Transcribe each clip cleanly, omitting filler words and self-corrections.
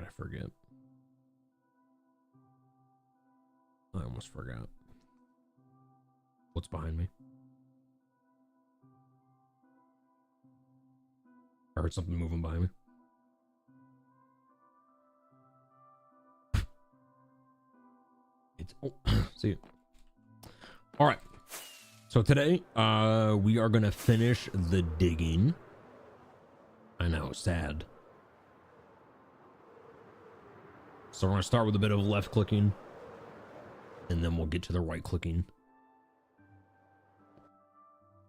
I forget? I almost forgot. What's behind me? I heard something moving behind me. It's see it. All right. So today, we are gonna finish the digging. I know, sad. So we're gonna start with a bit of left clicking, and then we'll get to the right clicking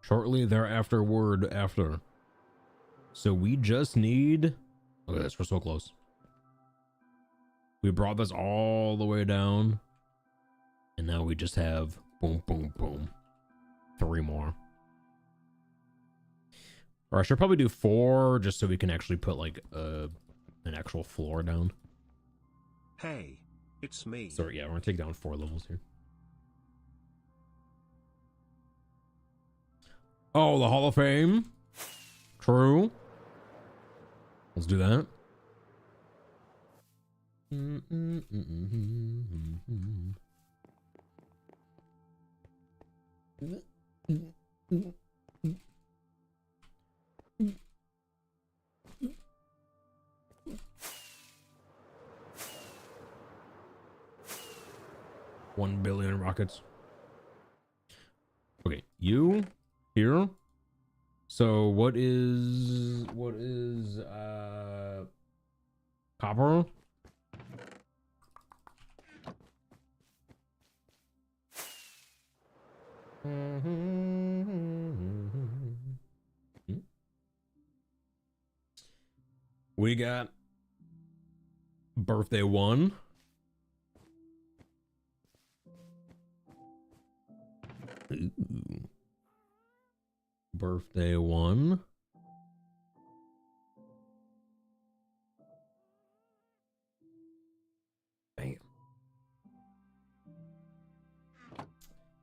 shortly thereafter. After. So we just need. Look at this. We're so close. We brought this all the way down, and now we just have boom, boom, boom. 3 more. Or I should probably do 4 just so we can actually put like an actual floor down. Hey, it's me. So yeah, we're gonna take down 4 levels here. Oh, the Hall of Fame. True. Let's do that. $1 billion rockets. Okay, you here. So what is copper? We got birthday 1. Ooh. Birthday 1. Bam.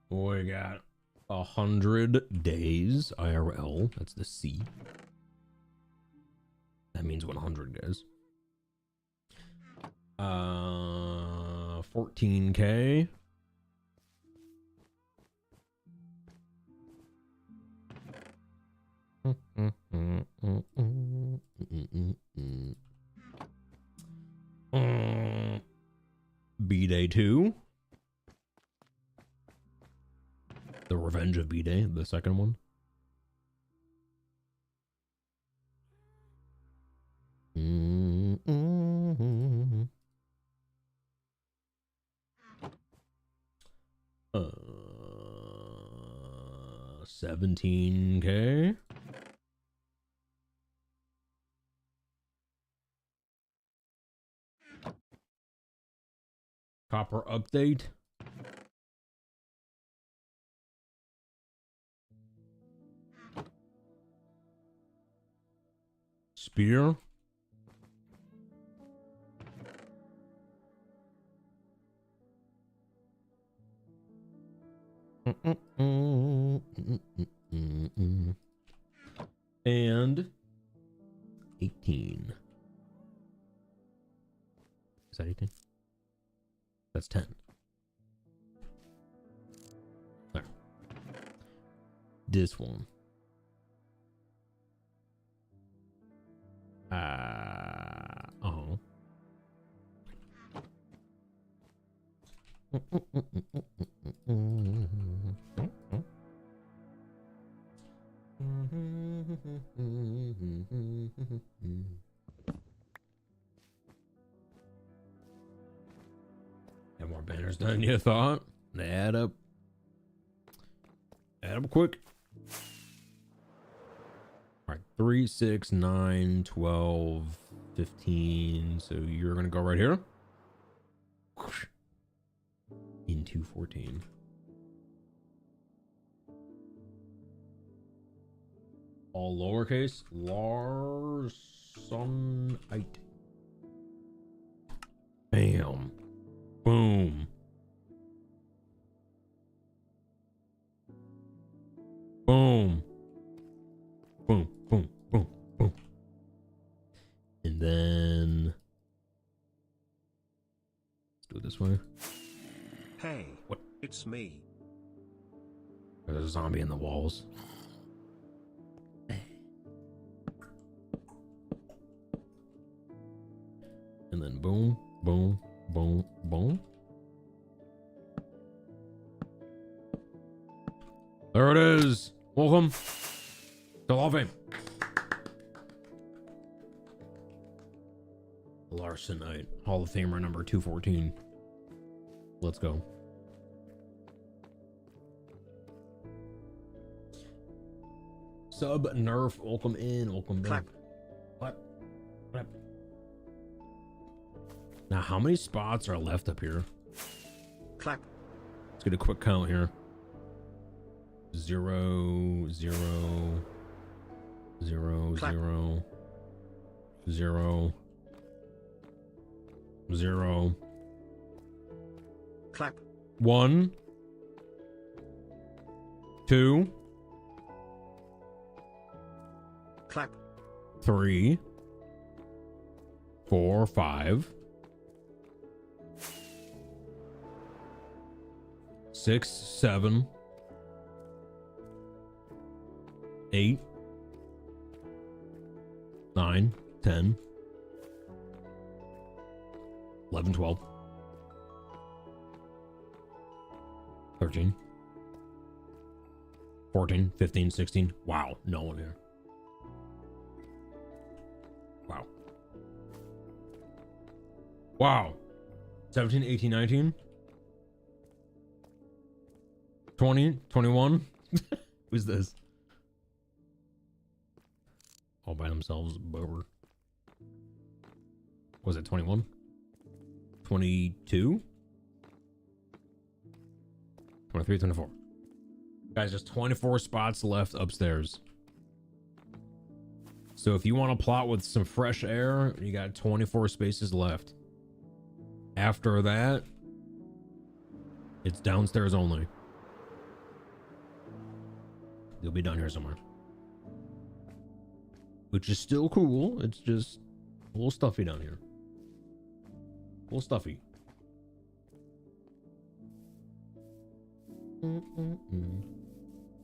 We got 100 days IRL. That's the C. That means 100 days. 14K. B-Day 2. The Revenge of B-Day, the second one. Mm-hmm. 17K. Copper update. Spear. And 18. Is that 18? That's 10. There. This one. Oh. Have more banners than you thought. They add up. Add up quick. All right, 3, 6, 9, 12, 15. So you're gonna go right here. Into 14. All lowercase. Larsonite. Bam. Boom. Boom. Boom, boom, boom, boom. And then this way. Hey, What? it's me. There's a zombie in the walls. And then boom, boom, boom, boom. There it is. Welcome to Love. Larsenite, Hall of Famer number 214. Let's go. Sub Nerf, welcome in, welcome back. Clap. Clap. Now, how many spots are left up here? Clap. Let's get a quick count here. 0, 0, 0, Clap. 0, 0, 0, Clap. 1, 2, Clap. 3, 4, 5, 6, 7, 8, 9, 10, 11, 12, 13, 14, 15, 16. Wow, no one here. Wow. Wow. 17, 18, 19, 20, 21. Who's this? All by themselves, Bober. Was it 21? 22? 23, 24. Guys, there's 24 spots left upstairs. So if you want to plot with some fresh air, you got 24 spaces left. After that, it's downstairs only. You'll be down here somewhere. Which is still cool. It's just a little stuffy down here. A little stuffy.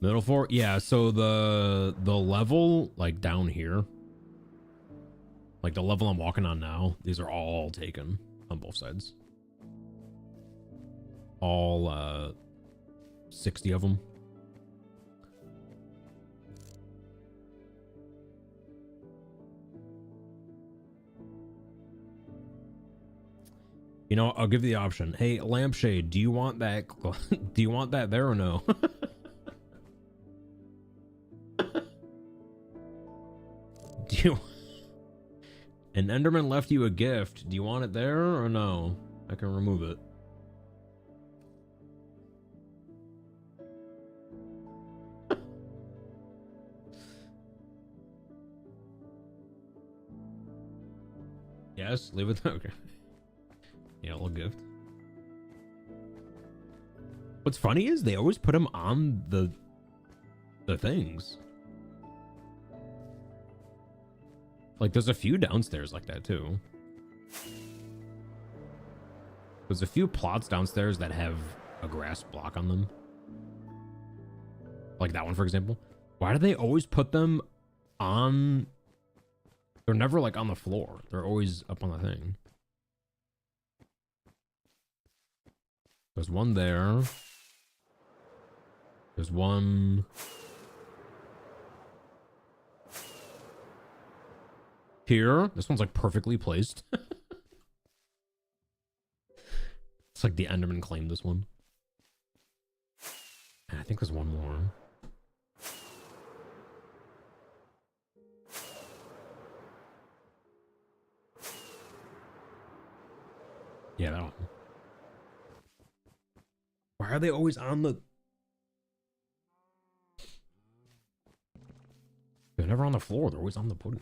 Middle floor? Yeah, so the level, like down here, like the level I'm walking on now, these are all taken on both sides. All 60 of them. You know, I'll give you the option. Hey, lampshade, do you want that? Do you want that there or no? Do you? An Enderman left you a gift. Do you want it there or no? I can remove it. Yes, leave it there. Okay. Yeah, a little gift. What's funny is they always put them on the things. Like there's a few downstairs like that too. There's a few plots downstairs that have a grass block on them. Like that one, for example. Why do they always put them on? They're never like on the floor. They're always up on the thing. There's one there. There's one here. This one's like perfectly placed. It's like the Enderman claimed this one. And I think there's one more. Yeah, that one. Why are they always on the... They're never on the floor. They're always on the pudding.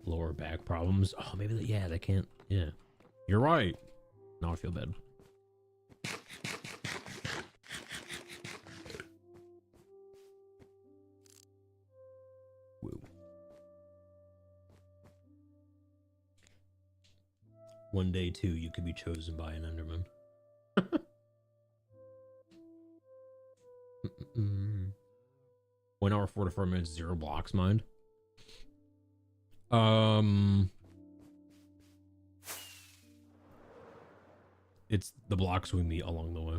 Lower back problems. Oh, maybe they, yeah, they can't. Yeah. You're right. Now I feel bad. Woo. One day too, you could be chosen by an Enderman. 1 hour 44 minutes, 0 blocks mined. It's the blocks we meet along the way.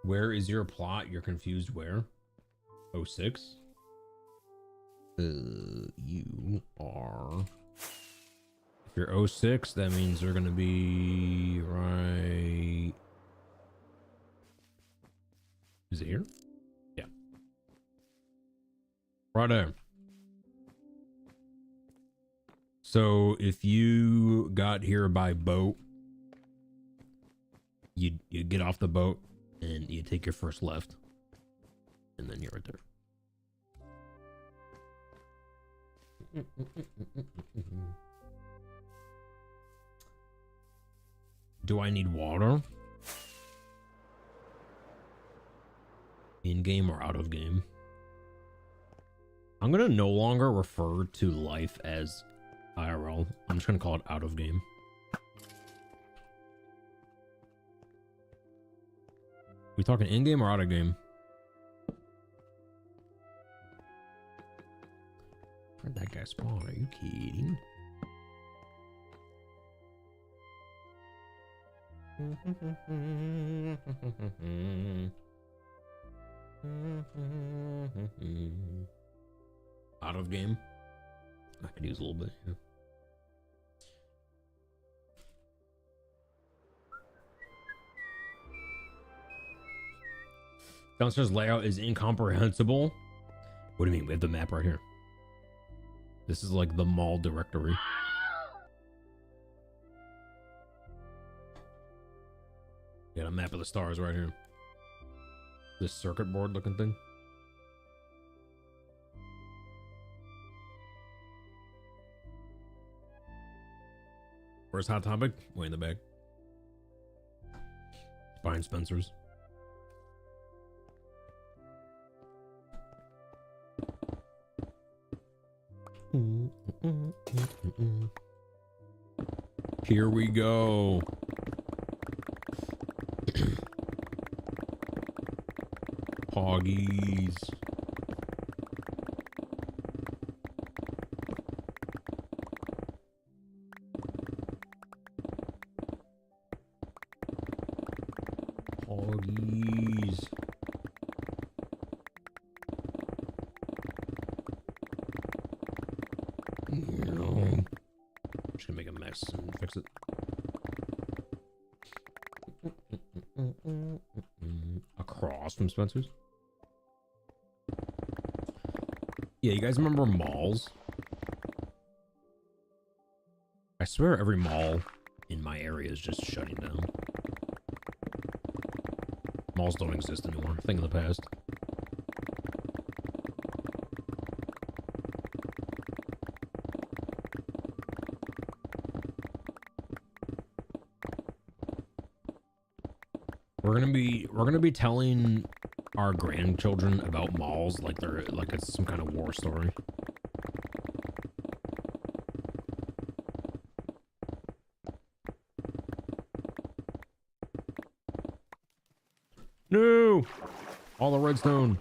Where is your plot? You're confused where? 06? You are... If you're 06, that means they're gonna be right... Is it here? Yeah. Right there. So if you got here by boat, you get off the boat and you take your first left, and then you're right there. Do I need water? In game or out of game? I'm gonna no longer refer to life as IRL. I'm just gonna call it out of game. We talking in game or out of game? Where'd that guy spawn? Are you kidding? Out of game. I could use a little bit. Yeah. Downstairs layout is incomprehensible. What do you mean? We have the map right here. This is like the mall directory. Got a map of the stars right here. This circuit board looking thing. Where's Hot Topic? Way in the back. It's behind Spencer's. Here we go. Hoggies. Hoggies. I'm just gonna make a mess and fix it. Across from Spencer's. Yeah, you guys remember malls? I swear every mall in my area is just shutting down. Malls don't exist anymore. Thing of the past. We're gonna be telling our grandchildren about malls like they're like it's some kind of war story. No! All the redstone.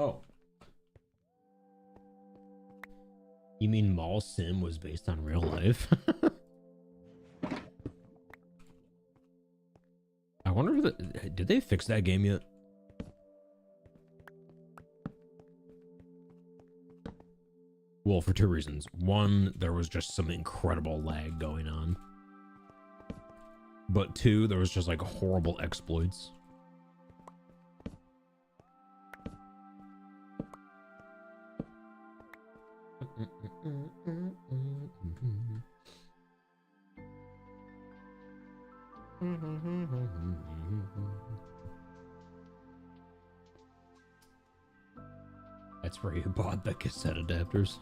Oh. You mean Mall Sim was based on real life? I wonder if did they fix that game yet? Well, for two reasons. One, there was just some incredible lag going on. But two, there was just like horrible exploits. That's where you bought the cassette adapters.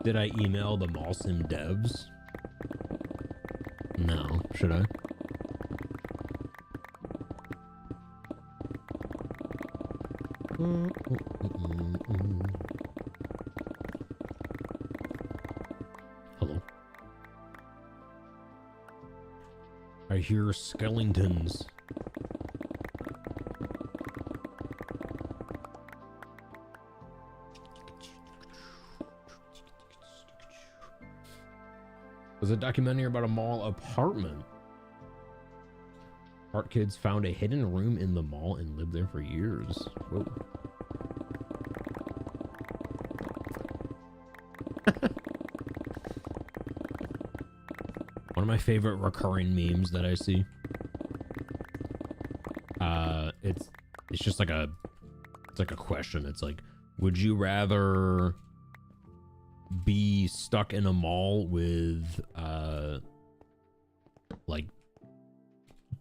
Did I email the Malsim devs? No. Should I? Hello. I hear skeletons. There's a documentary about a mall apartment. Art kids found a hidden room in the mall and lived there for years. Whoa. One of my favorite recurring memes that I see. It's just like a question. It's like, would you rather be stuck in a mall with like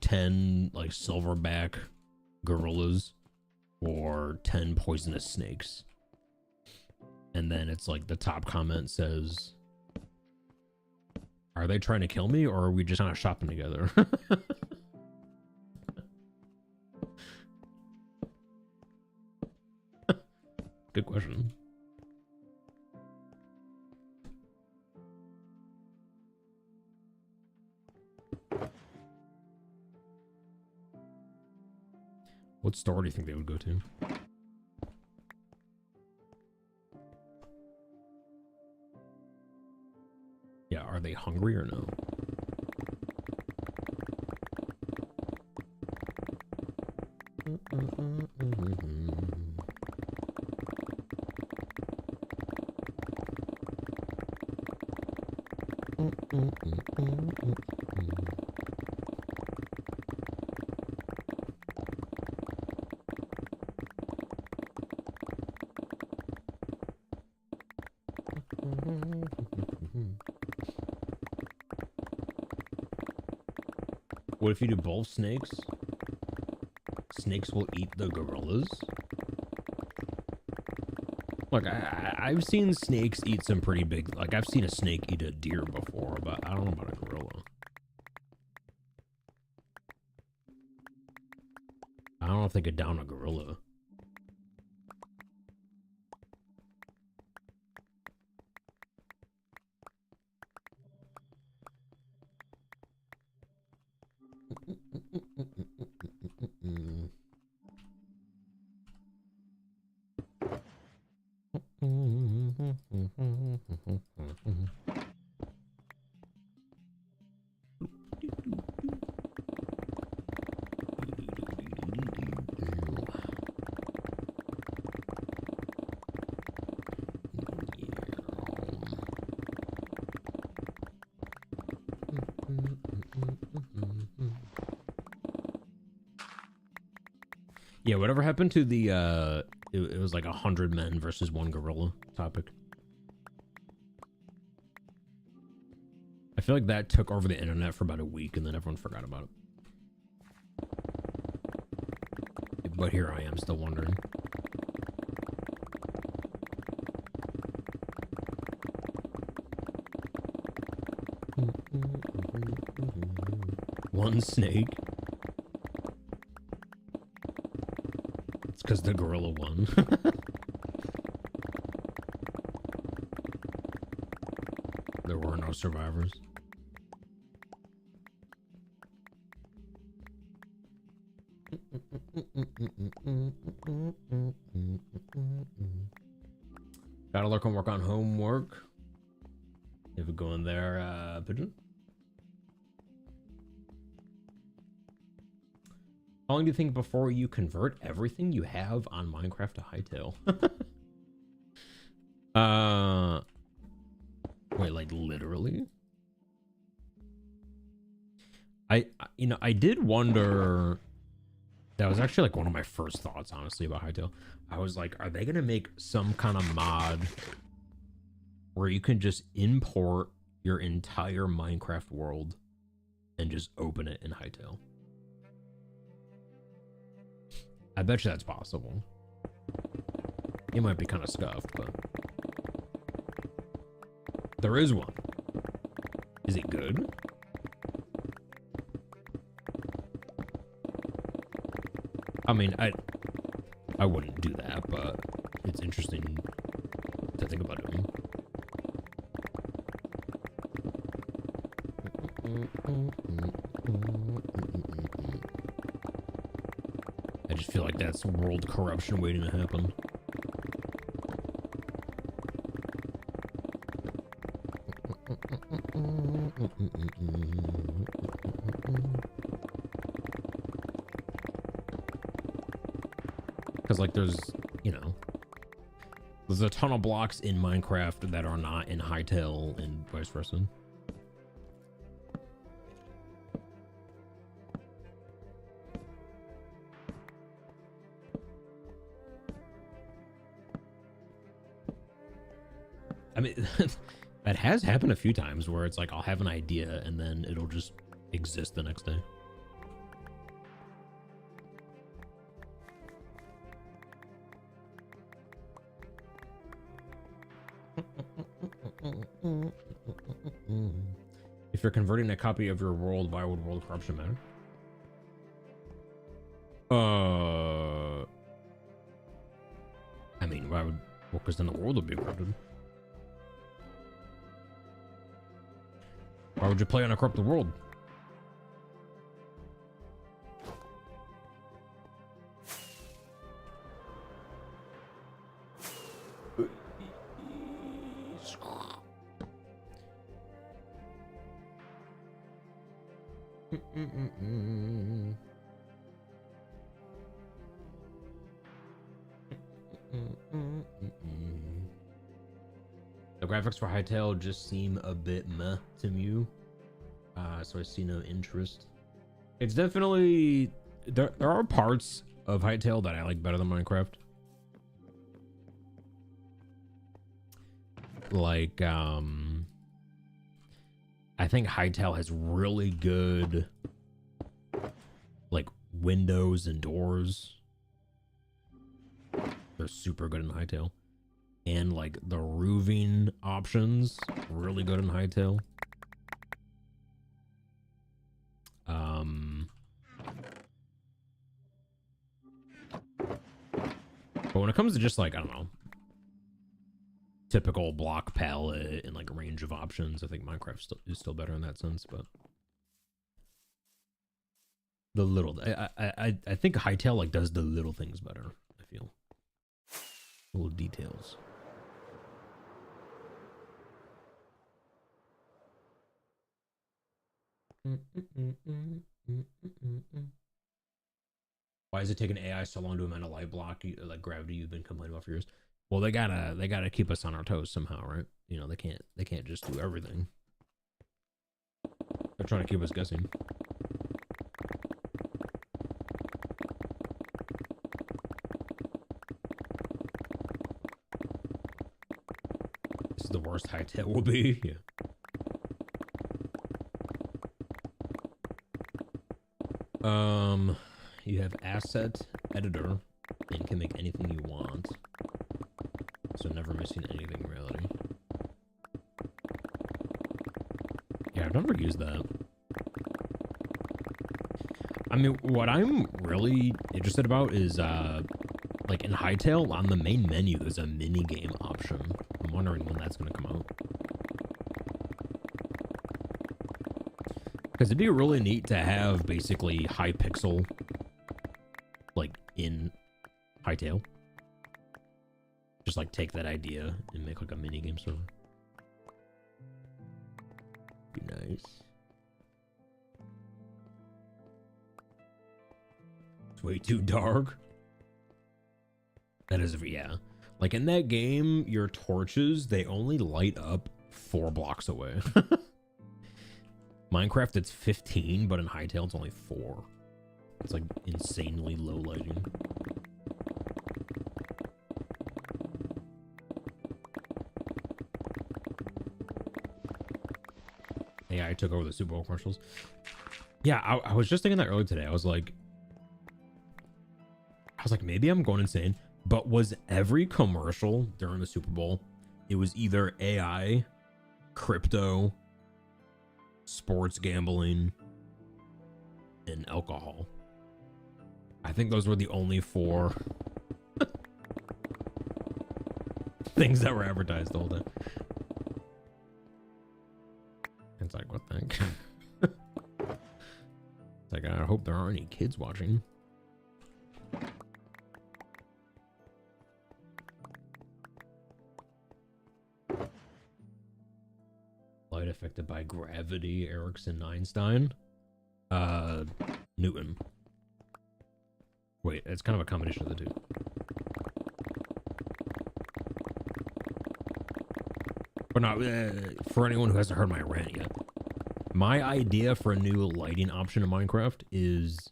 10 like silverback gorillas or 10 poisonous snakes? And then it's like the top comment says, are they trying to kill me, or are we just kind of shopping together? Good question. What store do you think they would go to? Yeah, are they hungry or no? What if you do both snakes? Snakes will eat the gorillas? Look, I've seen snakes eat some pretty big... Like, I've seen a snake eat a deer before, but I don't know about a gorilla. I don't know if they could down a gorilla. Yeah, whatever happened to the it was like 100 men versus one gorilla topic. I feel like that took over the internet for about a week and then everyone forgot about it. But here I am still wondering. One snake. It's because the gorilla won. There were no survivors. Gotta look and work on homework. If we go in there, Pigeon. How long do you think before you convert everything you have on Minecraft to Hightail? Wait, like literally? I did wonder. That was actually like one of my first thoughts, honestly, about Hytale. I was like, are they gonna make some kind of mod where you can just import your entire Minecraft world and just open it in Hytale? I bet you that's possible. It might be kind of scuffed, but there is one. Is it good? I mean, I wouldn't do that, but it's interesting to think about doing. I just feel like that's world corruption waiting to happen. Because like there's, you know, there's a ton of blocks in Minecraft that are not in Hytale and vice versa. I mean, that has happened a few times where it's like I'll have an idea and then it'll just exist the next day. If you're converting a copy of your world, why would world corruption matter? I mean, why would? Well, because then the world would be corrupted. Why would you play on a corrupted world? The graphics for Hytale just seem a bit meh to me, so I see no interest. It's definitely there are parts of Hytale that I like better than Minecraft. Like I think Hytale has really good like windows and doors. They're super good in Hytale. And like the roofing options, really good in Hytale. But when it comes to just like, I don't know, typical block palette and like a range of options, I think Minecraft is still better in that sense. But the little, I think Hytale like does the little things better. I feel little details. Why is it taking AI so long to amend a light block like gravity you've been complaining about for years? Well, they gotta keep us on our toes somehow, right? You know, they can't just do everything. They're trying to keep us guessing. This is the worst Hytale will be. Yeah. You have asset editor and can make anything you want. So never missing anything in reality. Yeah, I've never used that. I mean, what I'm really interested about is like in Hytale on the main menu there's a mini game option. I'm wondering when that's gonna come out. Because it'd be really neat to have basically Hypixel like in Hytale. Just like take that idea and make like a mini game server. Be nice. It's way too dark. That is, yeah. Like in that game, your torches, they only light up 4 blocks away. Minecraft, it's 15, but in Hytale, it's only 4. It's like insanely low lighting. AI took over the Super Bowl commercials. Yeah, I was just thinking that earlier today. I was like, maybe I'm going insane. But was every commercial during the Super Bowl, it was either AI, crypto, sports gambling, and alcohol. I think those were the only 4 things that were advertised the whole time. It's like, what the heck? It's like, I hope there aren't any kids watching. Light affected by gravity, Erickson, Einstein. Newton. Wait, it's kind of a combination of the two. But not for anyone who hasn't heard my rant yet. My idea for a new lighting option in Minecraft is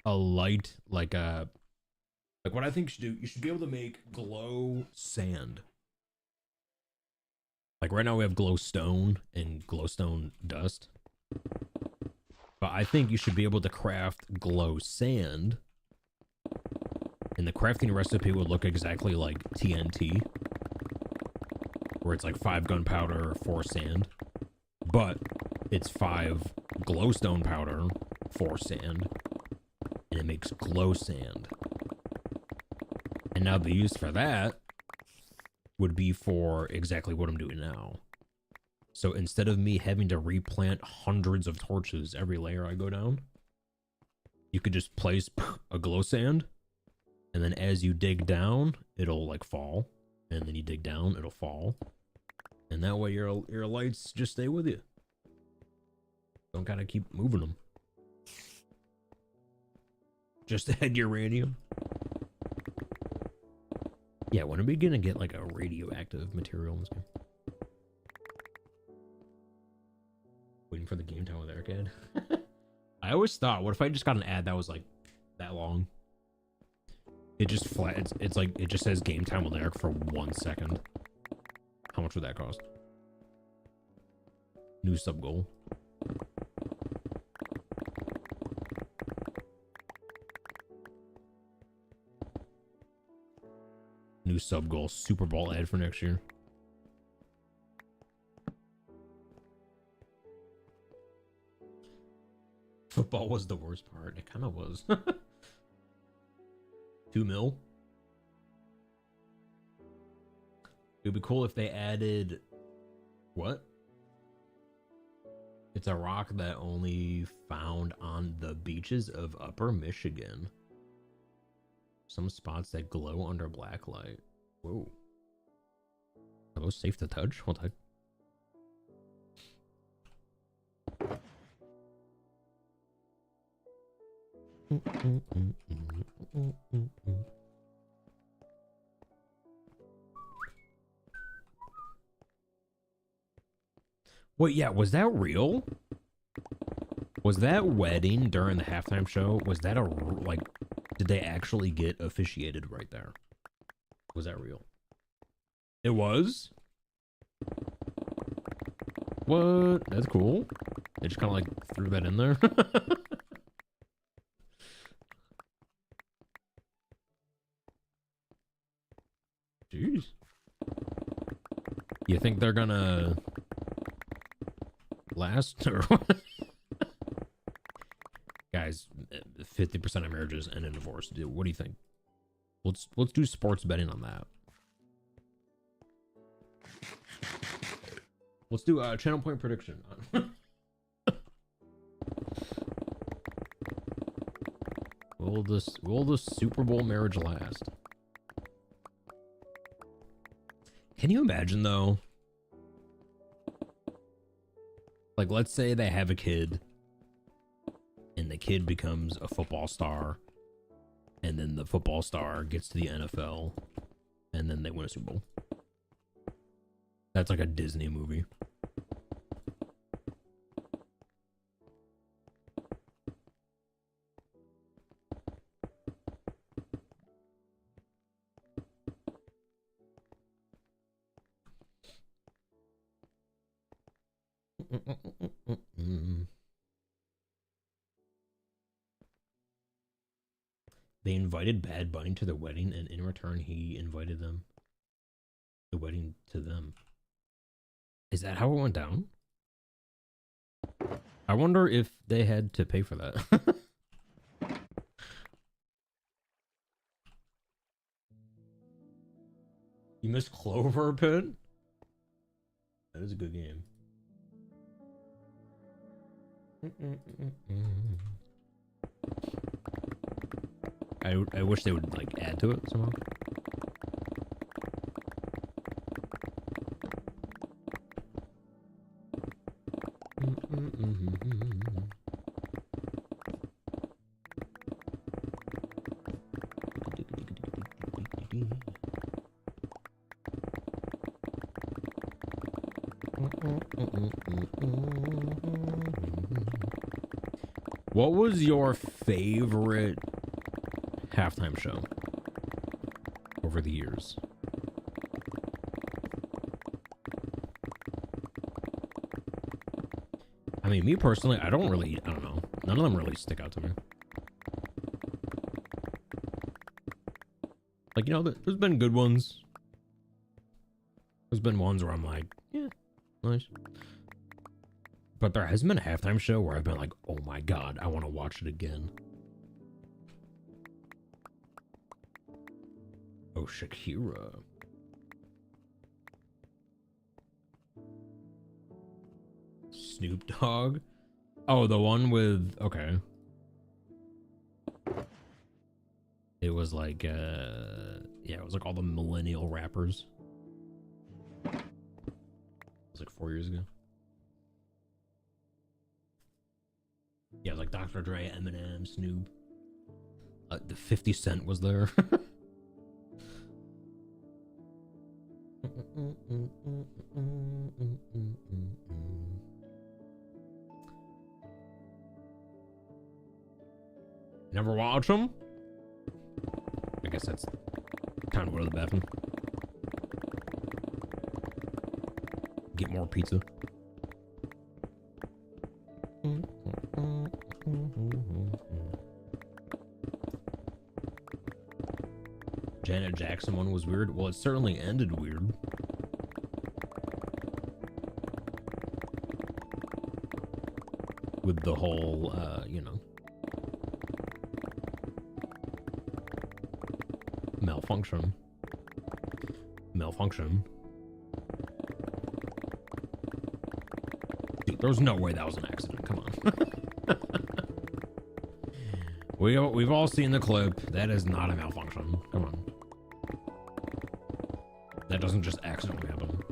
a light like what I think you should do. You should be able to make glow sand. Like right now we have glowstone and glowstone dust. But I think you should be able to craft glow sand. And the crafting recipe would look exactly like TNT. Where it's like 5 gunpowder, 4 sand. But it's 5 glowstone powder, 4 sand. And it makes glow sand. And now the use for that would be for exactly what I'm doing now. So instead of me having to replant hundreds of torches every layer I go down, you could just place a glow sand, and then as you dig down, it'll like fall, and then you dig down, it'll fall, and that way your lights just stay with you. Don't gotta keep moving them. Just add uranium. Yeah, when are we gonna get like a radioactive material in this game? Waiting for the game time with Eric ad. I always thought, what if I just got an ad that was like that long? It just flat. It's like it just says game time with Eric for 1 second. How much would that cost? New sub goal. New sub goal. Super Bowl ad for next year. Football was the worst part. It kind of was. 2 mil. It would be cool if they added... What? It's a rock that only found on the beaches of Upper Michigan. Some spots that glow under black light. Whoa. Are those safe to touch? What the heck? Wait, yeah, was that real? Was that wedding during the halftime show? Was that like, did they actually get officiated right there? Was that real? It was? What? That's cool. They just kind of like threw that in there. Jeez. You think they're gonna last or what? Guys, 50% of marriages end in divorce. Dude, what do you think? Let's do sports betting on that. Let's do a channel point prediction. Will this Super Bowl marriage last? Can you imagine though? Like, let's say they have a kid and the kid becomes a football star and then the football star gets to the NFL, and then they win a Super Bowl. That's like a Disney movie. They invited Bad Bunny to their wedding, and in return, he invited them the wedding to them. Is that how it went down? I wonder if they had to pay for that. You missed Clover Pit? That is a good game. I wish they would like add to it somehow. What was your favorite halftime show over the years? I mean, me personally, I don't know. None of them really stick out to me. Like, you know, there's been good ones. There's been ones where I'm like, yeah, nice. But there hasn't been a halftime show where I've been like, oh my god, I want to watch it again. Oh, Shakira. Snoop Dogg? Oh, the one with, okay. It was like, yeah, it was like all the millennial rappers. It was like 4 years ago. Yeah, like Dr. Dre, Eminem, Snoop. The 50 Cent was there. Never watch them? I guess that's time to go to the bathroom. Get more pizza. Janet Jackson one was weird. Well, it certainly ended weird. With the whole, you know, malfunction. Dude, there's no way that was an accident. Come on. We've all seen the clip. That is not a malfunction. Come on. That doesn't just accidentally happen.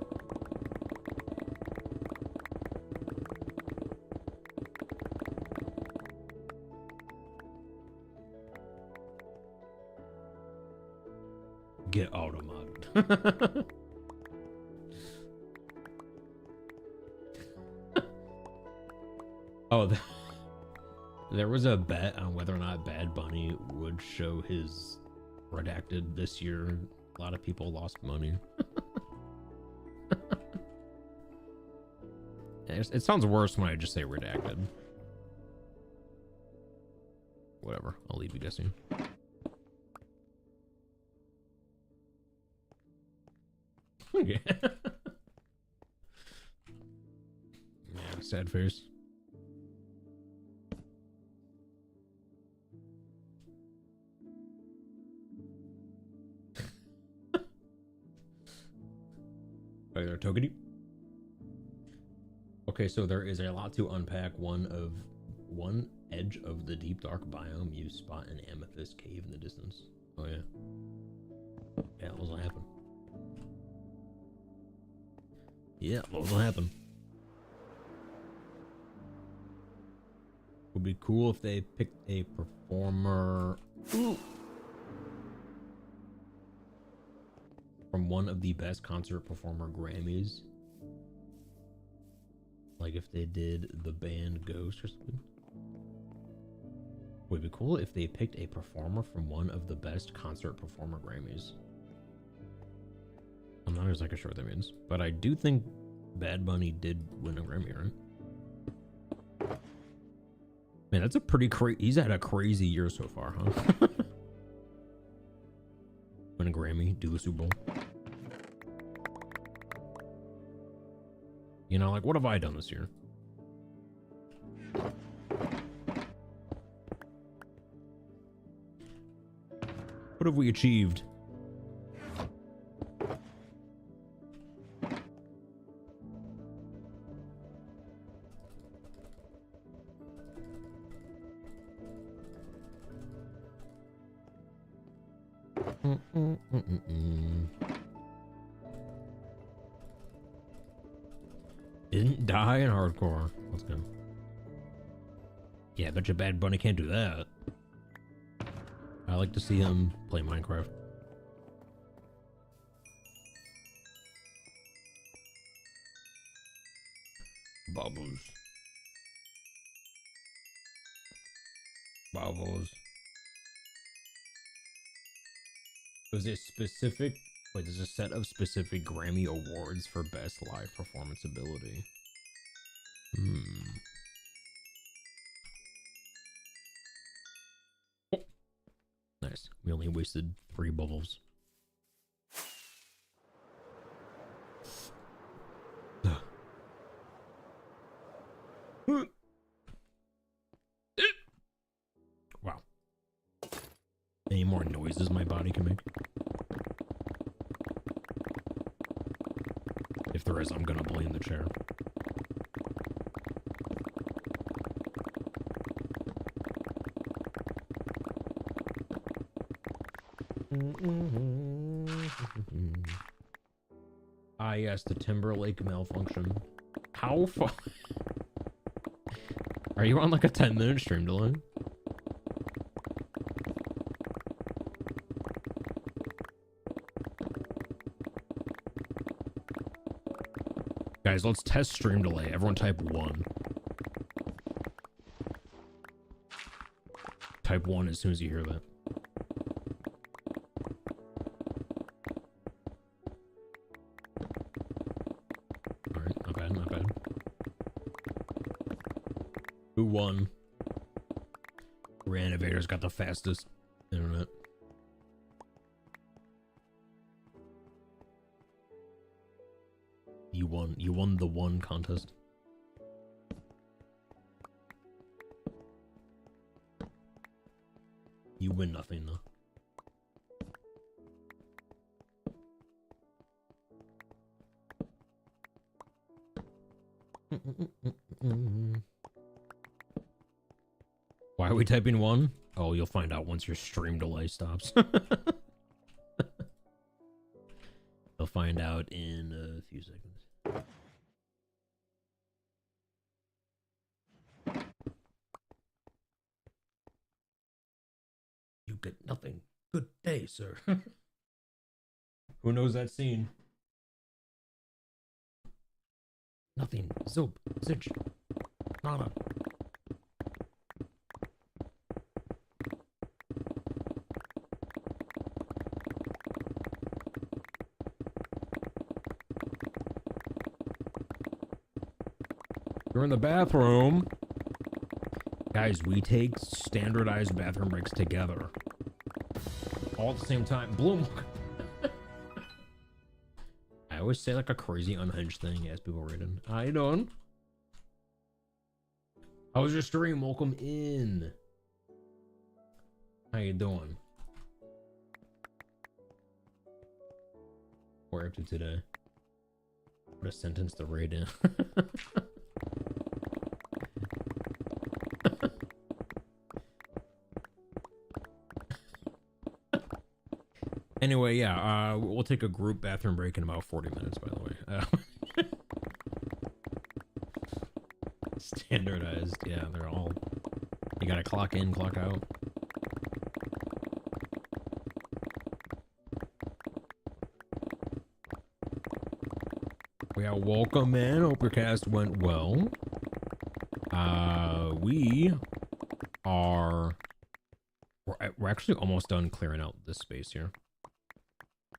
Get auto-modded. Oh, there was a bet on whether or not Bad Bunny would show his redacted this year. A lot of people lost money. It sounds worse when I just say redacted. Whatever, I'll leave you guessing. Yeah. Yeah, sad face. Right there, Togedy. Okay, so there is a lot to unpack. One edge of the deep dark biome, you spot an amethyst cave in the distance. Oh yeah. Yeah, what will happen? Yeah, what will happen? Would be cool if they picked a performer. Ooh. from one of the best concert performer Grammys. Like if they did the band Ghost or something. Would be cool if they picked a performer from one of the best concert performer Grammys. I'm not exactly sure what that means, but I do think Bad Bunny did win a Grammy, right? Man, that's a pretty crazy. He's had a crazy year so far, huh? Win a Grammy, do the Super Bowl. You know, like, what have I done this year? What have we achieved? Didn't die in hardcore. Let's go. Yeah, I bet you Bad Bunny can't do that. I like to see him play Minecraft. Bubbles. Bubbles. There's a specific, wait, there's a set of specific Grammy awards for best live performance ability. Nice. We only wasted 3 bubbles. Wow. Any more noises my body can make? If there is, I'm gonna blame the chair. Ah, yes, the Timberlake malfunction. How far? Are you on like a 10-minute stream delay? Guys, let's test stream delay. Everyone type 1. Type 1 as soon as you hear that. Alright, not bad, not bad. Who won? Renovator's got the fastest internet. You won. You won the one contest. You win nothing though. Why are we typing 1? Oh, you'll find out once your stream delay stops. You'll find out in a few seconds. You get nothing. Good day, sir. Who knows that scene? Nothing. Zoop. Zitch. Nada. You're in the bathroom. Guys, we take standardized bathroom breaks together. All at the same time. Bloom. I always say like a crazy unhinged thing as people read it. How you doing? How was your stream? Welcome in. How you doing? We're up to today. What a sentence to read in. Anyway, yeah, we'll take a group bathroom break in about 40 minutes, by the way. Standardized, yeah, they're all... You gotta clock in, clock out. Yeah, welcome in. Hope your cast went well. We are... We're actually almost done clearing out this space here.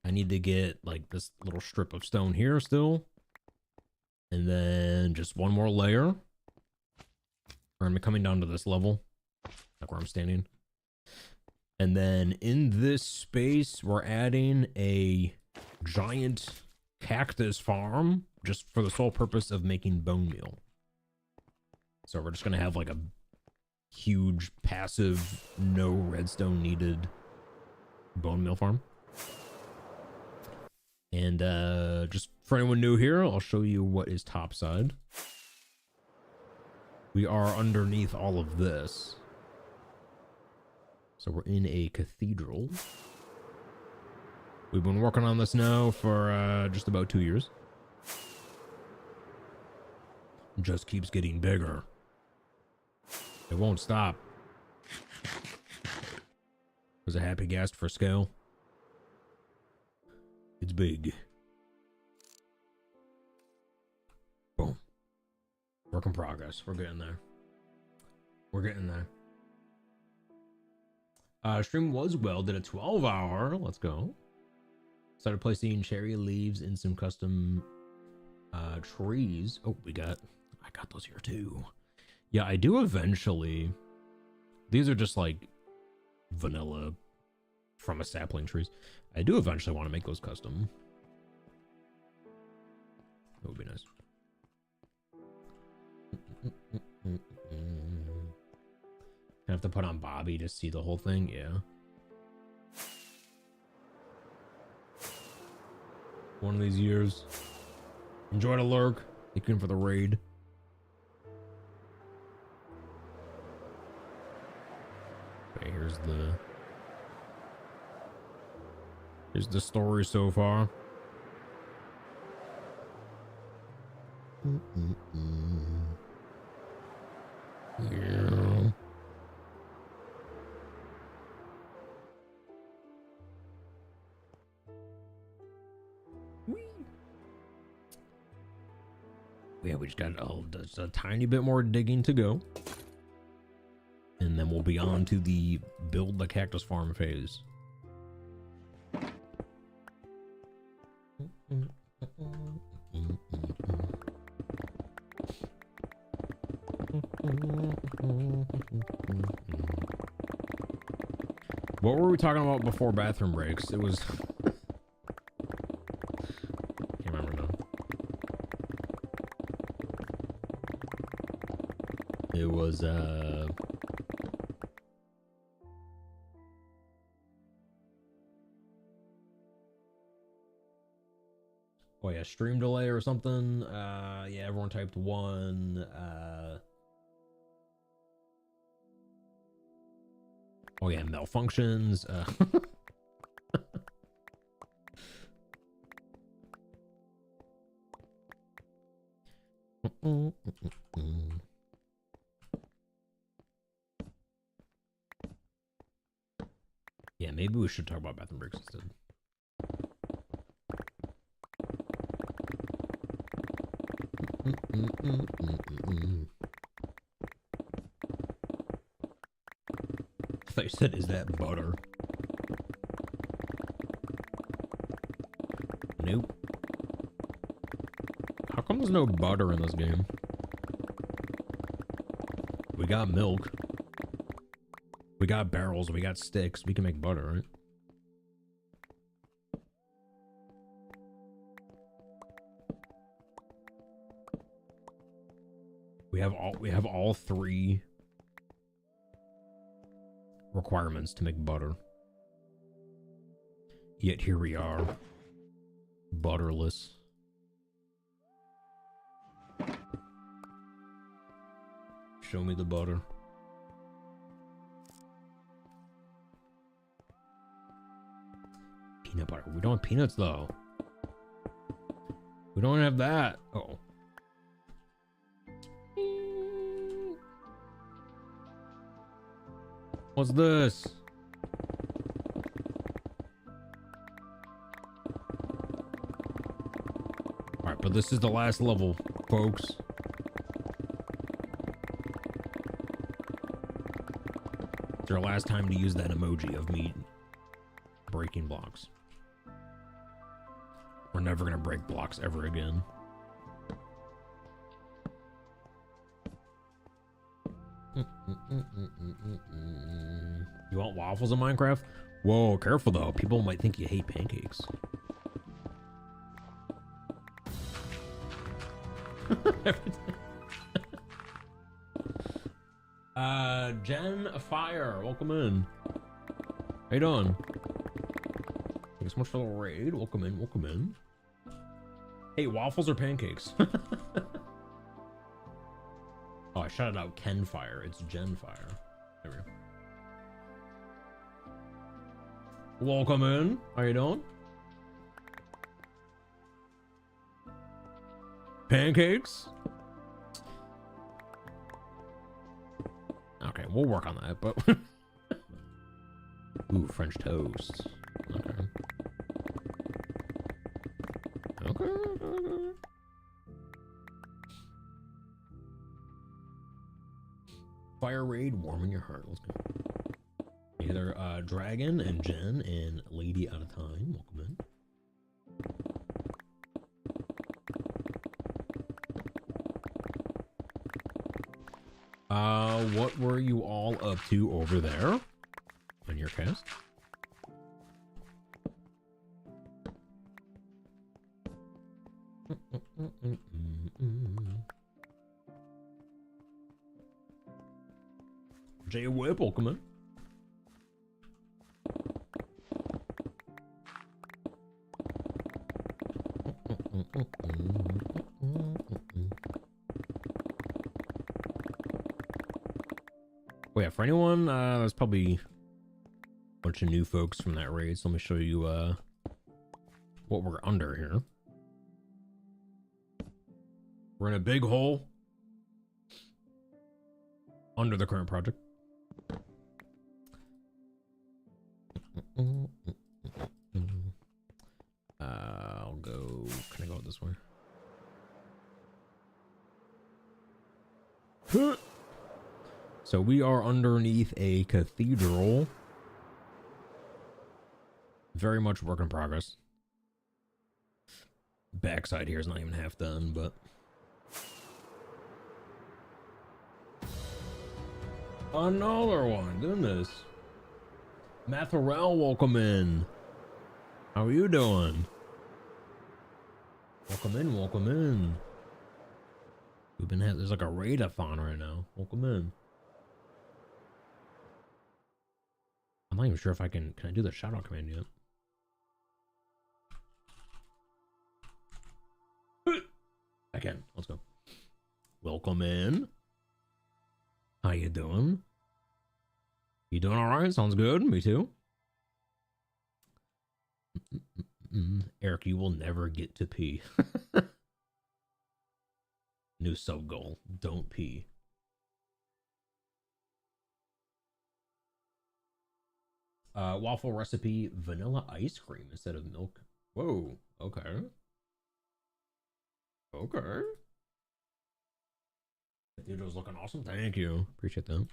I need to get, like, this little strip of stone here still. And then just one more layer. We're gonna be coming down to this level. Like where I'm standing. And then in this space, we're adding a giant cactus farm just for the sole purpose of making bone meal. So we're just going to have like a huge passive, no redstone needed bone meal farm. And just for anyone new here, I'll show you what is topside. We are underneath all of this. So we're in a cathedral. We've been working on this now for just about 2 years. It just keeps getting bigger. It won't stop. Was a happy guest for scale. It's big. Boom. Work in progress. We're getting there. We're getting there. Stream was well. Did a 12-hour. Let's go. Started placing cherry leaves in some custom trees. Oh, I got those here too. Yeah, I do eventually. These are just like vanilla from a sapling trees. I do eventually want to make those custom. That would be nice. I have to put on Bobby to see the whole thing. Yeah. One of these years. Enjoy the lurk. Thank you for the raid. Okay, here's the story so far. Yeah. Yeah, we just got just a tiny bit more digging to go. And then we'll be on to the build the cactus farm phase. What were we talking about before bathroom breaks? It was... Can't remember now. It was, oh yeah, stream delay or something. Yeah, everyone typed 1. Oh yeah, malfunctions. Yeah, maybe we should talk about bathroom breaks instead. I thought you said, is that butter? Nope. How come there's no butter in this game? We got milk. We got barrels. We got sticks. We can make butter, right? We have all 3 requirements to make butter. Yet here we are, butterless. Show me the butter. Peanut butter. We don't have peanuts though. We don't have that. Uh-oh. What's this? Alright, right, but this is the last level, folks. It's our last time to use that emoji of me breaking blocks. We're never gonna break blocks ever again. You want waffles in Minecraft? Whoa, careful though. People might think you hate pancakes. Jen Fire, welcome in. How you doing? Thanks so much for the raid. Welcome in, welcome in. Hey, waffles or pancakes? Oh, I shouted out Ken Fire. It's Jen Fire. There we go. Welcome in. How you doing? Pancakes? Okay, we'll work on that, but... Ooh, French toast. Okay. Okay. Fire raid, warming your heart. Let's go. Either Dragon and Jen and Lady out of time. Welcome in. What were you all up to over there on your cast? J Whip, welcome in. Oh yeah, for anyone, there's probably a bunch of new folks from that raid, so let me show you what we're under here. We're in a big hole under the current project. I'll go. Can I go this way? So we are underneath a cathedral. Very much work in progress. Backside here is not even half done, but another one. Goodness. Matherell, welcome in. How are you doing? Welcome in, welcome in. We've been there's like a raid-a-thon right now. Welcome in. I'm not even sure if I can I do the shout out command yet? I can. Let's go. Welcome in. How you doing? You doing all right? Sounds good. Me too. Eric, you will never get to pee. New sub goal. Don't pee. Waffle recipe, vanilla ice cream instead of milk. Whoa. Okay. Okay. Cathedral's looking awesome. Thank you. Appreciate that.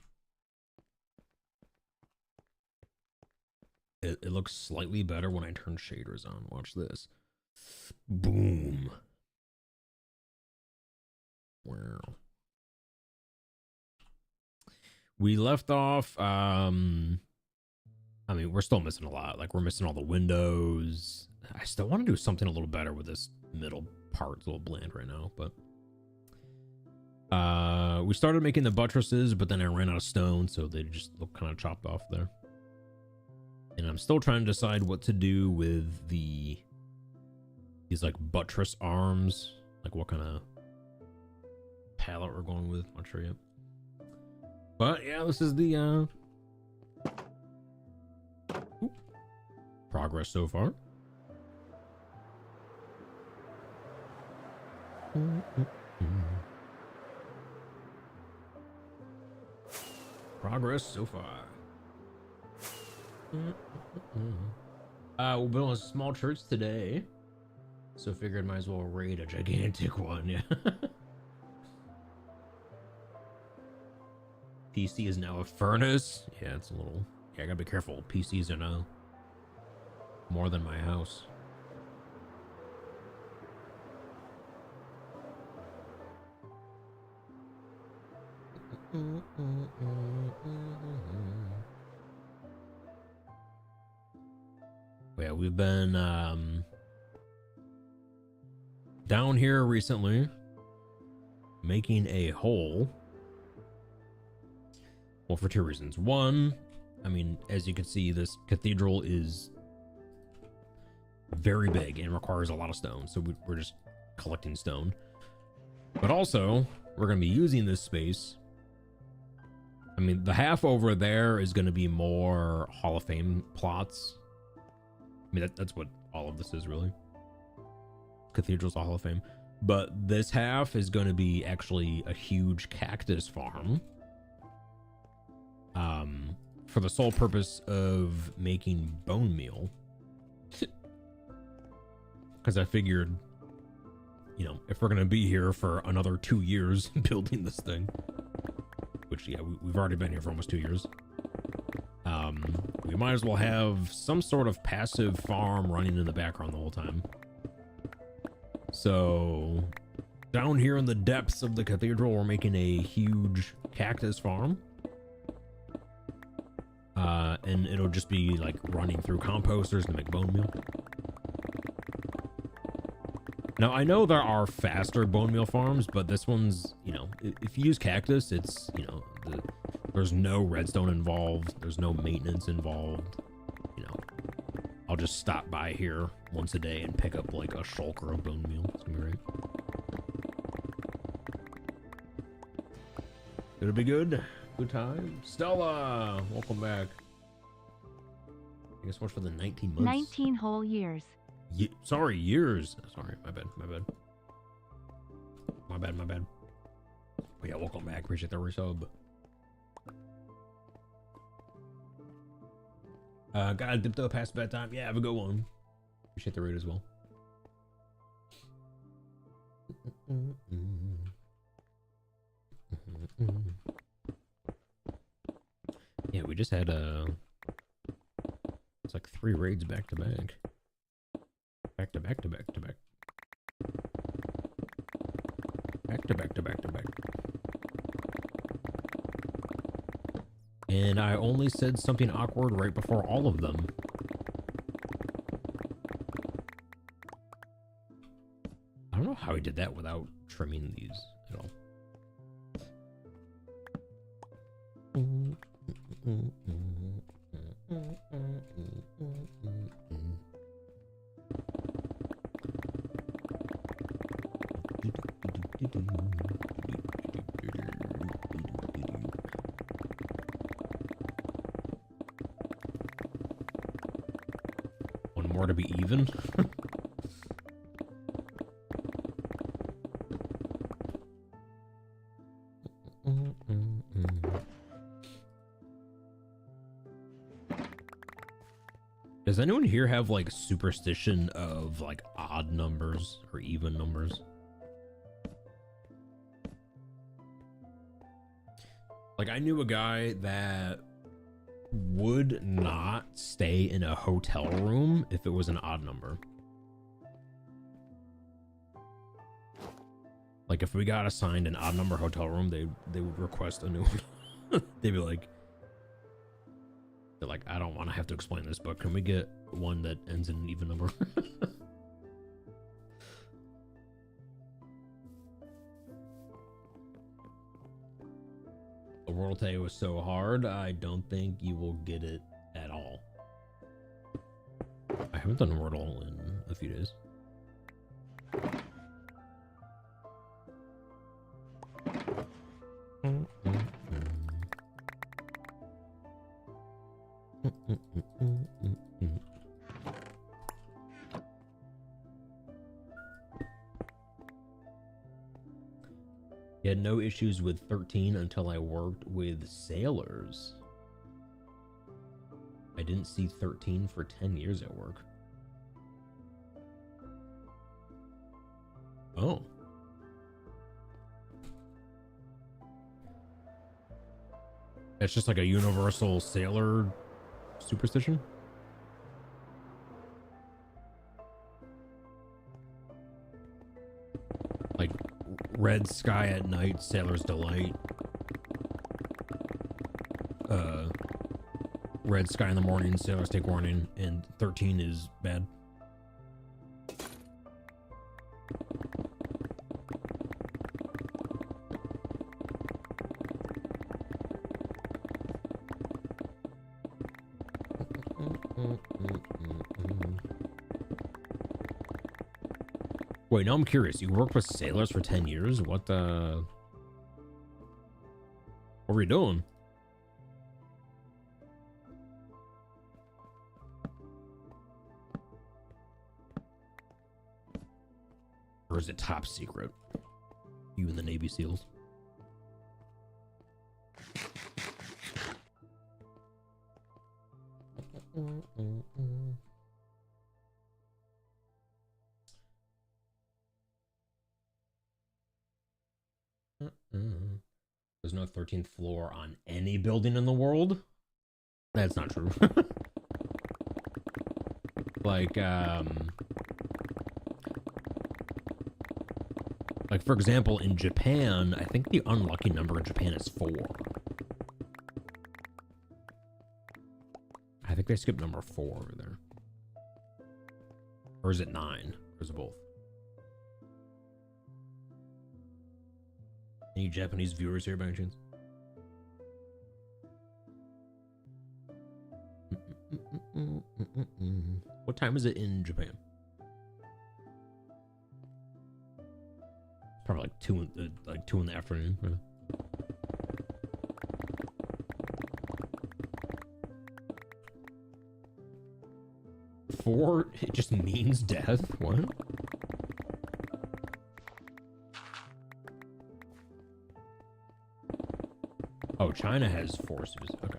It looks slightly better when I turn shaders on. Watch this. Boom. Wow. We left off, I mean, we're still missing a lot. Like, we're missing all the windows. I still want to do something a little better with this middle part. It's a little bland right now, but we started making the buttresses, but then I ran out of stone, so they just look kind of chopped off there. And I'm still trying to decide what to do with these like buttress arms, like what kind of palette we're going with. Not sure yet. But yeah, this is the progress so far. Progress so far. We'll build a small church today. so figured might as well raid a gigantic one. Yeah. PC is now a furnace. Yeah, it's a little. Yeah, I gotta be careful. PCs are now more than my house. Yeah, we've been down here recently making a hole. Well, for two reasons. One, I mean, as you can see, this cathedral is very big and requires a lot of stone, so we're just collecting stone. But also, we're going to be using this space. I mean, the half over there is going to be more Hall of Fame plots. I mean, that's what all of this is, really. Cathedral's a Hall of Fame. But this half is going to be actually a huge cactus farm. For the sole purpose of making bone meal. Because I figured, you know, if we're going to be here for another 2 years building this thing, which, yeah, we've already been here for almost 2 years, we might as well have some sort of passive farm running in the background the whole time. So, down here in the depths of the cathedral, we're making a huge cactus farm. And it'll just be like running through composters to make bone meal. Now, I know there are faster bone meal farms, but this one's, you know, if you use cactus, it's, you know, there's no redstone involved. There's no maintenance involved. You know, I'll just stop by here once a day and pick up like a shulker of bone meal. It's gonna be great. It'll be good. Good time. Stella, welcome back. I guess what's for the 19 months? 19 whole years. Sorry, years. Sorry, my bad. But yeah, welcome back. Appreciate the resub. Gotta dip though past bedtime. Yeah, have a good one. Appreciate the raid as well. Yeah, we just had it's like 3 raids back to back. Back to back to back to back. Back to back to back to back. And I only said something awkward right before all of them. I don't know how he did that without trimming these at all. One more to be even. Does anyone here have like superstition of like odd numbers or even numbers? Like I knew a guy that would not stay in a hotel room if it was an odd number. Like if we got assigned an odd number hotel room, they would request a new one. They'd be like, I don't want to have to explain this, but can we get one that ends in an even number? The World Day was so hard, I don't think you will get it at all. I haven't done Wordle in a few days. He had no issues with 13 until I worked with sailors. I didn't see 13 for 10 years at work. Oh. It's just like a universal sailor superstition. Like red sky at night, sailor's delight. Red sky in the morning, sailors take warning, and 13 is bad. Wait, now I'm curious. You worked with sailors for 10 years? What were you doing? Or is it top secret? You and the Navy SEALs. There's no 13th floor on any building in the world. That's not true. Like for example, in Japan, I think the unlucky number in Japan is 4. I think they skipped number 4 over there. Or is it 9? Or is it both? Any Japanese viewers here by any chance? What time is it in Japan? Probably like 2 in the afternoon. Right? Four, it just means death. What? Oh, China has forces. Okay.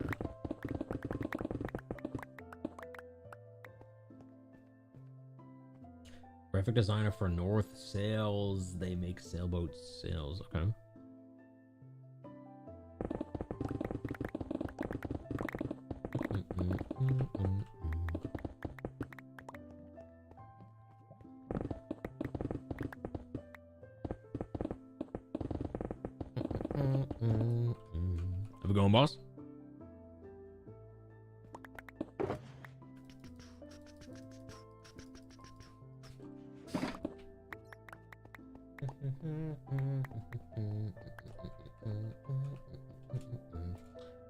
Graphic designer for North Sails. They make sailboat sails. Okay. Have we going, boss?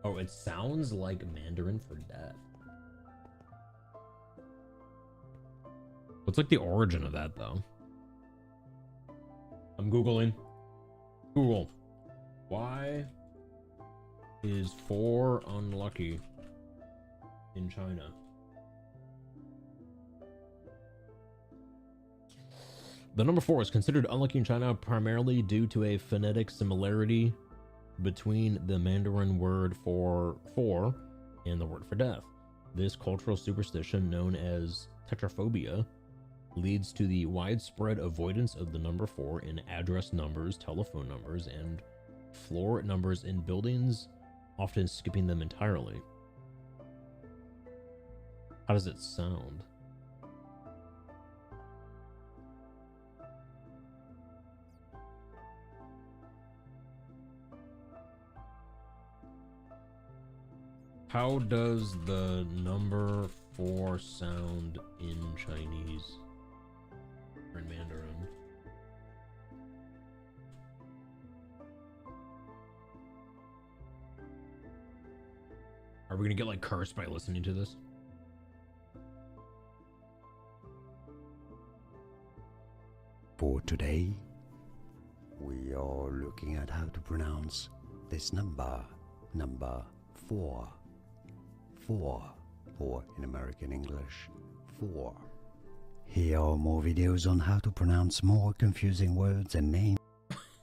Oh, it sounds like Mandarin for death. What's like the origin of that, though? I'm Googling. Google. Why is 4 unlucky in China? The number 4 is considered unlucky in China primarily due to a phonetic similarity between the Mandarin word for 4 and the word for death. This cultural superstition, known as tetraphobia, leads to the widespread avoidance of the number 4 in address numbers, telephone numbers, and floor numbers in buildings, often skipping them entirely. How does it sound? How does the number 4 sound in Chinese or in Mandarin? Are we gonna get like cursed by listening to this? For today, we are looking at how to pronounce this number 4. 4 in American English, 4. Here are more videos on how to pronounce more confusing words and names.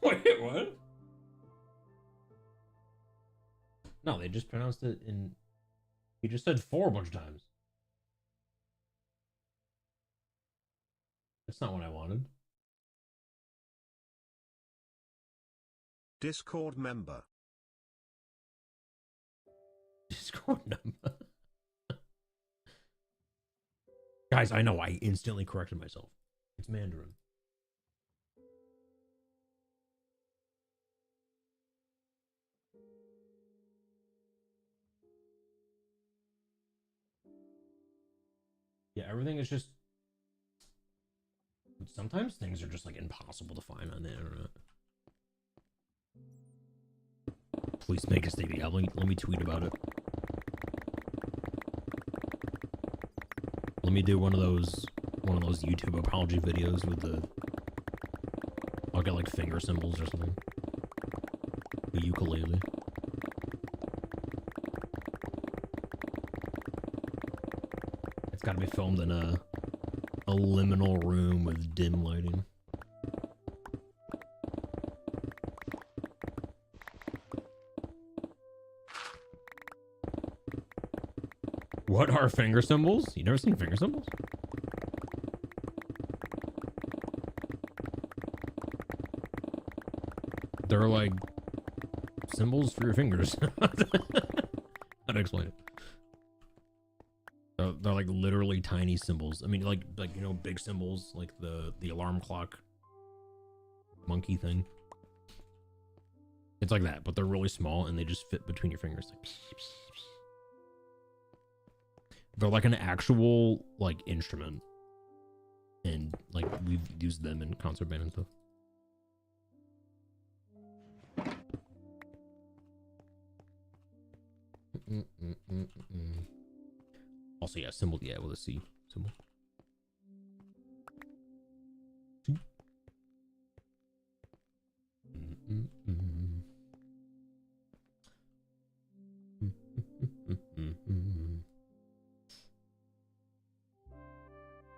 Wait, what? No, they just pronounced it in... He just said 4 a bunch of times. That's not what I wanted. Discord member. Discord number. Guys, I know I instantly corrected myself. It's Mandarin. Yeah, everything is just... Sometimes things are just like impossible to find on the internet. Please make a statement. Let me tweet about it. Let me do one of those YouTube apology videos with the... I'll get like finger symbols or something. A ukulele. It's gotta be filmed in a liminal room with dim lighting. What are finger symbols? You never seen finger symbols? They're like symbols for your fingers. How to explain it? They're like literally tiny symbols. I mean, like you know, big symbols like the alarm clock monkey thing. It's like that, but they're really small and they just fit between your fingers. Like, they're like an actual like instrument, and like we've used them in concert band and stuff. Also, yeah, symbol, yeah, with a C symbol. C.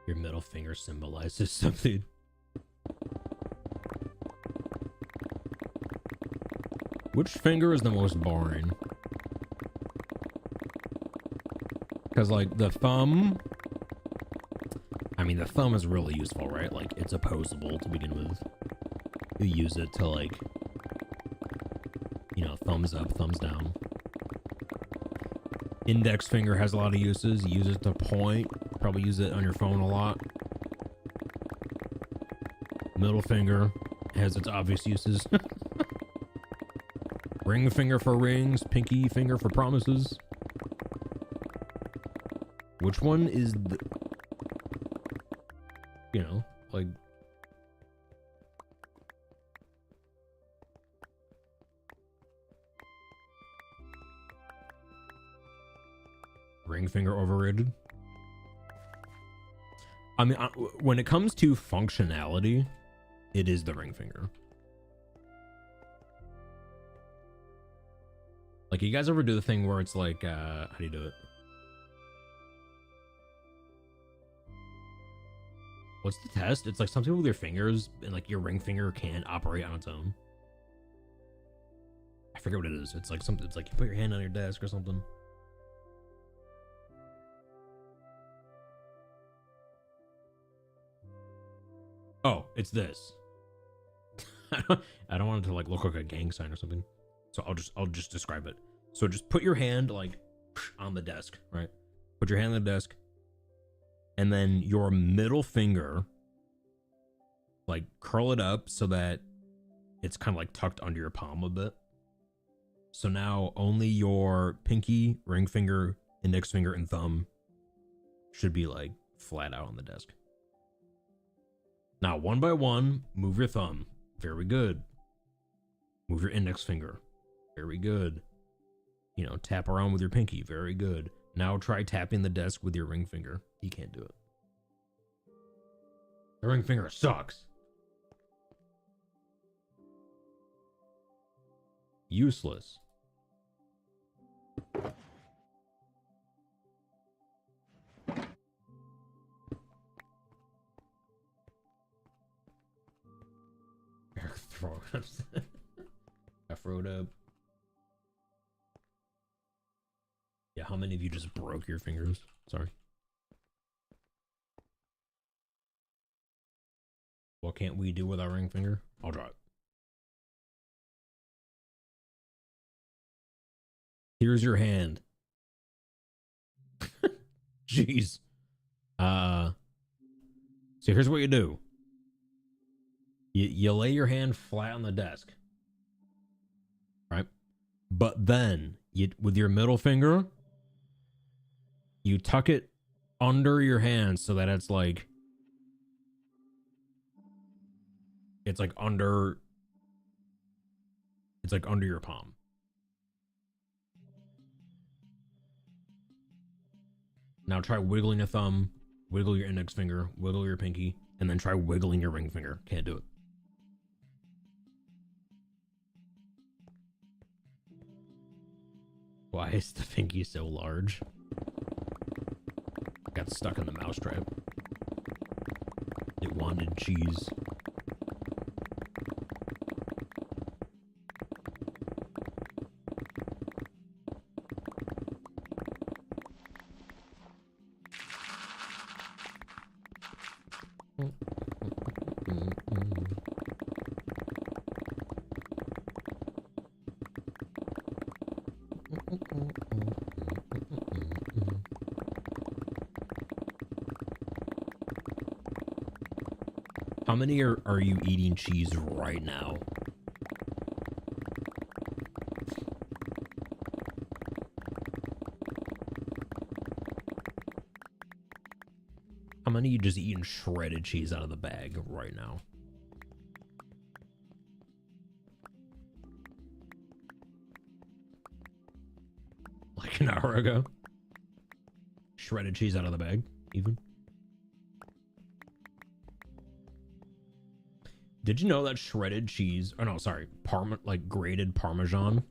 Your middle finger symbolizes something. Which finger is the most boring? Because, like, the thumb... I mean, the thumb is really useful, right? Like, it's opposable to begin with. You use it to, like... You know, thumbs up, thumbs down. Index finger has a lot of uses. You use it to point. Probably use it on your phone a lot. Middle finger has its obvious uses. Ring finger for rings. Pinky finger for promises. Which one is the... You know, like... Ring finger overrated? I mean, when it comes to functionality, it is the ring finger. Like, you guys ever do the thing where it's like, how do you do it? What's the test? It's like something with your fingers, and like your ring finger can't operate on its own. I forget what it is. It's like something. It's like you put your hand on your desk or something. Oh, it's this. I don't want it to like look like a gang sign or something. So I'll just describe it. So just put your hand like on the desk, right? Put your hand on the desk. And then your middle finger, like curl it up so that it's kind of like tucked under your palm a bit. So now only your pinky, ring finger, index finger, and thumb should be like flat out on the desk. Now, one by one, move your thumb. Very good. Move your index finger. Very good. You know, tap around with your pinky. Very good. Now try tapping the desk with your ring finger. You can't do it. The ring finger sucks. Useless. Throw it up. Yeah, how many of you just broke your fingers? Sorry. What can't we do with our ring finger? I'll draw it. Here's your hand. Jeez. So here's what you do. You lay your hand flat on the desk. Right? But then you with your middle finger, you tuck it under your hand so that it's like under your palm. Now try wiggling a thumb, wiggle your index finger, wiggle your pinky, and then try wiggling your ring finger. Can't do it. Why is the pinky so large? Got stuck in the mousetrap. It wanted cheese. How many are you eating cheese right now? How many are you just eating shredded cheese out of the bag right now? Like an hour ago? Shredded cheese out of the bag, even? Did you know that shredded cheese, oh no, sorry, like grated Parmesan,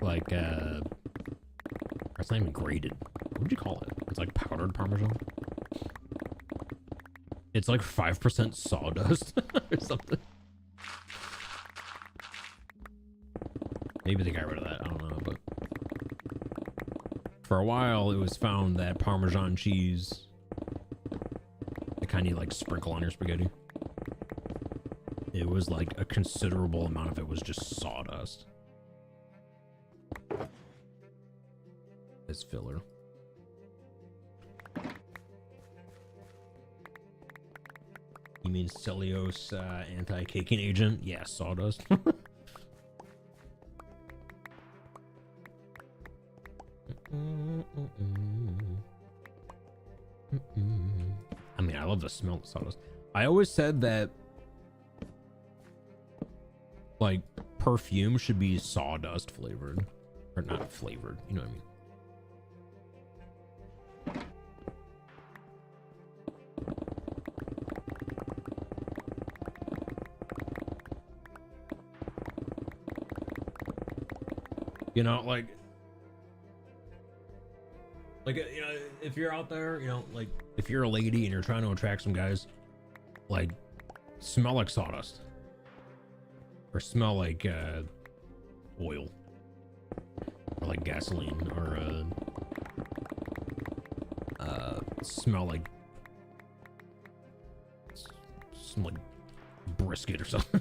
like, it's not even grated. What would you call it? It's like powdered Parmesan. It's like 5% sawdust or something. Maybe they got rid of that, I don't know, but for a while it was found that Parmesan cheese, kind of like sprinkle on your spaghetti, it was like a considerable amount of it was just sawdust as filler. You mean cellulose anti-caking agent? Yeah, sawdust. I mean, I love the smell of sawdust. I always said that, like, perfume should be sawdust flavored. Or not flavored, you know what I mean? You know, like, you know, if you're out there, you know, like, if you're a lady and you're trying to attract some guys, like, smell like sawdust. Or smell like, oil. Or like gasoline. Or, smell like, some, like, brisket or something.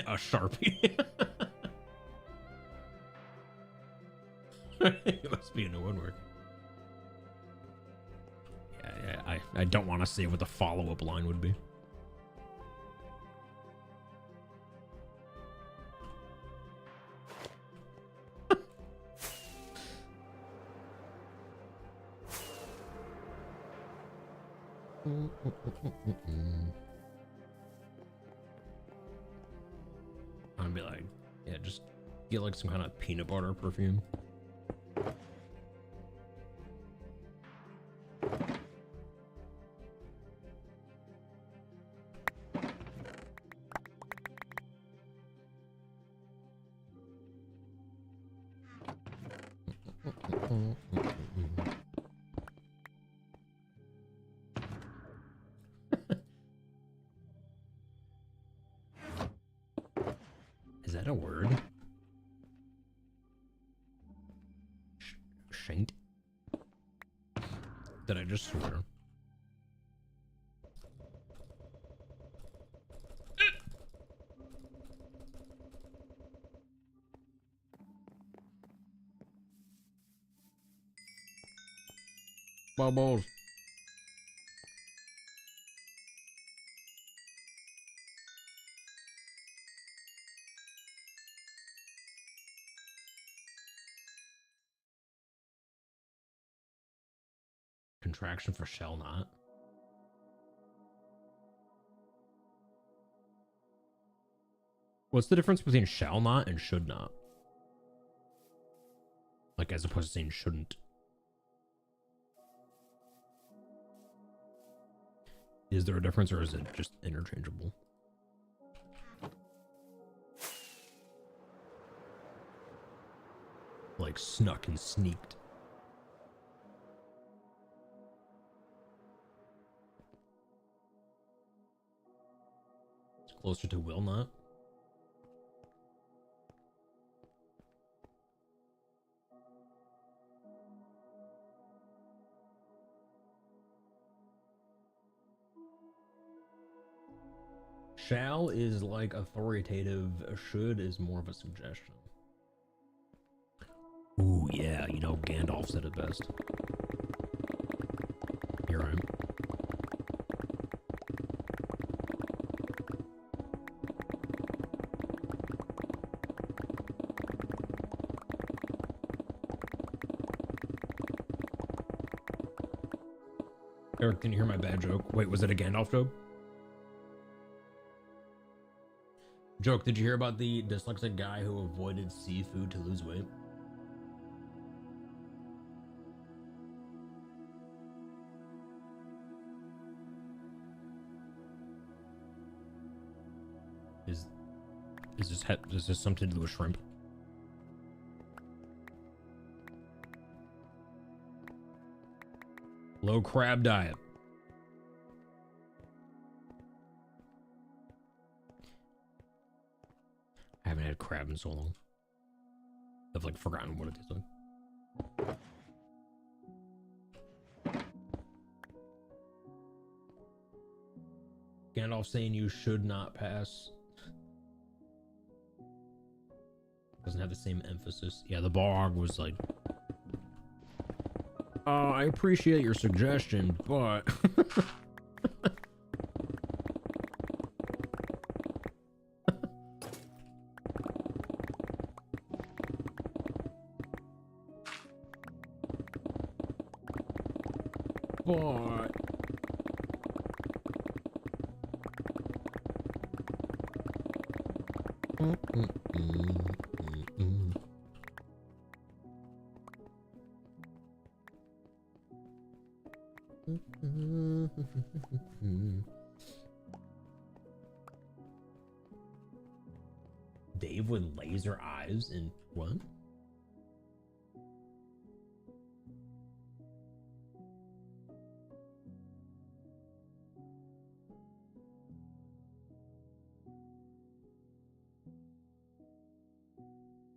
A Sharpie. It must be a new woodwork. Yeah, I don't want to say what the follow-up line would be. I'd be like, yeah, just get like some kind of peanut butter perfume. Is that a word? Shaint? just swear. Bubbles. Contraction for shall not. What's the difference between shall not and should not? Like, as opposed to saying shouldn't. Is there a difference, or is it just interchangeable? Like snuck and sneaked. It's closer to will not. Shall is like authoritative, should is more of a suggestion. Ooh, yeah, you know, Gandalf said it best. Here I am. Eric, can you hear my bad joke? Wait, was it a Gandalf joke? Joke, did you hear about the dyslexic guy who avoided seafood to lose weight? Is this something to do with shrimp? Low crab diet. I haven't had crab in so long. I've like forgotten what it tastes like. Gandalf saying you should not pass. Doesn't have the same emphasis. Yeah, the Bog was like, I appreciate your suggestion, but but Dave with laser eyes and what?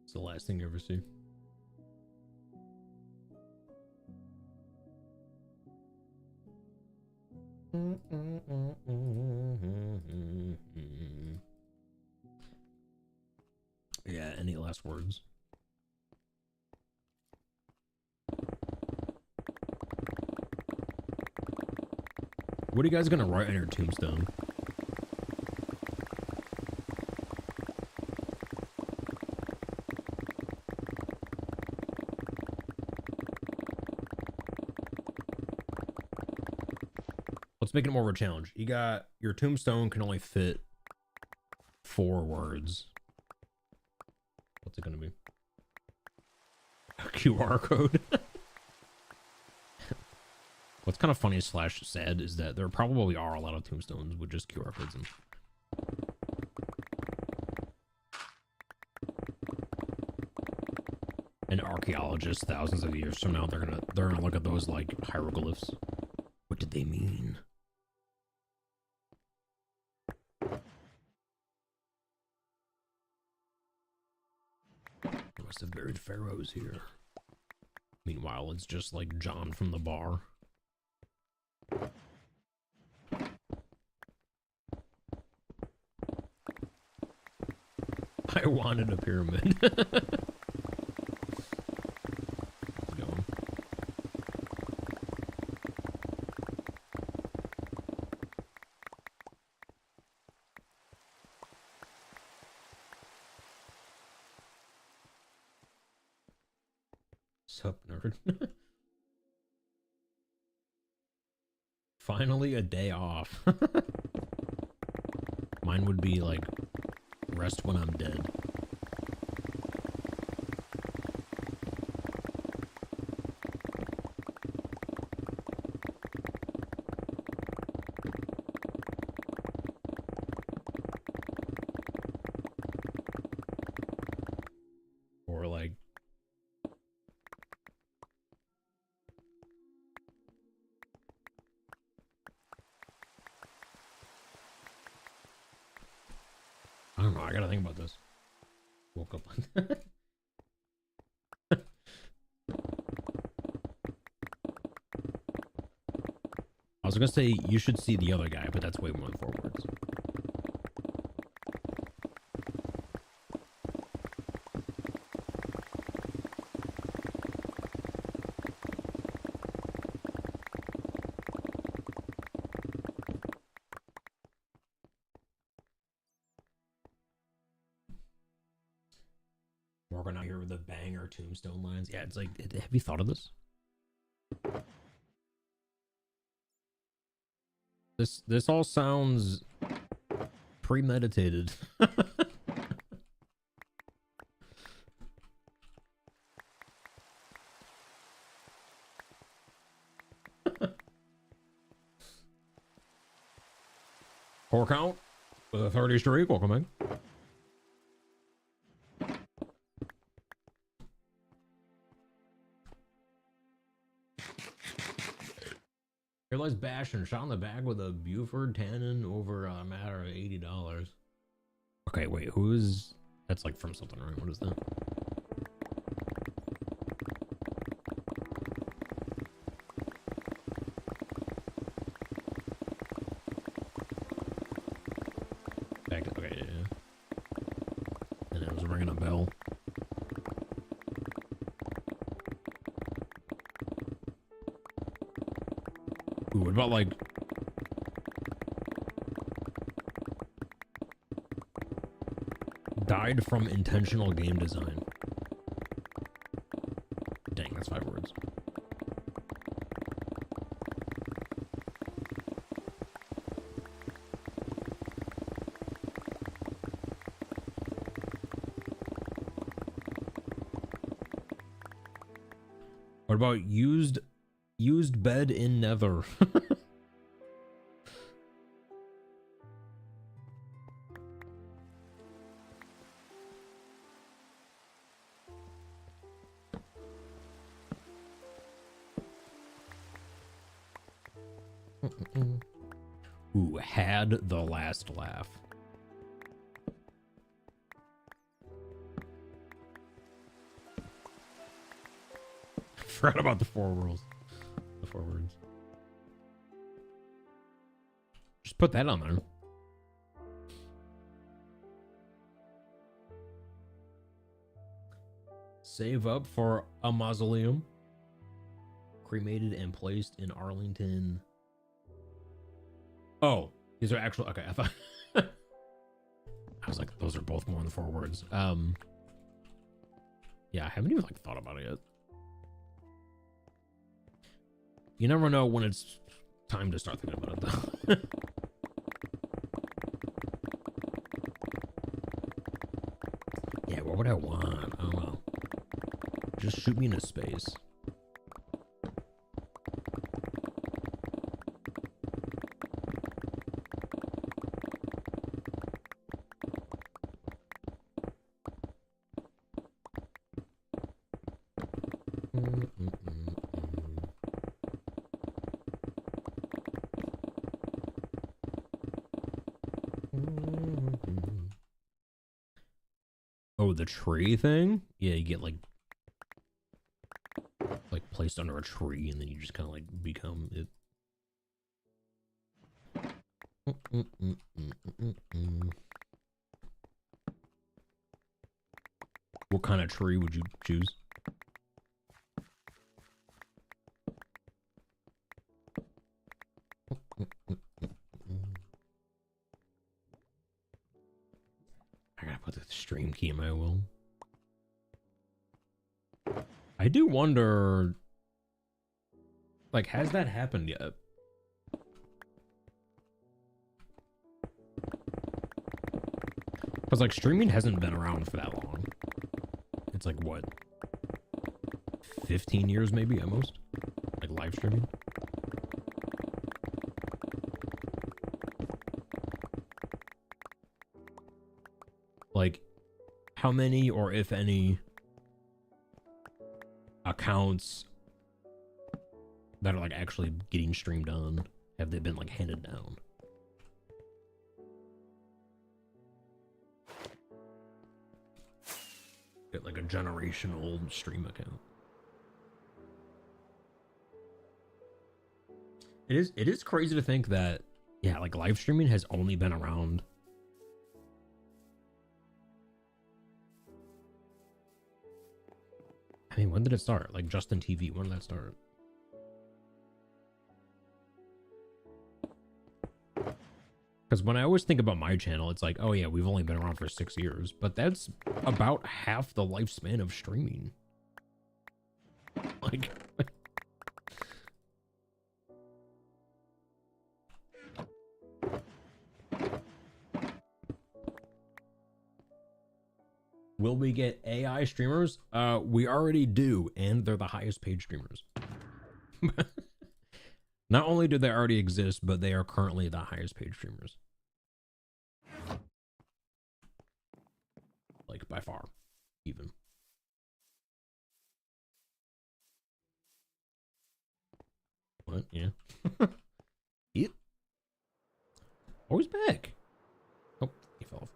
It's the last thing you ever see. Yeah, any last words? What are you guys gonna write on your tombstone? Let's make it more of a challenge. You got your tombstone can only fit 4 words. What's it gonna be? A QR code. What's kind of funny slash sad is that there probably are a lot of tombstones with just QR codes in. And archaeologists thousands of years from now they're gonna look at those like hieroglyphs. What did they mean? They must have buried pharaohs here. Meanwhile, it's just like John from the bar. I wanted a pyramid. Let's go. Sup, nerd. Finally a day off. Mine would be like rest when I'm dead. Or like I don't know, I gotta think about this. Woke up like that. I was gonna say you should see the other guy, but that's way more than 4 words. Morgan out here with the banger tombstone lines. Yeah, it's like, have you thought of this? This all sounds premeditated. Core count with a 30 streak. Welcome in. Realized Bastion shot in the back with a Buford Tannen over a matter of $80. Okay, wait, who is... That's like from something, right? What is that? Back to... Okay, yeah. And it was ringing a bell. Ooh, what about like... Died from intentional game design. Dang, that's 5 words. What about used bed in nether? Who had the last laugh? Forgot about the 4 words. The 4 words. Just put that on there. Save up for a mausoleum. Cremated and placed in Arlington. Oh, these are actual. Okay, I thought. I was like, those are both more than 4 words. Yeah, I haven't even like thought about it yet. You never know when it's time to start thinking about it, though. Yeah, what would I want? Oh well. Just shoot me into space. Oh, the tree thing? Yeah, you get like placed under a tree and then you just kind of like become it. What kind of tree would you choose? I gotta put the stream key in my will. I do wonder, like, has that happened yet? Because, like, streaming hasn't been around for that long. It's like, what? 15 years maybe, at most? Like, live streaming? Like, how many, or if any, accounts that are, like, actually getting streamed on have they been, like, handed down? Get like a generation old stream account. It is crazy to think that, yeah, like live streaming has only been around I mean, when did it start? Like Justin TV, when did that start? Because when I always think about my channel, it's like, oh yeah, we've only been around for 6 years, but that's about half the lifespan of streaming. Like, will we get AI streamers? We already do, and they're the highest paid streamers. Not only do they already exist, but they are currently the highest paid streamers. Like, by far, even. What? Yeah. Yep. Oh, he's back. Oh, he fell off.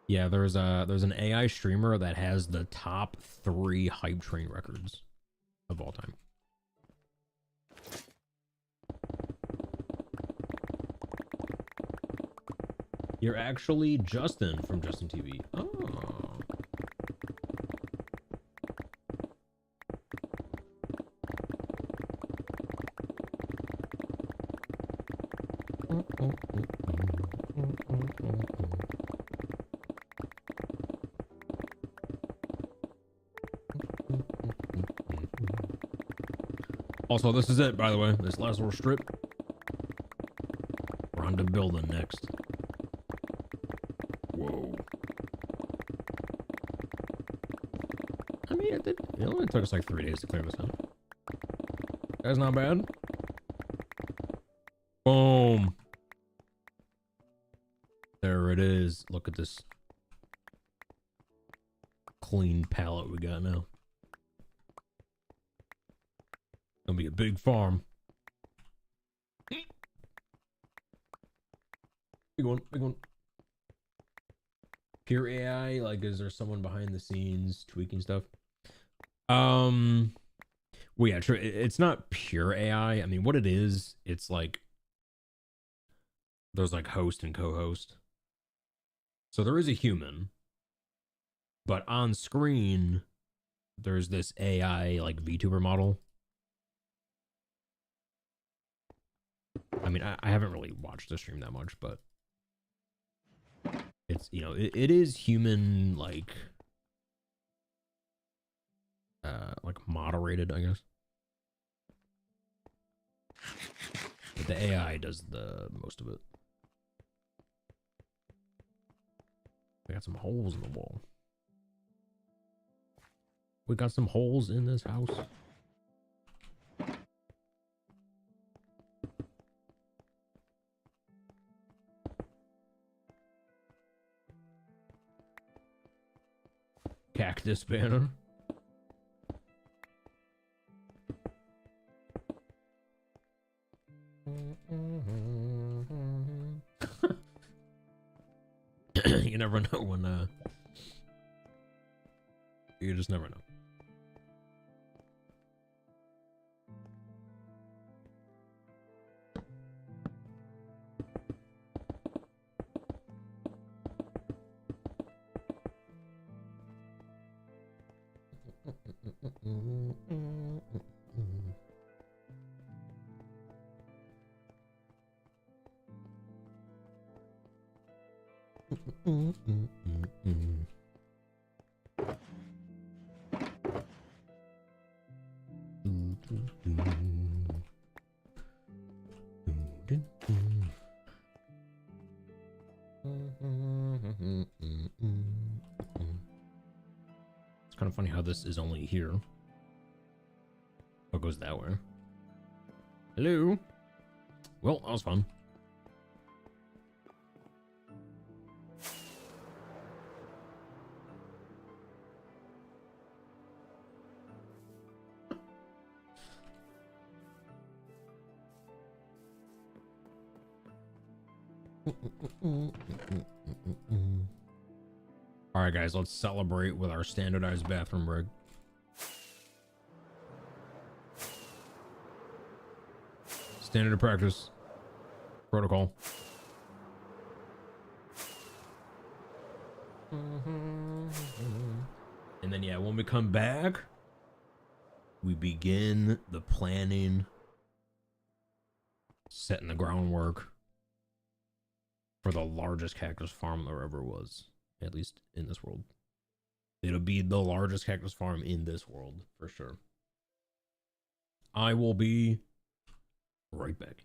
Yeah, there's an AI streamer that has the top 3 hype train records of all time. You're actually Justin from Justin TV. Oh. Also, this is it, by the way. This last little strip. We're on to building next. Whoa. I mean, it only took us like 3 days to clear this out. That's not bad. Boom. There it is. Look at this clean palette we got now. Gonna be a big farm. Big one, big one. Pure AI, like, is there someone behind the scenes tweaking stuff? Well, yeah, true. It's not pure AI. I mean, what it is, it's like there's like host and co-host. So there is a human, but on screen there's this AI like VTuber model. I mean, I haven't really watched the stream that much, but it's, you know, it is human, like moderated, I guess. But the AI does the most of it. We got some holes in the wall. We got some holes in this house. Cactus banner. You never know when you just never know. It's kind of funny how this is only here. What goes that way? Hello? Well, that was fun. All right, guys, let's celebrate with our standardized bathroom break. Standard of practice. Protocol. And then, yeah, when we come back, we begin the planning, setting the groundwork for the largest cactus farm there ever was, at least in this world. It'll be the largest cactus farm in this world, for sure. I will be right back.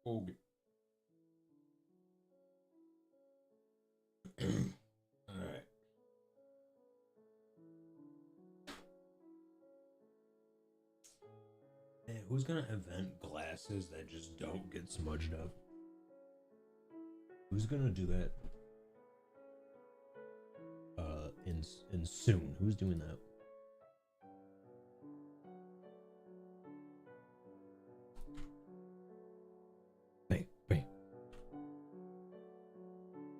Okay. All right. Hey, who's gonna invent glasses that just don't get smudged up? Who's gonna do that? In soon. Who's doing that? Bang, bang,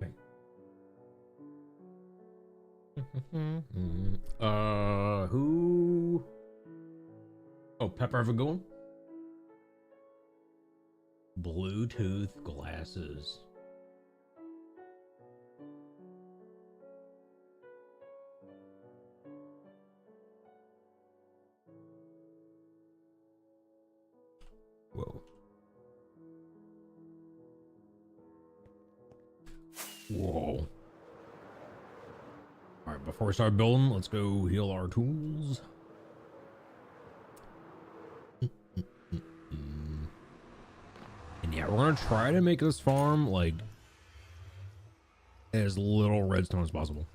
bang. Who? Oh, Pepper, have a good one. Bluetooth glasses. Whoa. Whoa. All right, before we start building, let's go heal our tools. And yeah, we're gonna try to make this farm like as little redstone as possible.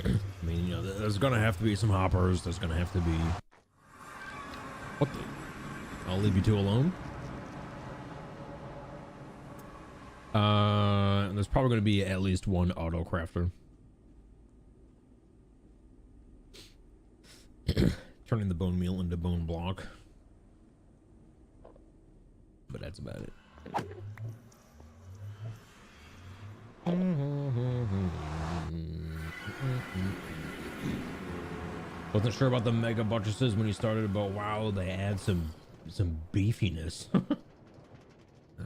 I mean, you know, there's gonna have to be some hoppers. There's gonna have to be. What the? I'll leave you two alone. There's probably gonna be at least one auto crafter. Turning the bone meal into bone block. But that's about it. Wasn't sure about the mega buttresses when you started, but wow, they add some beefiness. Oh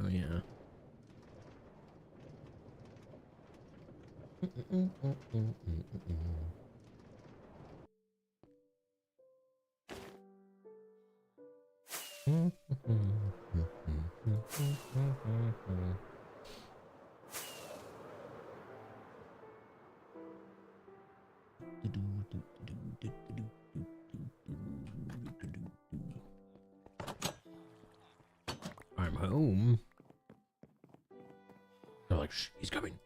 yeah. I'm home. They're like, shh, he's coming.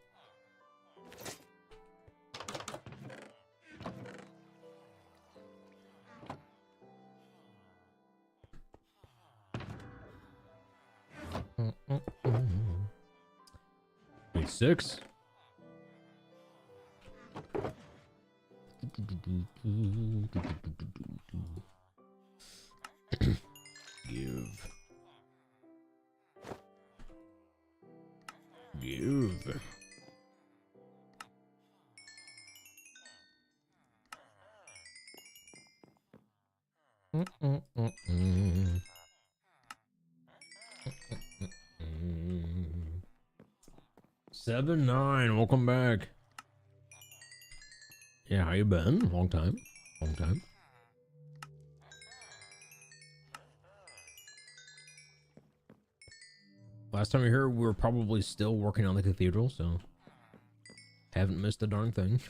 Wait, 6? Give. Seven, 9, welcome back. Yeah, how you been? Long time. Last time we were here, we were probably still working on the cathedral, so haven't missed a darn thing.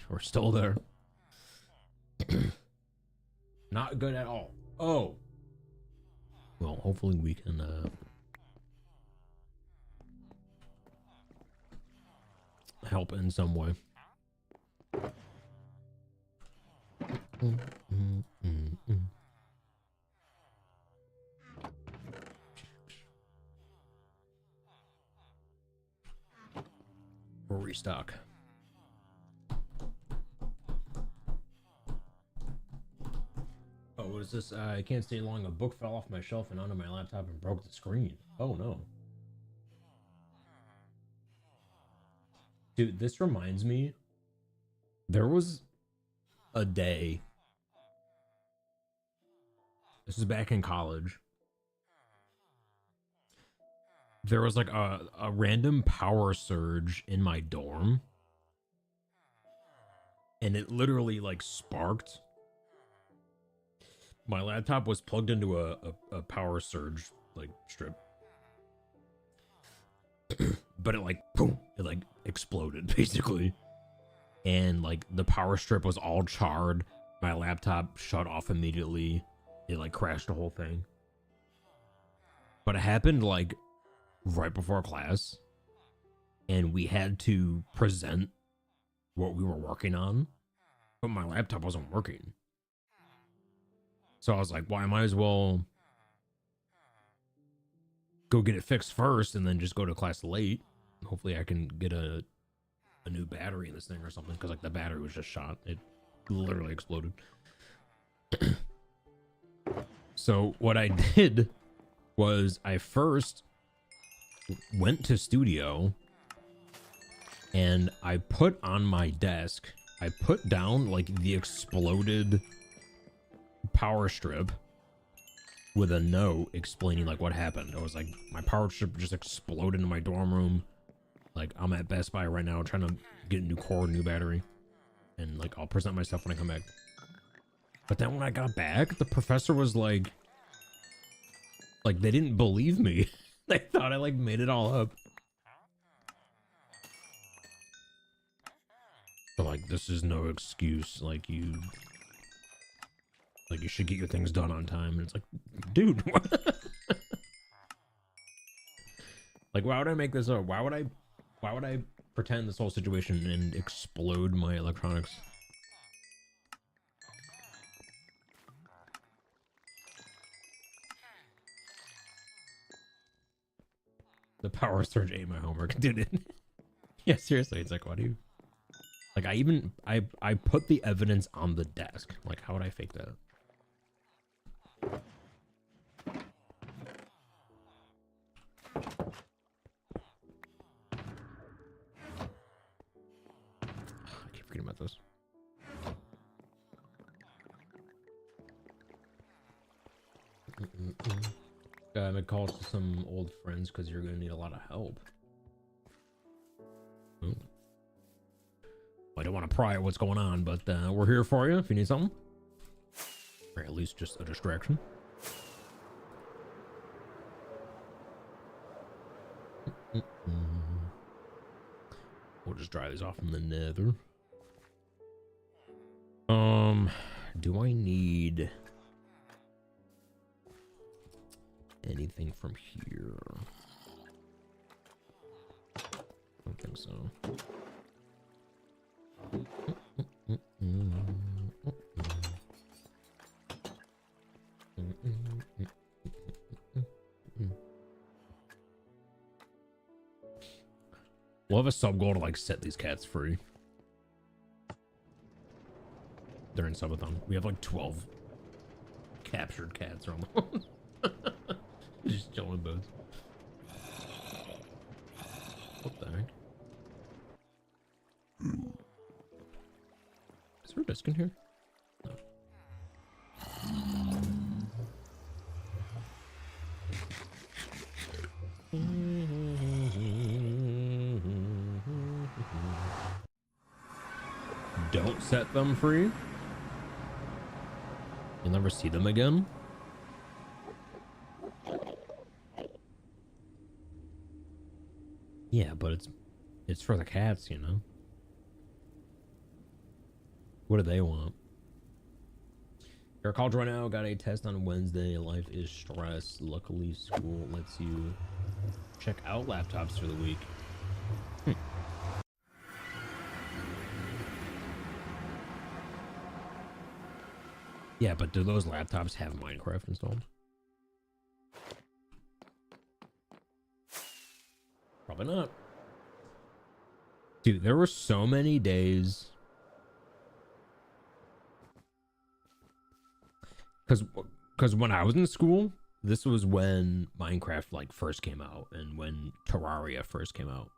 We're still there. Not good at all. Oh. Well, hopefully we can help in some way. We'll restock. Oh, what is this? I can't stay long. A book fell off my shelf and onto my laptop and broke the screen. Oh no. Dude, this reminds me. There was a day. This is back in college. There was like a random power surge in my dorm. And it literally like sparked. My laptop was plugged into a power surge like strip. But it like boom, it like exploded basically. And like the power strip was all charred. My laptop shut off immediately. it like crashed the whole thing. But it happened like right before class, and we had to present what we were working on, but my laptop wasn't working. So I was like, well, I might as well go get it fixed first and then just go to class late. Hopefully I can get a new battery in this thing or something, because like the battery was just shot. It literally exploded. So what I did was I first went to studio and I put on my desk, I put down like the exploded power strip with a note explaining like what happened. I was like, my power strip just exploded in my dorm room. Like, I'm at Best Buy right now trying to get a new cord, new battery, and like I'll present my stuff when I come back. But then when I got back, the professor was like they didn't believe me. They thought I like made it all up. But like, this is no excuse. Like you should get your things done on time. And it's like, dude, what? Like, why would I make this up? Why would I pretend this whole situation and explode my electronics? The power surge ate my homework, dude. Yeah, seriously, it's like, why do you? Like, I put the evidence on the desk. Like, how would I fake that? I keep forgetting about this. Make calls to some old friends because you're gonna need a lot of help. Ooh. I don't want to pry at what's going on, but we're here for you if you need something, or at least just a distraction. We'll just dry these off from the nether. Do I need anything from here? I don't think so. We'll have a sub goal to like set these cats free. They're in subathon. We have like 12 captured cats almost. Just chilling in beds. What the heck? Is there a disc in here? No. Don't set them free. You'll never see them again. Yeah, but it's for the cats, you know. What do they want? You're called right now. Got a test on Wednesday. Life is stress. Luckily, school lets you check out laptops through the week. Yeah, but do those laptops have Minecraft installed? Probably not. Dude, there were so many days. Because when I was in school, this was when Minecraft like first came out and when Terraria first came out.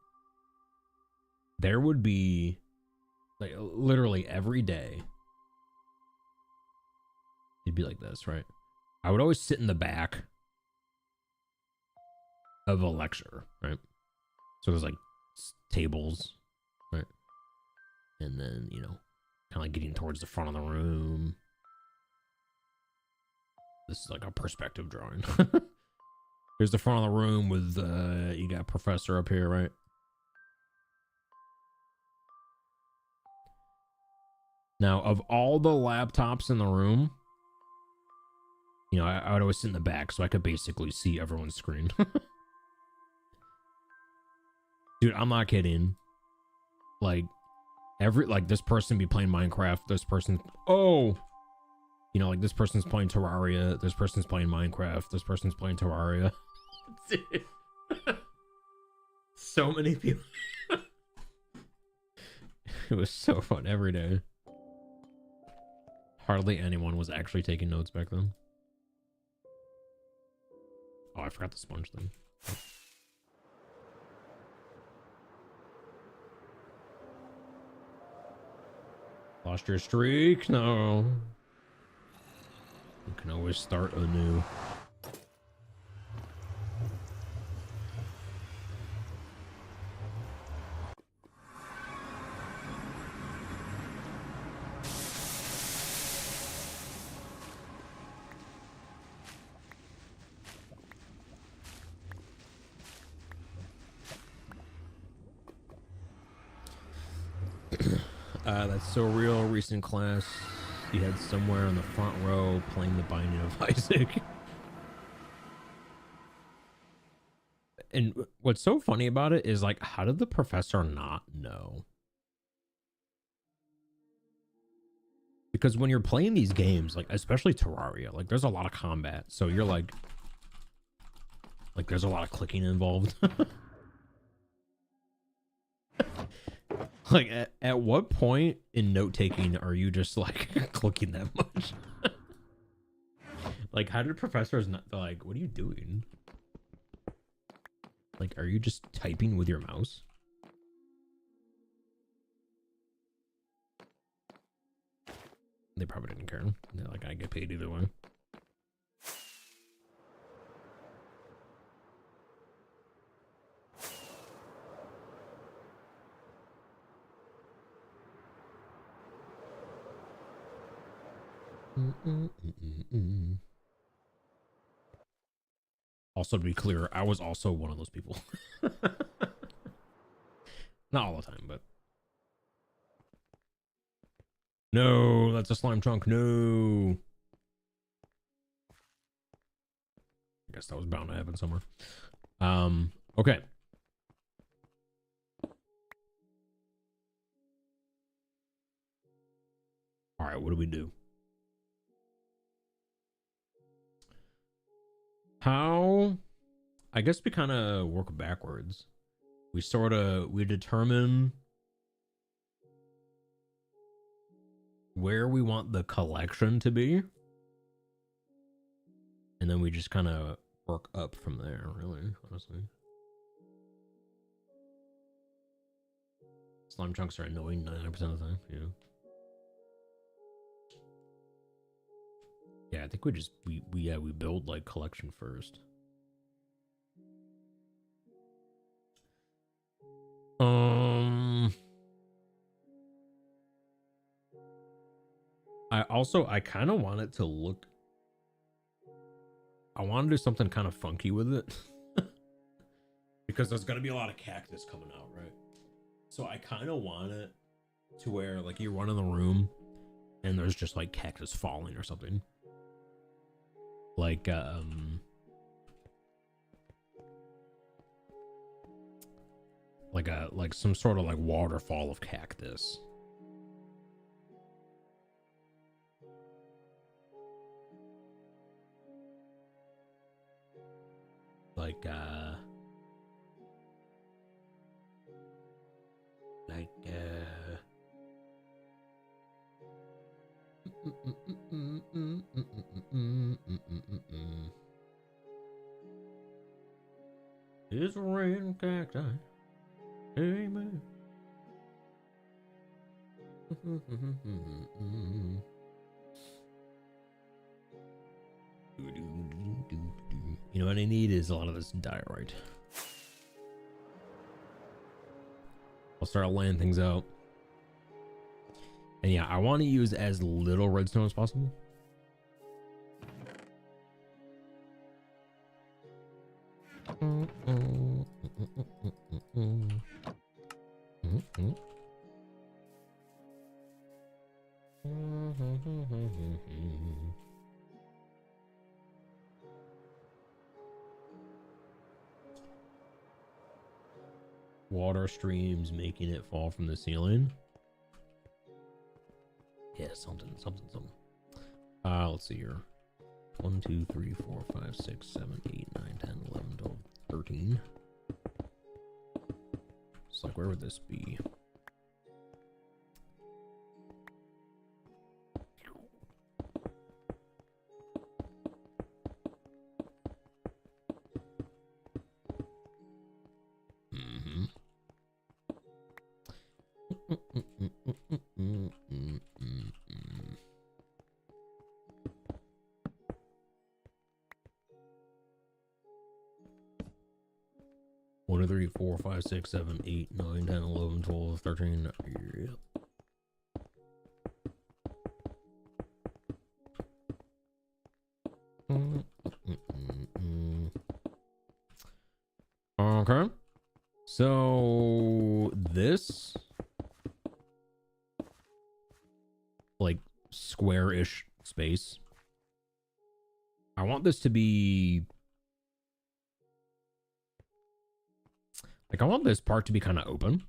There would be like literally every day. It'd be like this, right? I would always sit in the back of a lecture, right? So there's like tables, right? And then, you know, kind of like getting towards the front of the room. This is like a perspective drawing. Here's the front of the room with, you got professor up here, right? Now, of all the laptops in the room, You know, I would always sit in the back so I could basically see everyone's screen. Dude, I'm not kidding. Like, this person be playing Minecraft, this person, oh, you know, like this person's playing Terraria, this person's playing Minecraft, this person's playing Terraria. Dude. So many people. It was so fun every day. Hardly anyone was actually taking notes back then. Oh, I forgot the sponge thing. Lost your streak? No. You can always start anew. That's so real. Recent class, you had somewhere in the front row playing The Binding of Isaac. And what's so funny about it is, like, how did the professor not know? Because when you're playing these games, like, especially Terraria, like, there's a lot of combat. So you're like there's a lot of clicking involved. Like, at what point in note-taking are you just, like, clicking that much? Like, how did professors not, like, what are you doing? Like, are you just typing with your mouse? They probably didn't care. They're like, I get paid either way. Also, to be clear, I was also one of those people. Not all the time, but no, that's a slime chunk. No, I guess that was bound to happen somewhere. Okay. All right, what do we do? How? I guess we kind of work backwards. We determine where we want the collection to be, and then we just kind of work up from there, really, honestly. Slime chunks are annoying 99% of the time. Yeah, I think we build like collection first. I kind of want it to look, I want to do something kind of funky with it. Because there's going to be a lot of cactus coming out, right? So I kind of want it to where, like, you run in the room and there's just like cactus falling or something. Like like some sort of like waterfall of cactus. Like it's raining cacti. Amen. You know what I need is a lot of this diorite. I'll start laying things out. And yeah, I want to use as little redstone as possible. water streams making it fall from the ceiling. Yeah, something. Let's see here. 1, 2, 3, 4, 5, 6, 7, 8, 9, 10, 11, 12, 13. It's like, where would this be? One, 2, 3, 4, 5, 6, 7, 8, 9, 10, 11, 12, 13. Yep. Okay. So this like square-ish space. I want this to be like, I want this part to be kind of open.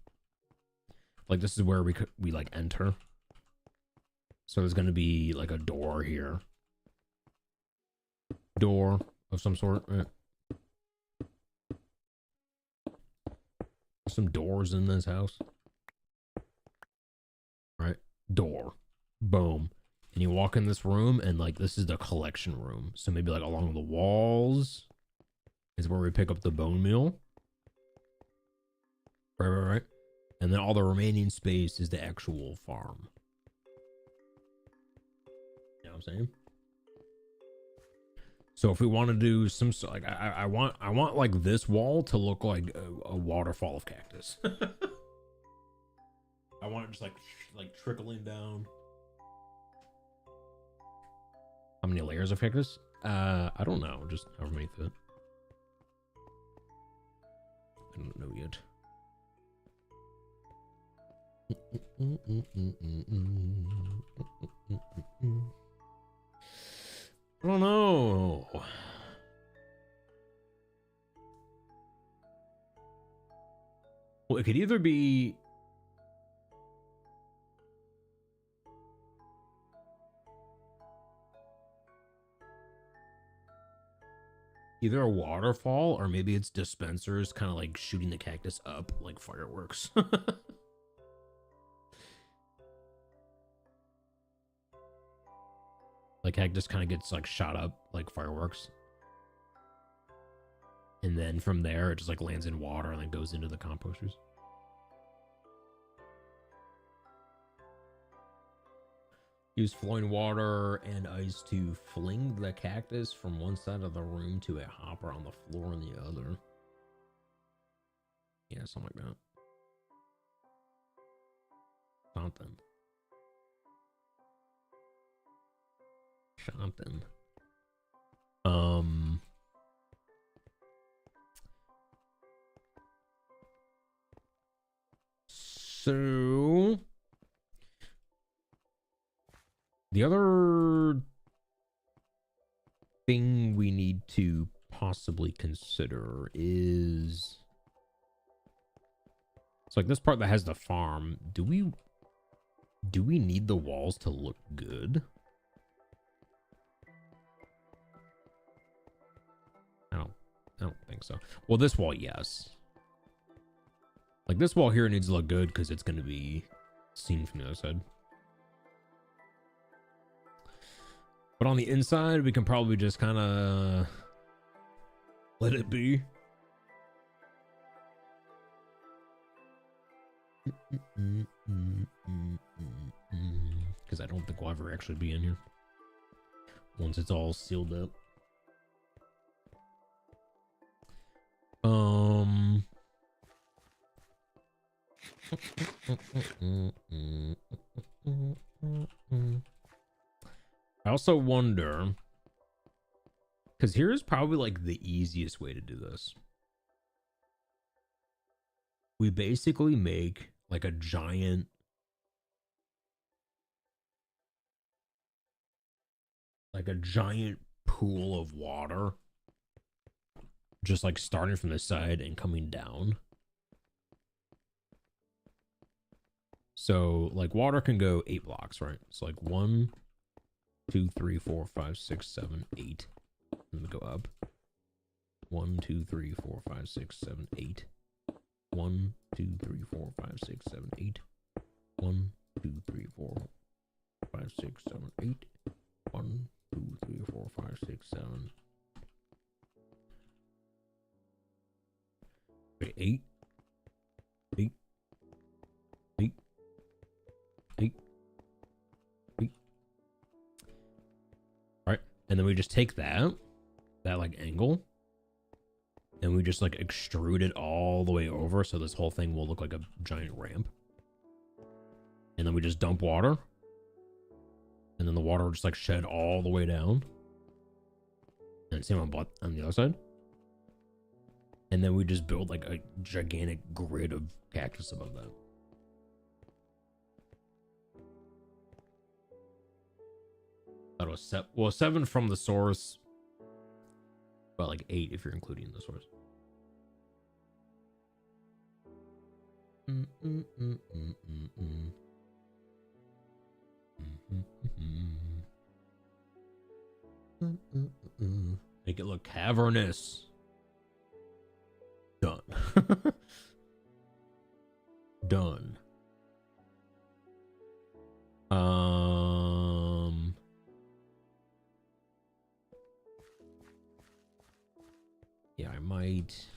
Like, this is where we like enter. So there's going to be like a door here. Door of some sort, right? Some doors in this house. Right? Door. Boom. And you walk in this room and like, this is the collection room. So maybe like along the walls is where we pick up the bone meal. Right. And then all the remaining space is the actual farm. You know what I'm saying? So if we want to do some, like, I want like this wall to look like a waterfall of cactus. I want it just like trickling down. How many layers of cactus? I don't know. Just however many fit. I don't know yet. I don't know. Well, it could either be either a waterfall or maybe it's dispensers kind of like shooting the cactus up like fireworks. Like cactus kind of gets like shot up like fireworks. And then from there it just like lands in water and then goes into the composters. Use flowing water and ice to fling the cactus from one side of the room to a hopper on the floor on the other. Yeah, something like that. Something. So the other thing we need to possibly consider is, it's like this part that has the farm. Do we need the walls to look good? I don't think so. Well, this wall, yes. Like this wall here needs to look good because it's going to be seen from the other side. But on the inside, we can probably just kind of let it be. Because I don't think we'll ever actually be in here once it's all sealed up. I also wonder, because here's probably like the easiest way to do this. We basically make like a giant pool of water, just like starting from the side and coming down. So like water can go 8 blocks, right? So like 1, 2, 3, 4, 5, 6, 7, 8. And then go up. 1, 2, 3, 4, 5, 6, 7, 8. 1, 2, 3, 4, 5, 6, 7, 8. 1, 2, 3, 4, 5, 6, 7, 8. 1, 2, 3, 4, 5, 6, 7. Wait, 8. 8. 8. 8. 8. All right, and then we just take that like angle, and we just like extrude it all the way over, so this whole thing will look like a giant ramp. And then we just dump water, and then the water will just like shed all the way down, and same on the other side. And then we just build like a gigantic grid of cactus above that. That was 7 from the source, but like 8 if you're including the source. Make it look cavernous. Done. Done. Yeah, I might.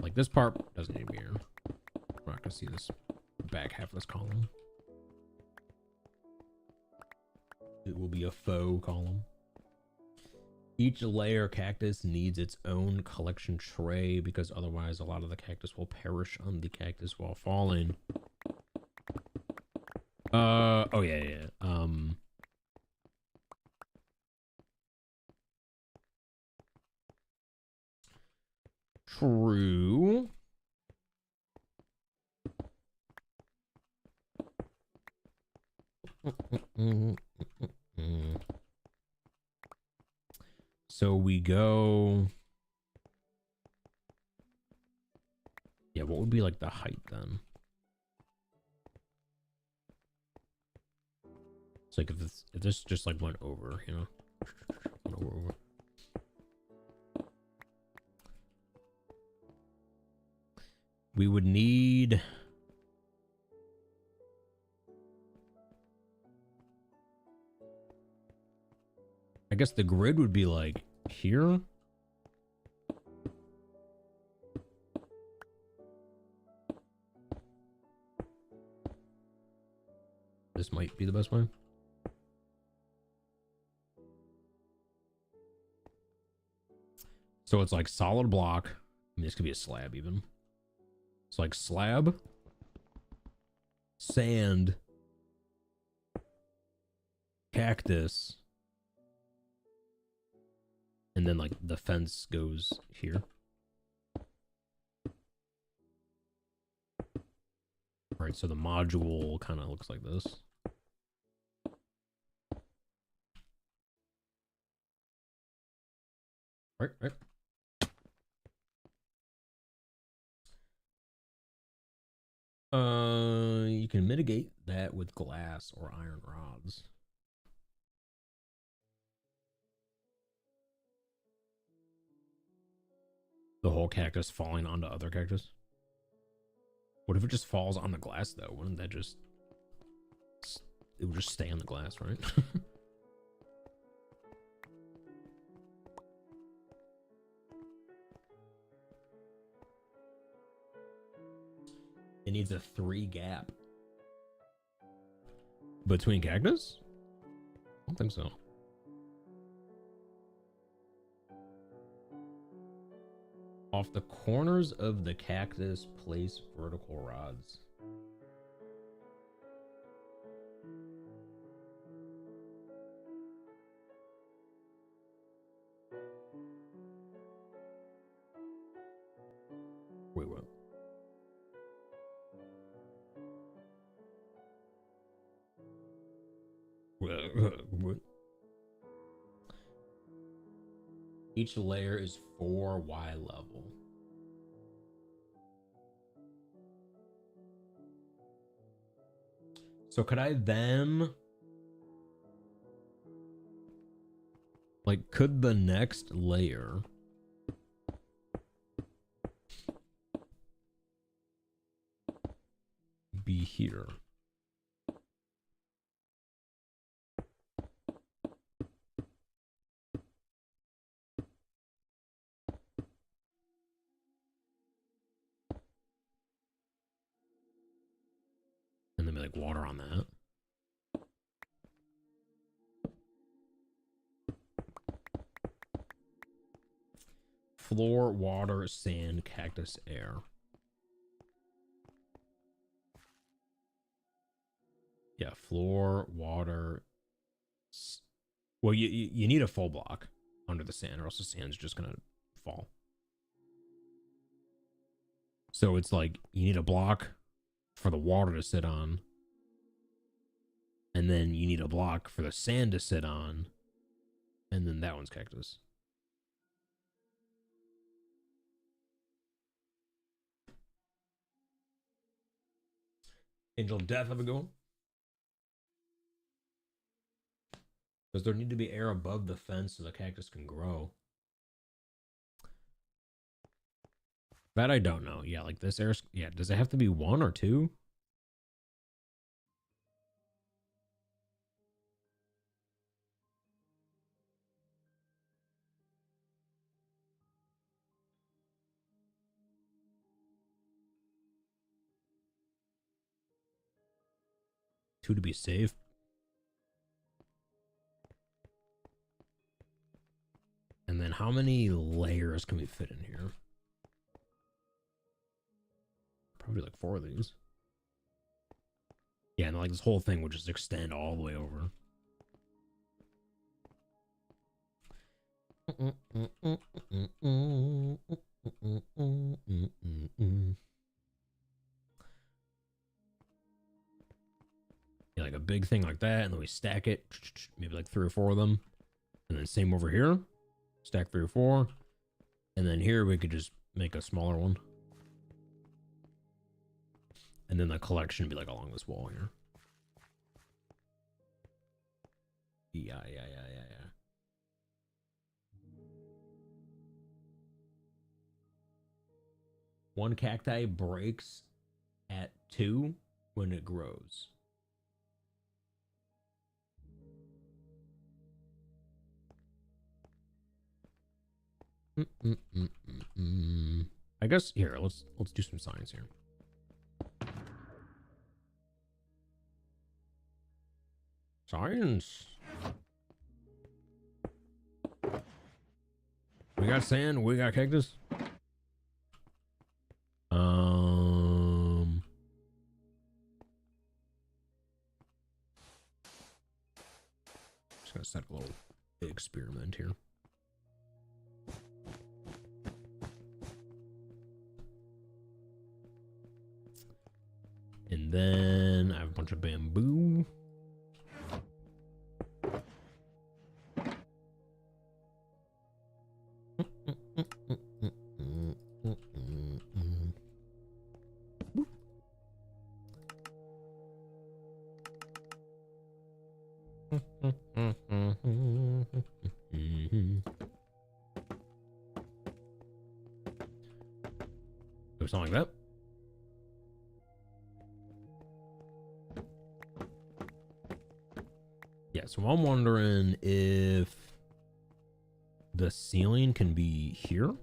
Like this part doesn't need to be here. We're not gonna see this back half of this column. It will be a faux column. Each layer cactus needs its own collection tray because otherwise a lot of the cactus will perish on the cactus while falling. Oh yeah. True. So we go. Yeah, what would be like the height then? It's like if this just like went over, you know? Over. We would need. I guess the grid would be like here. This might be the best way. So it's like solid block. I mean, this could be a slab even. It's like slab, sand, cactus, and then like the fence goes here. All right, so the module kind of looks like this. Right. You can mitigate that with glass or iron rods. The whole cactus falling onto other cactus. What if it just falls on the glass though? Wouldn't that just... It would just stay on the glass, right? It needs a 3 gap. Between cactus? I don't think so. Off the corners of the cactus, place vertical rods. Wait, what? What? Each layer is 4 Y level. So could I then, like, could the next layer be here? And then be like water on that. Floor, water, sand, cactus, air. Yeah, floor, water. Well, you need a full block under the sand, or else the sand's just gonna fall. So it's like you need a block for the water to sit on, and then you need a block for the sand to sit on, and then that one's cactus. Angel of Death, have a go. Does there need to be air above the fence so the cactus can grow? That I don't know. Yeah, like this air. Yeah, does it have to be 1 or 2? Two to be safe. And then how many layers can we fit in here? Probably like 4 of these. Yeah, and like this whole thing would just extend all the way over. Yeah, like a big thing like that, and then we stack it, maybe like 3 or 4 of them. And then same over here. Stack 3 or 4. And then here we could just make a smaller one. And then the collection would be like along this wall here. Yeah. One cacti breaks at 2 when it grows. I guess here, let's do some science here. Science. We got sand, we got cactus. Just gonna set a little experiment here. And then I have a bunch of bamboo. Do something like that. Yeah, so I'm wondering if the ceiling can be here,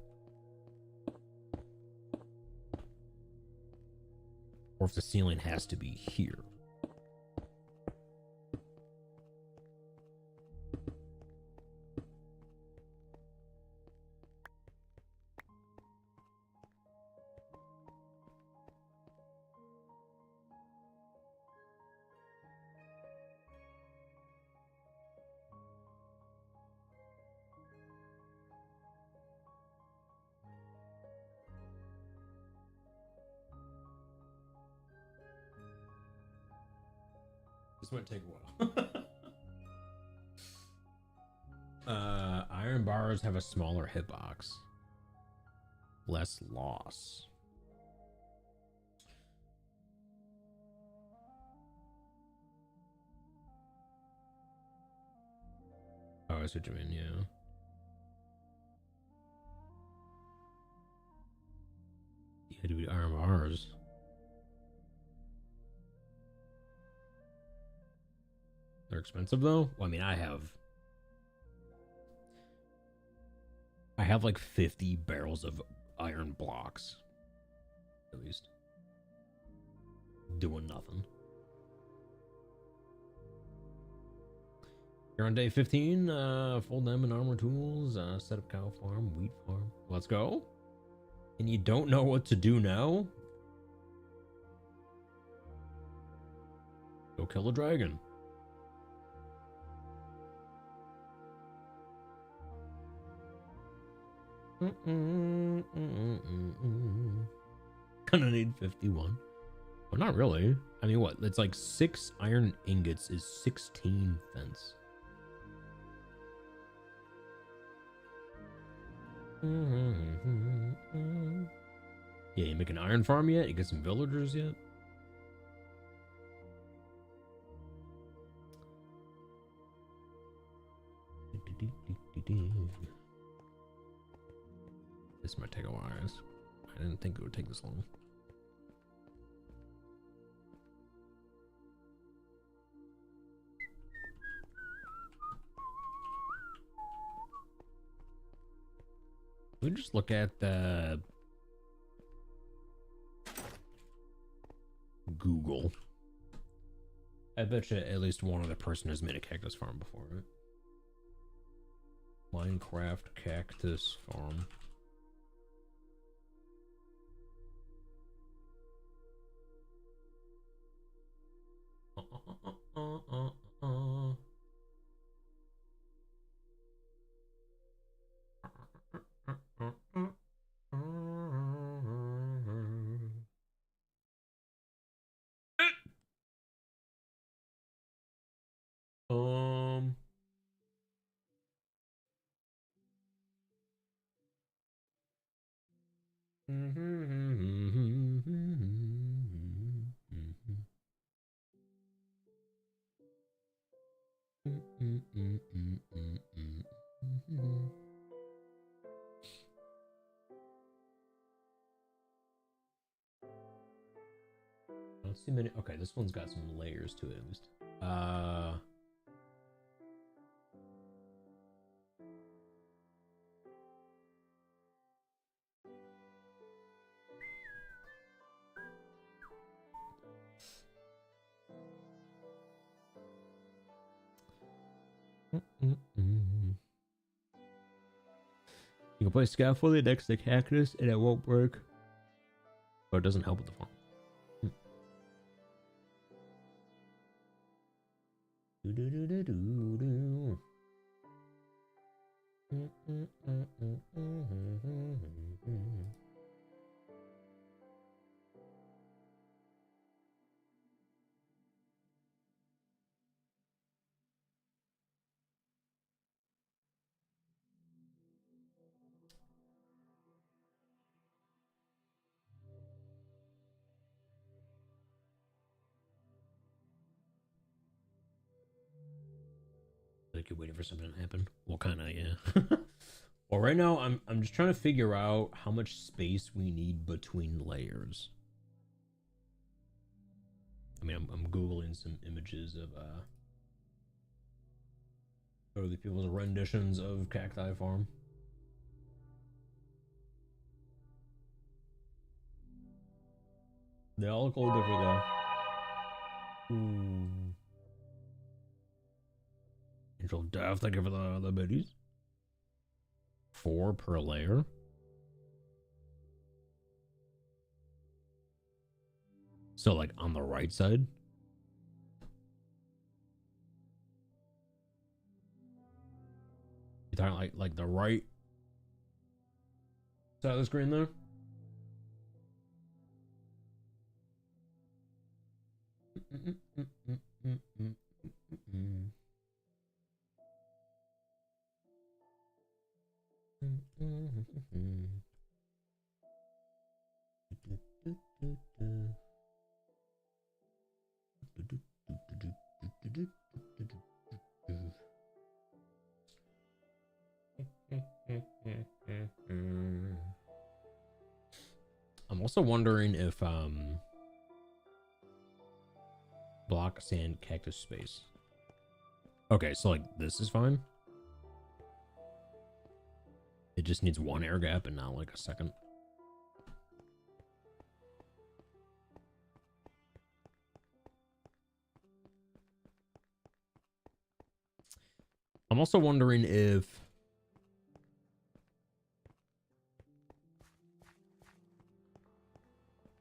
or if the ceiling has to be here. This might take a while. Iron bars have a smaller hitbox. Less loss. I see what you mean, yeah. Yeah, dude, iron bars. They're expensive though? Well, I mean, I have like 50 barrels of iron blocks. At least. Doing nothing. You're on day 15, full diamond armor tools, set up cow farm, wheat farm. Let's go. And you don't know what to do now? Go kill a dragon. Gonna need 51. Well, not really. I mean, what? It's like 6 iron ingots is 16 fence. Yeah, you make an iron farm yet? You get some villagers yet? This might take a while. I didn't think it would take this long. We just look at the Google. I bet you at least one other person has made a cactus farm before, right? Minecraft cactus farm. Um. I don't see many. Okay, this one's got some layers to it at least. You can play scaffolding next to cactus and it won't work. But it doesn't help with the farm. Like you're waiting for something to happen. Well, kind of, yeah. Well, right now I'm just trying to figure out how much space we need between layers. I mean, I'm googling some images of other people's renditions of Cacti Farm. They all look a little different though. Ooh. Angel Death, thank you for the biddies. 4 per layer. So like on the right side. You're talking like the right side of the screen there? also wondering if block sand cactus space. Okay, so like this is fine. It just needs one air gap and not like a second. I'm also wondering if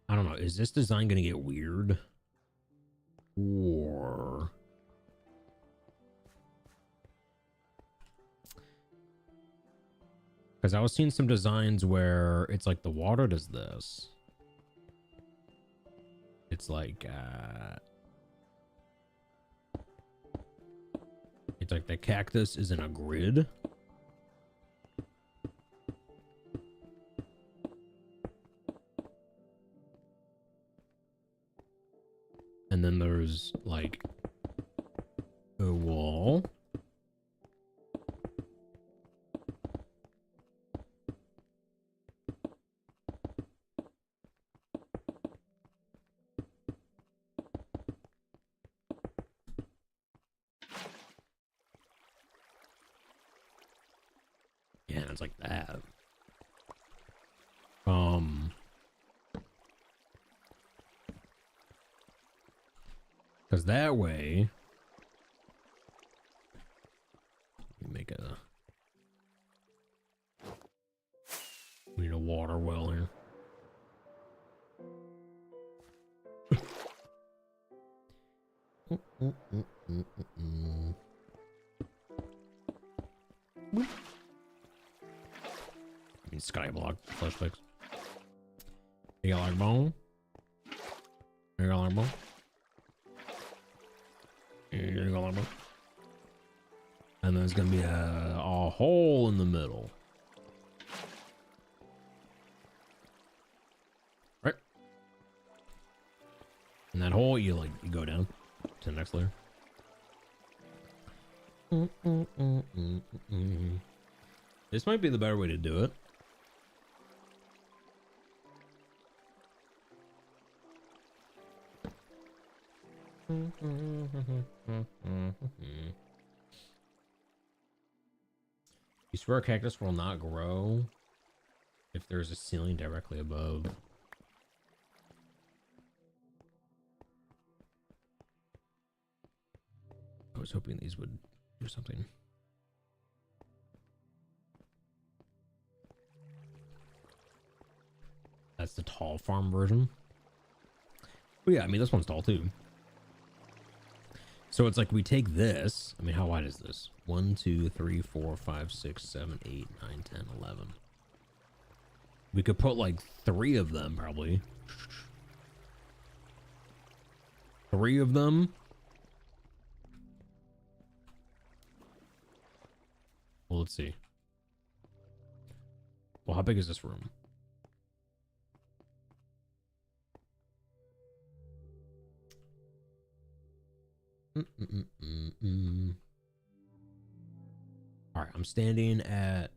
I don't know, is this design gonna get weird? Or because I was seeing some designs where it's like the water does this. It's like the cactus is in a grid. And then there's like a wall. Yeah, it's like that. Because that way, we need a water well here. Need skyblock flashbacks. You got like bone? You got like bone? You got like bone? And there's gonna be a hole in the middle. Right? And that hole, you go down to the next layer. This might be the better way to do it. You swear a cactus will not grow if there's a ceiling directly above. I was hoping these would do something. That's the tall farm version. But yeah, I mean, this one's tall too. So it's like we take this. I mean, how wide is this? 1, 2, 3, 4, 5, 6, 7, 8, 9, 10, 11. We could put like 3 of them probably. 3 of them. Well, let's see. Well, how big is this room? All right, I'm standing at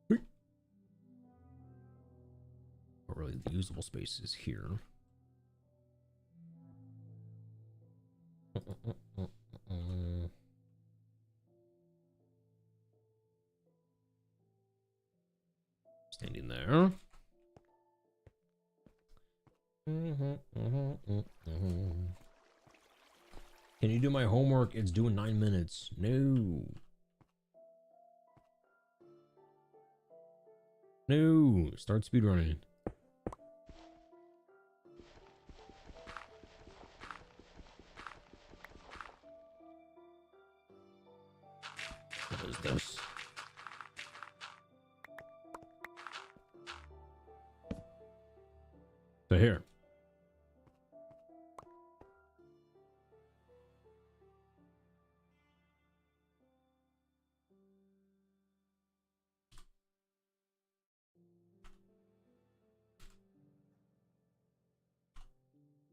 what really the usable space is here. Standing there. Can you do my homework? It's due in 9 minutes. No. No. Start speedrunning. What is this? So here.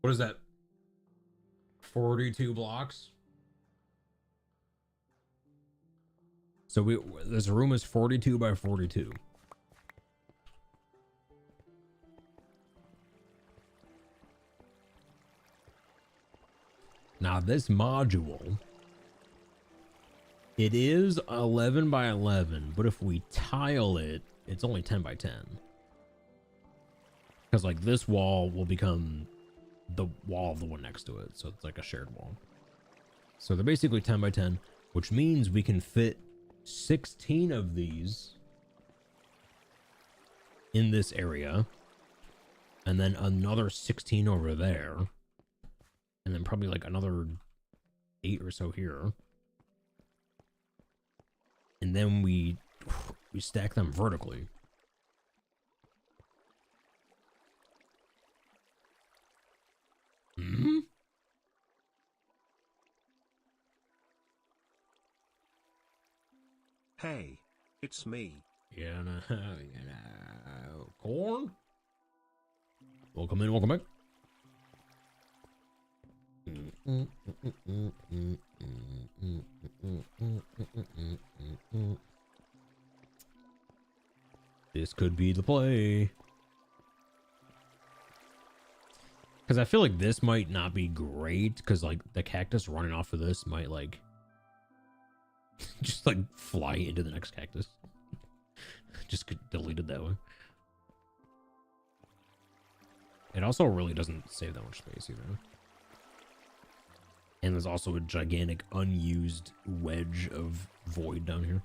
What is that? 42 blocks? So this room is 42 by 42. Now this module, it is 11 by 11, but if we tile it, it's only 10 by 10. Because like this wall will become the wall of the one next to it. So it's like a shared wall. So they're basically 10 by 10, which means we can fit 16 of these in this area. And then another 16 over there. And then probably like another 8 or so here. And then we stack them vertically. Hmm? Hey, it's me. Yeah, corn? Welcome in, welcome back. This could be the play. Because I feel like this might not be great, because like the cactus running off of this might like just like fly into the next cactus. Just get deleted that way. It also really doesn't save that much space either. And there's also a gigantic unused wedge of void down here.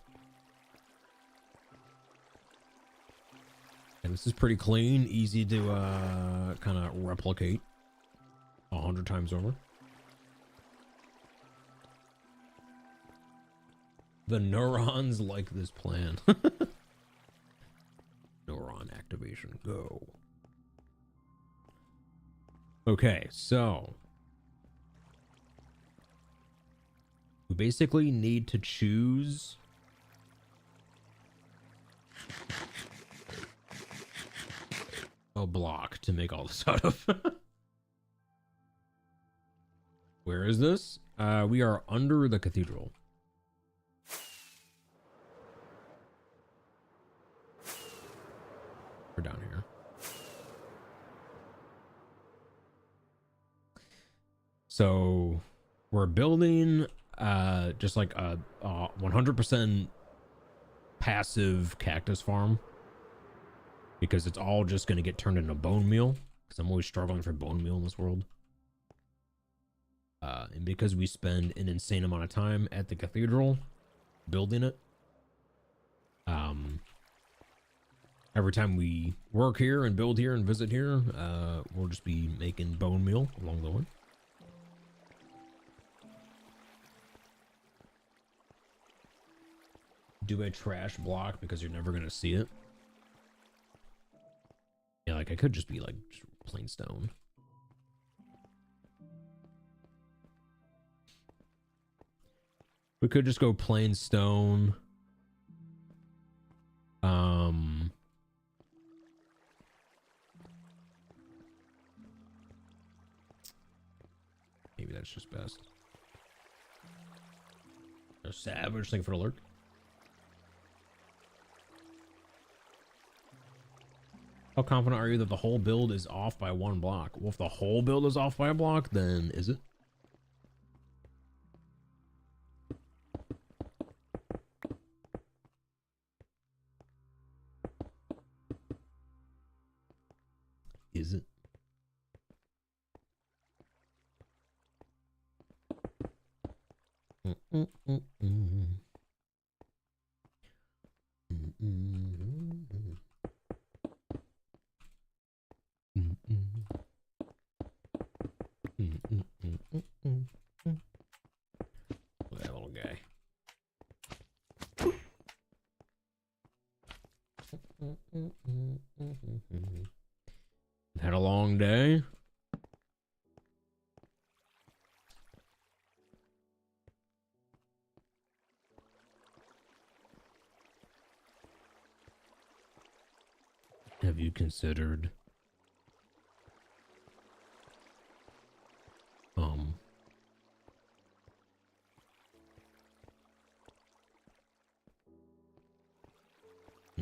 And this is pretty clean, easy to kind of replicate 100 times over. The neurons like this plan. Neuron activation, go. Okay, so we basically need to choose a block to make all this out of. Where is this? We are under the cathedral. We're down here. So we're building just like a 100% passive cactus farm, because it's all just going to get turned into bone meal, because I'm always struggling for bone meal in this world. And because we spend an insane amount of time at the cathedral building it, every time we work here and build here and visit here, we'll just be making bone meal along the way. Do a trash block because you're never going to see it. Yeah, like I could just be like just plain stone. We could just go plain stone. Maybe that's just best. A savage thing for the lurk. How confident are you that the whole build is off by one block? Well, if the whole build is off by a block, then is it? Is it? Look at that little guy. Had a long day. Have you considered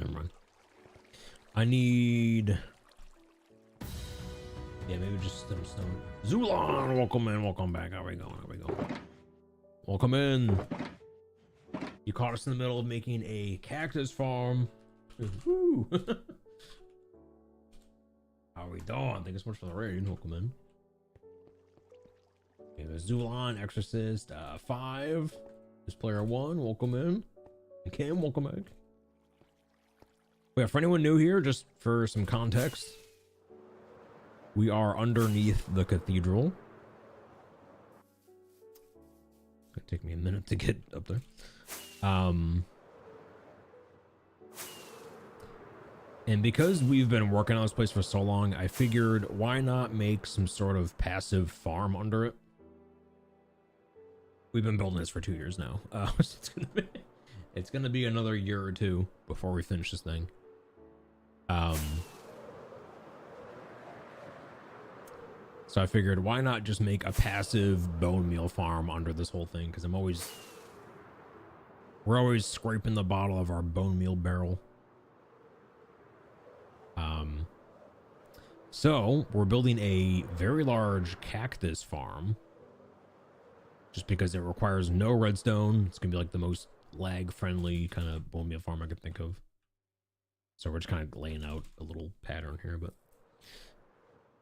never mind. I need Yeah, maybe just some stone. Zulon, welcome in, welcome back. How we going? How we going? Welcome in. You caught us in the middle of making a cactus farm. Woo. How we doing? Thank you so much for the raid. Welcome in. Okay, there's Zulon, Exorcist, 5. This player 1, welcome in. And Kim, welcome back. Yeah, for anyone new here, just for some context, we are underneath the cathedral. It'll take me a minute to get up there. And because we've been working on this place for so long, I figured why not make some sort of passive farm under it. We've been building this for 2 years now. It's gonna be another year or two before we finish this thing. So I figured why not just make a passive bone meal farm under this whole thing, because we're always scraping the bottom of our bone meal barrel. So we're building a very large cactus farm just because it requires no redstone. It's gonna be like the most lag friendly kind of bone meal farm I could think of. So we're just kind of laying out a little pattern here, but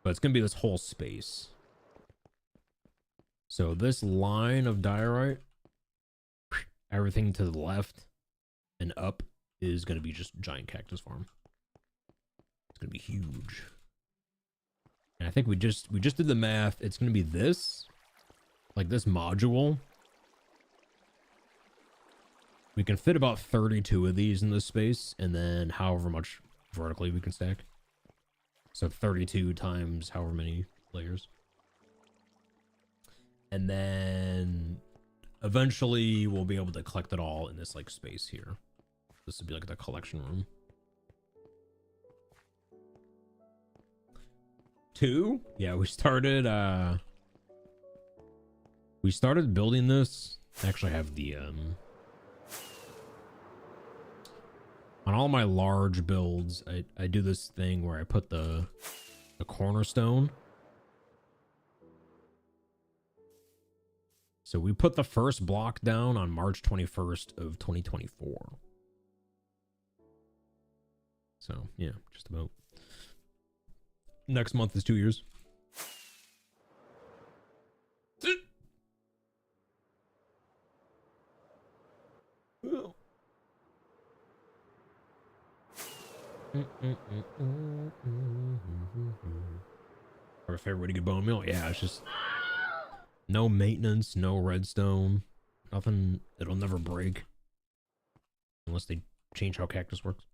it's gonna be this whole space. So this line of diorite, everything to the left and up is gonna be just giant cactus farm. It's gonna be huge. And I think we just did the math. It's gonna be this, like this module. We can fit about 32 of these in this space, and then however much vertically we can stack. So 32 times however many layers. And then eventually we'll be able to collect it all in this like space here. This would be like the collection room. 2? Yeah, we started building this. I actually have the on all my large builds, I do this thing where I put the cornerstone. So we put the first block down on March 21st of 2024. So yeah, just about. Next month is 2 years. Our favorite way to get bone meal? Yeah, it's just no maintenance, no redstone, nothing. It'll never break unless they change how cactus works.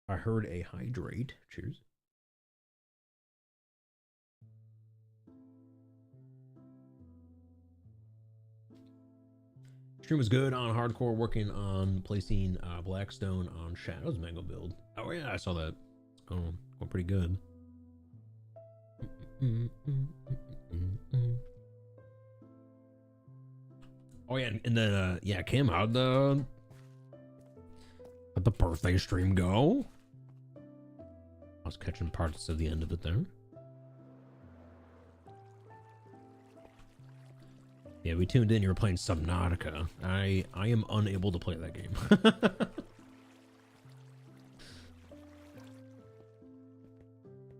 I heard a hydrate. Cheers. Stream was good on hardcore, working on placing Blackstone on Shadow's Mango build. Oh yeah, I saw that. Going pretty good. Oh yeah, and then yeah, Kim, how'd the birthday stream go? I was catching parts of the end of it there. Yeah, we tuned in. You were playing Subnautica. I am unable to play that game.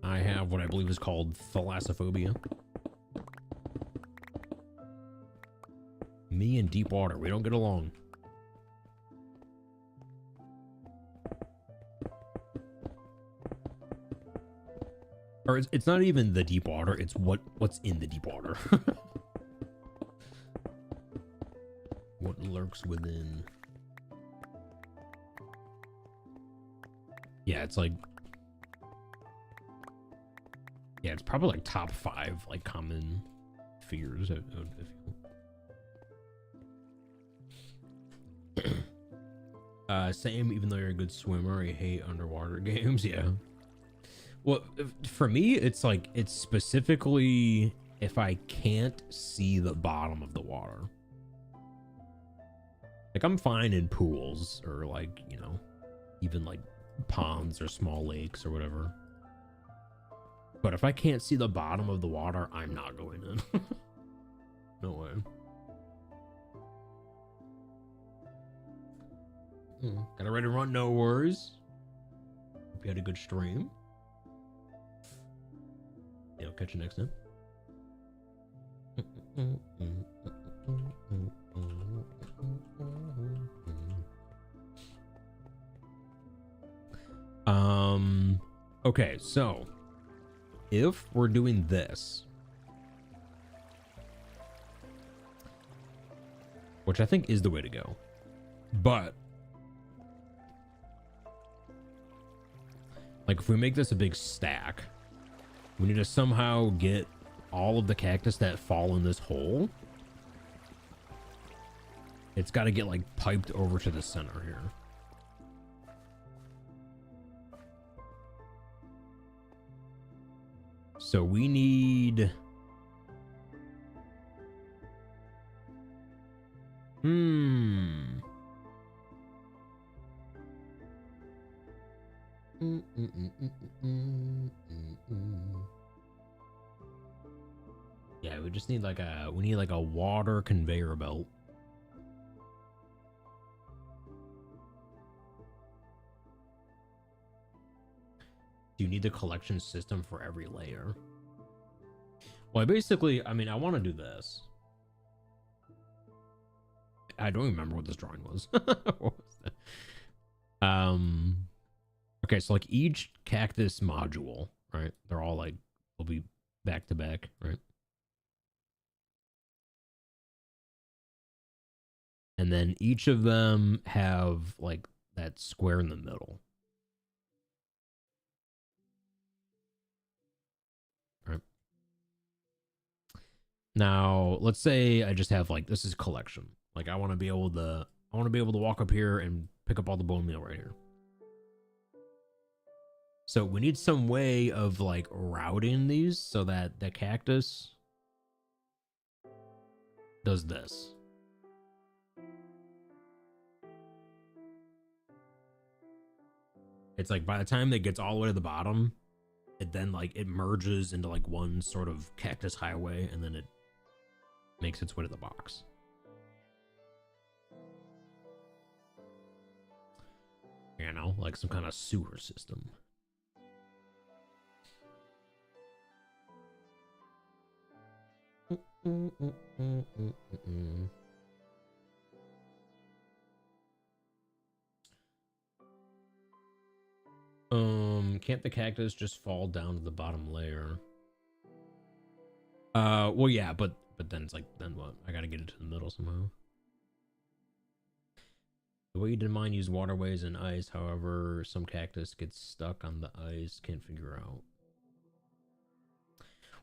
I have what I believe is called thalassophobia. Me and deep water, we don't get along. Or it's not even the deep water. It's what's in the deep water. What lurks within. Yeah, it's like, yeah, it's probably like top 5 like common fears. Same, even though you're a good swimmer, I hate underwater games. Yeah. Well, for me, it's like, it's specifically if I can't see the bottom of the water. Like, I'm fine in pools or like, you know, even like ponds or small lakes or whatever. But if I can't see the bottom of the water, I'm not going in. No way. Got a ready to run, no worries. Hope you had a good stream. Yeah, I'll catch you next time. Okay, so if we're doing this, which I think is the way to go, but like if we make this a big stack, we need to somehow get all of the cactus that fall in this hole. It's got to get like piped over to the center here. So we need... Yeah, we just need like a... We need like a water conveyor belt. Do you need the collection system for every layer? Well, I mean, I want to do this. I don't remember what this drawing was. What was that? Okay, so like each cactus module, right? They're all like, will be back to back, right? And then each of them have like that square in the middle. Now, let's say I just have like, this is collection. Like I want to be able to walk up here and pick up all the bone meal right here. So we need some way of like routing these so that the cactus does this. It's like by the time it gets all the way to the bottom, it then like it merges into like one sort of cactus highway, and then it makes its way to the box. You know, like some kind of sewer system. Can't the cactus just fall down to the bottom layer? Well, yeah, but then it's like, then what? I gotta get it to the middle somehow. The way you did mine use waterways and ice. However, some cactus gets stuck on the ice. Can't figure out.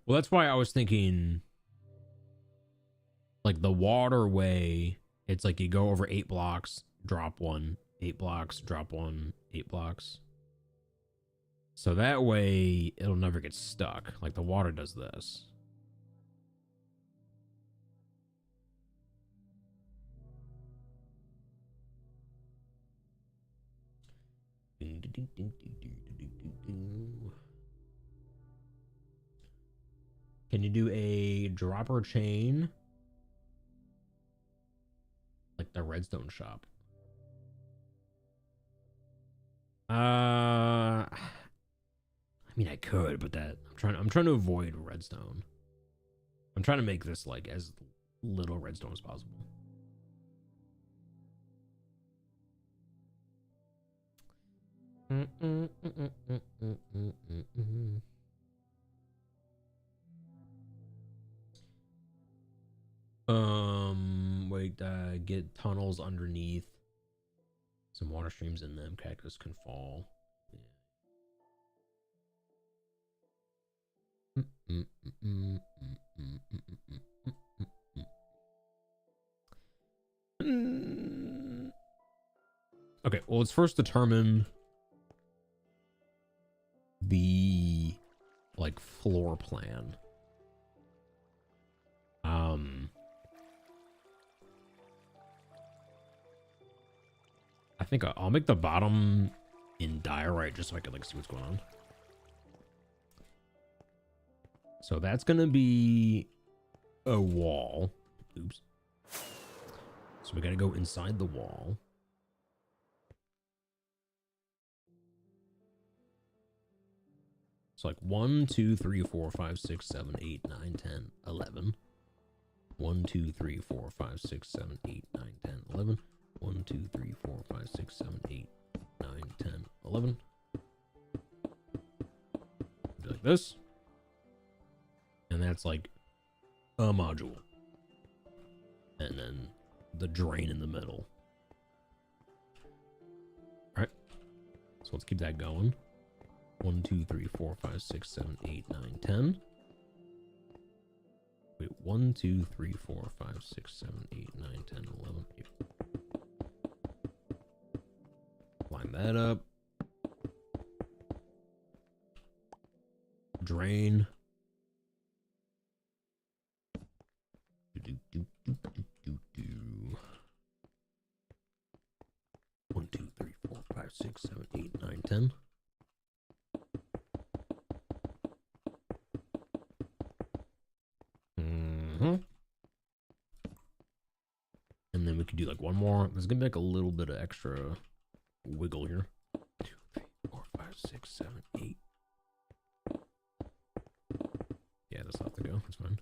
Well, that's why I was thinking, like the waterway, it's like you go over 8 blocks, drop 1, 8 blocks, drop 1, 8 blocks. So that way it'll never get stuck. Like the water does this. Can you do a dropper chain? Like the redstone shop. I mean, I could, but that I'm trying to avoid redstone. I'm trying to make this like as little redstone as possible. Wait, get tunnels underneath. Some water streams in them. Cactus can fall. Okay, well, let's first determine the like floor plan. I think I'll make the bottom in diorite just so I can like see what's going on. So that's gonna be a wall. Oops. So we gotta go inside the wall. So like 1, 2, 3, 4, 5, 6, 7, 8, 9, 10, 11. 1, 2, 3, 4, 5, 6, 7, 8, 9, 10, 11. 1, 2, 3, 4, 5, 6, 7, 8, 9, 10, 11. Be like this. And that's like a module. And then the drain in the middle. Alright. So let's keep that going. 1, 2, 3, 4, 5, 6, 7, 8, 9, 10. Wait, 1, 2, 3, 4, 5, 6, 7, 8, 9, 10, 11. Line that up. Drain. 1, 2, 3, 4, 5, 6, 7, 8, 9, 10. And then we could do like one more. There's gonna be like a little bit of extra wiggle here. 2, 3, 4, 5, 6, 7, 8. Yeah, that's not to go. That's fine.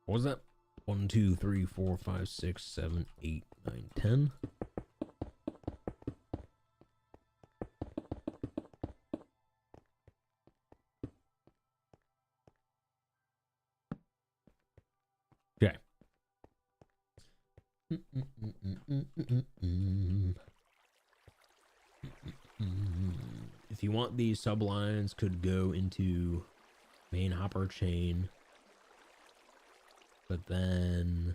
What was that? 1, 2, 3, 4, 5, 6, 7, 8, 9, 10. Okay. If you want, these sublines could go into main hopper chain, but then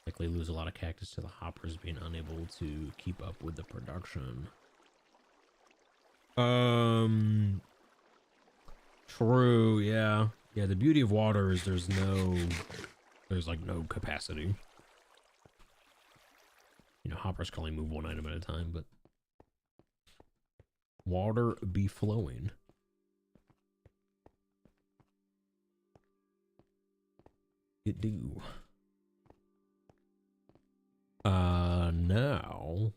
likely lose a lot of cactus to the hoppers being unable to keep up with the production. True, yeah. Yeah, the beauty of water is there's like no capacity. You know, hoppers can only move one item at a time, but water be flowing. It do. Now.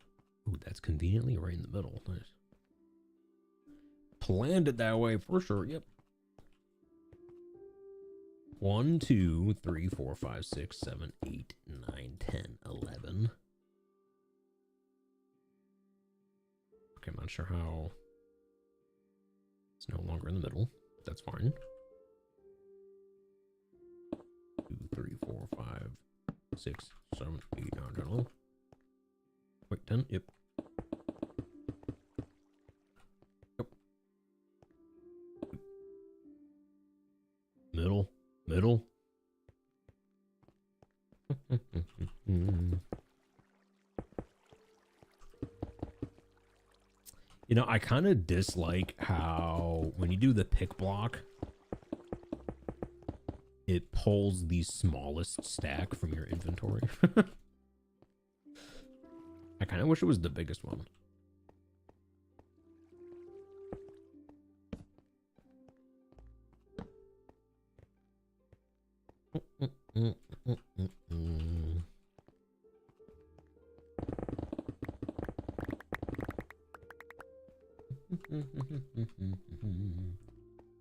Ooh, that's conveniently right in the middle. Nice. Planned it that way for sure. Yep. 1, 2, 3, 4, 5, 6, 7, 8, 9, 10, 11. Okay, I'm not sure how. It's no longer in the middle. That's fine. 2, 3, 4, 5, 6, 7, 8, 9, 10, 11. Wait, 10? Yep. Yep. Middle. Middle. You know, I kind of dislike how when you do the pick block, it pulls the smallest stack from your inventory. I kind of wish it was the biggest one.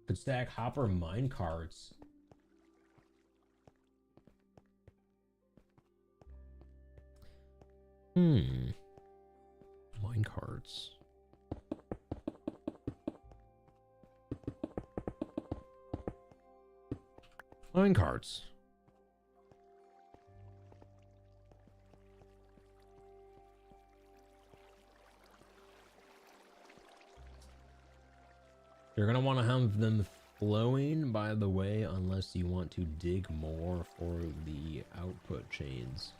Could stack hopper mine carts. Mine carts. Mine carts. You're gonna want to have them flowing, by the way, unless you want to dig more for the output chains.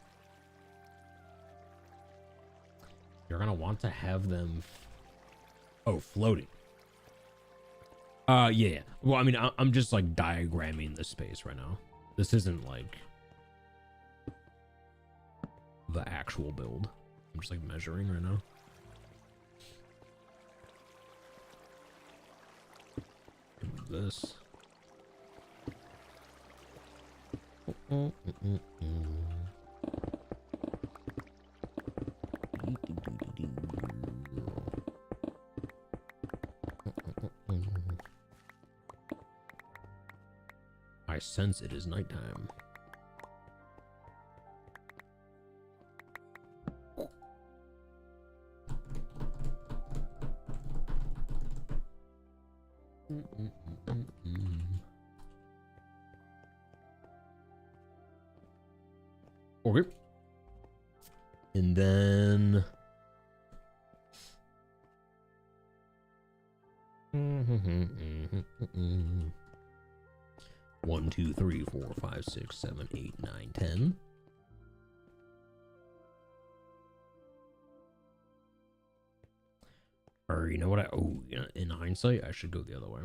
You're gonna want to have them floating. Yeah. Well, I mean, I'm just like diagramming the space right now. This isn't like the actual build. I'm just like measuring right now. this. I sense it is nighttime. Okay. And then one, two, three, four, five, six, seven, eight, nine, 10. Or you know what? In hindsight, I should go the other way.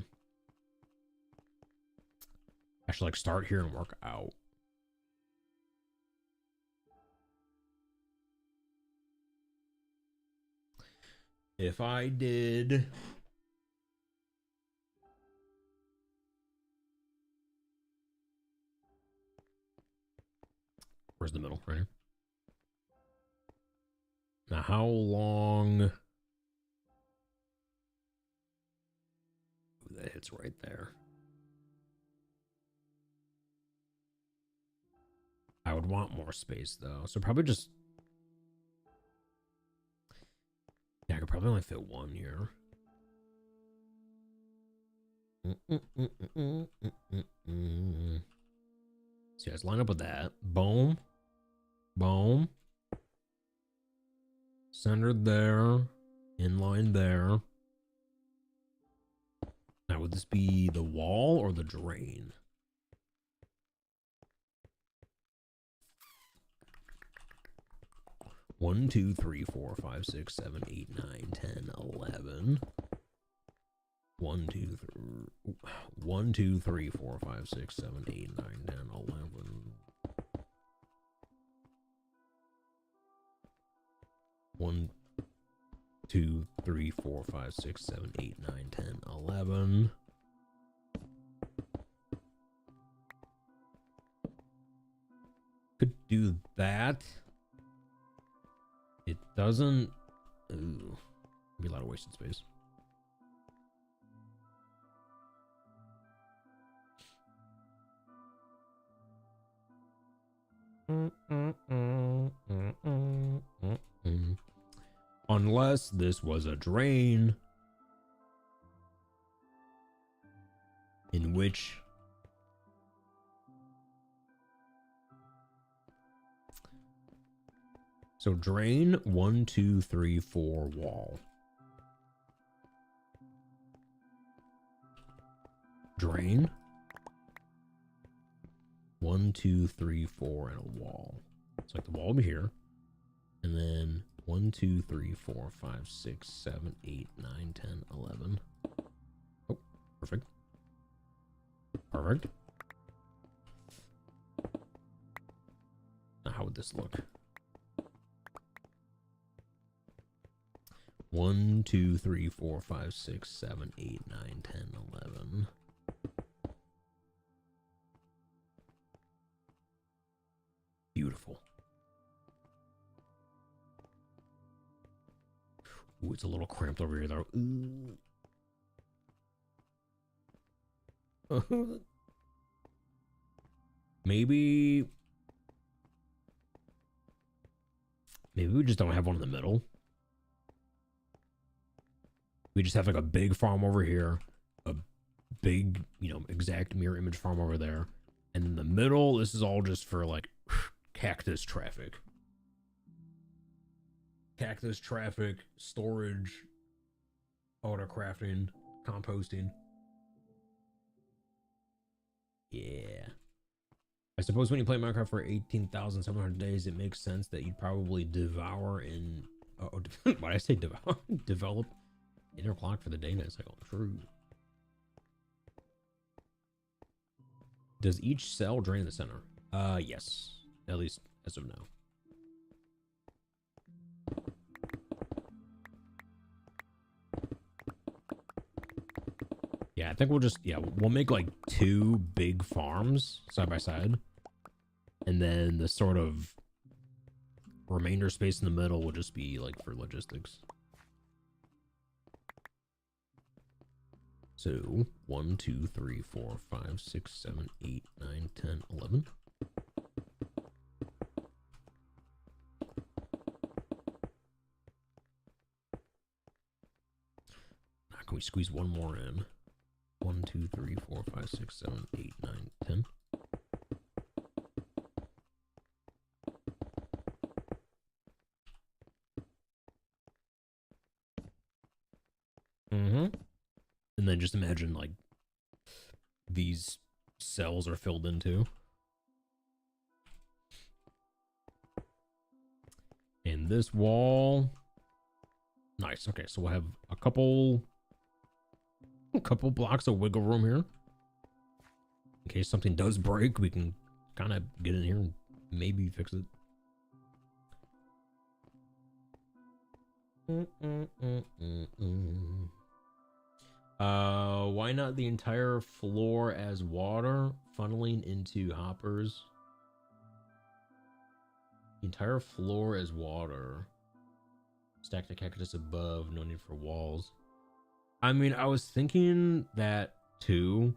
I should like start here and work out. If I did where's the middle? Right here. Now how long? Ooh, that hits right there. I would want more space though. So probably just, yeah, I could probably only fit one here. So let's line up with that. Boom. Boom. Centered there. Inline there. Now would this be the wall or the drain? One, two, three, four, five, six, seven, eight, nine, 10, 11. 1, 2, 3, 1, 2, 3, 4, 5, 6, 7, 8, 9, 10, 11. 1, 2, 3, 4, 5, 6, 7, 8, 9, 10, 11. Could do that. It doesn't. Ooh, be a lot of wasted space. Unless this was a drain, in which so drain 1, 2, 3, 4 wall. Drain 1, 2, 3, 4 and a wall. It's like the wall will be here, and then 1, 2, 3, 4, 5, 6, 7, 8, 9, 10, 11. Oh, perfect. Perfect. Now how would this look? 1, 2, 3, 4, 5, 6, 7, 8, 9, 10, 11. Beautiful. Ooh, it's a little cramped over here though. Ooh. Maybe we just don't have one in the middle. We just have like a big farm over here, a big, exact mirror image farm over there. And in the middle, this is all just for like cactus traffic. Cactus traffic, storage, auto crafting, composting. Yeah. I suppose when you play Minecraft for 18,700 days, it makes sense that you'd probably devour and why did I say devour? Develop inner clock for the day night cycle. True. Does each cell drain the center? Yes. At least as of now. Yeah, I think we'll just, yeah, we'll make like 2 big farms side by side. And then the sort of remainder space in the middle will just be like for logistics. So 1, 2, 3, 4, 5, 6, 7, 8, 9, 10, 11. Now can we squeeze one more in? 1, 2, 3, 4, 5, 6, 7, 8, 9, 10. Mm-hmm. And then just imagine like these cells are filled into. And this wall. Nice. Okay, so we'll have a couple blocks of wiggle room here. In case something does break, we can kind of get in here and maybe fix it. Why not the entire floor as water funneling into hoppers? The entire floor as water. Stack the cactus above, no need for walls. I mean, I was thinking that too.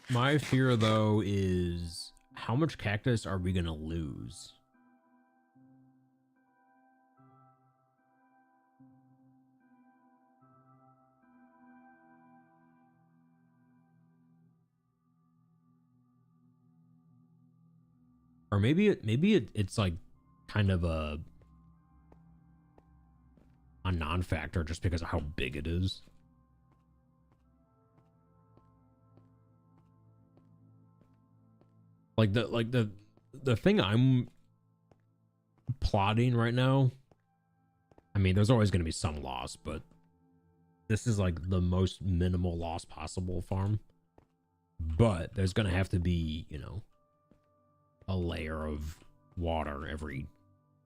My fear though is how much cactus are we gonna lose? Or maybe it's like kind of a non-factor just because of how big it is. Like the thing I'm plotting right now, I mean, there's always going to be some loss, but this is like the most minimal loss possible farm. But there's going to have to be, you know, a layer of water every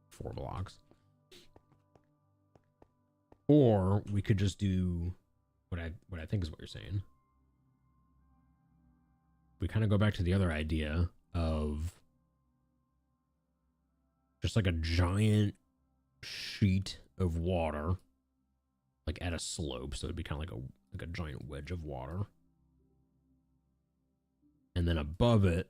4 blocks. Or we could just do what I think is what you're saying. We kind of go back to the other idea of just like a giant sheet of water, like at a slope, so it'd be kind of like a giant wedge of water, and then above it,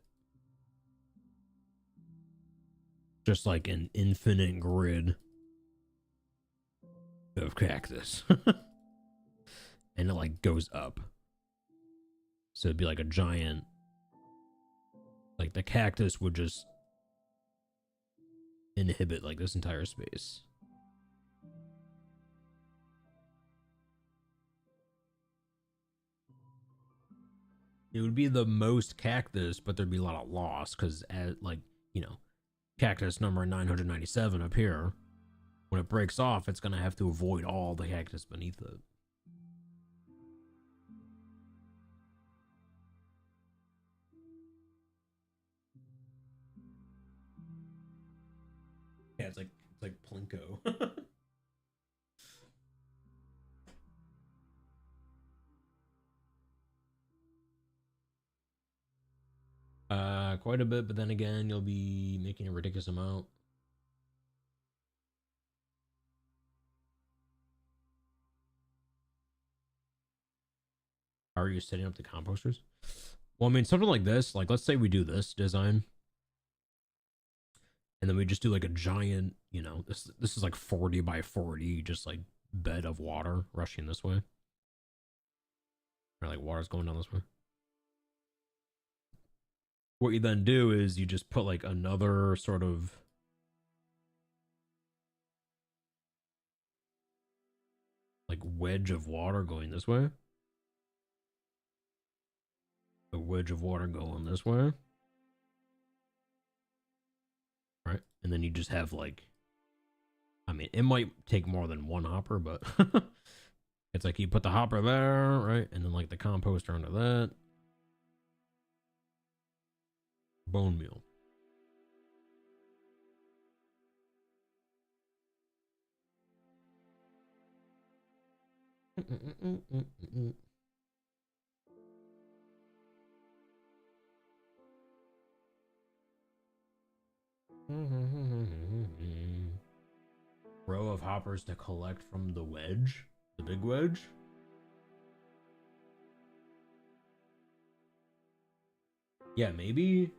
just like an infinite grid of cactus, and it like goes up, so it'd be like a giant, like the cactus would just inhibit like this entire space. It would be the most cactus, but there'd be a lot of loss because, like, you know, cactus number 997 up here, when it breaks off, it's going to have to avoid all the cactus beneath it. Yeah, it's like Plinko. Quite a bit, but then again, you'll be making a ridiculous amount. How are you setting up the composters? Well, I mean, something like this, like let's say we do this design, and then we just do like a giant, you know, this is like 40 by 40, just like bed of water rushing this way. Or like water's going down this way. What you then do is you just put like another sort of like wedge of water going this way. A wedge of water going this way. Right? And then you just have like, I mean, it might take more than one hopper, but it's like you put the hopper there, right? And then like the composter under that. Bone meal. Row of hoppers to collect from the wedge, the big wedge. Yeah, maybe.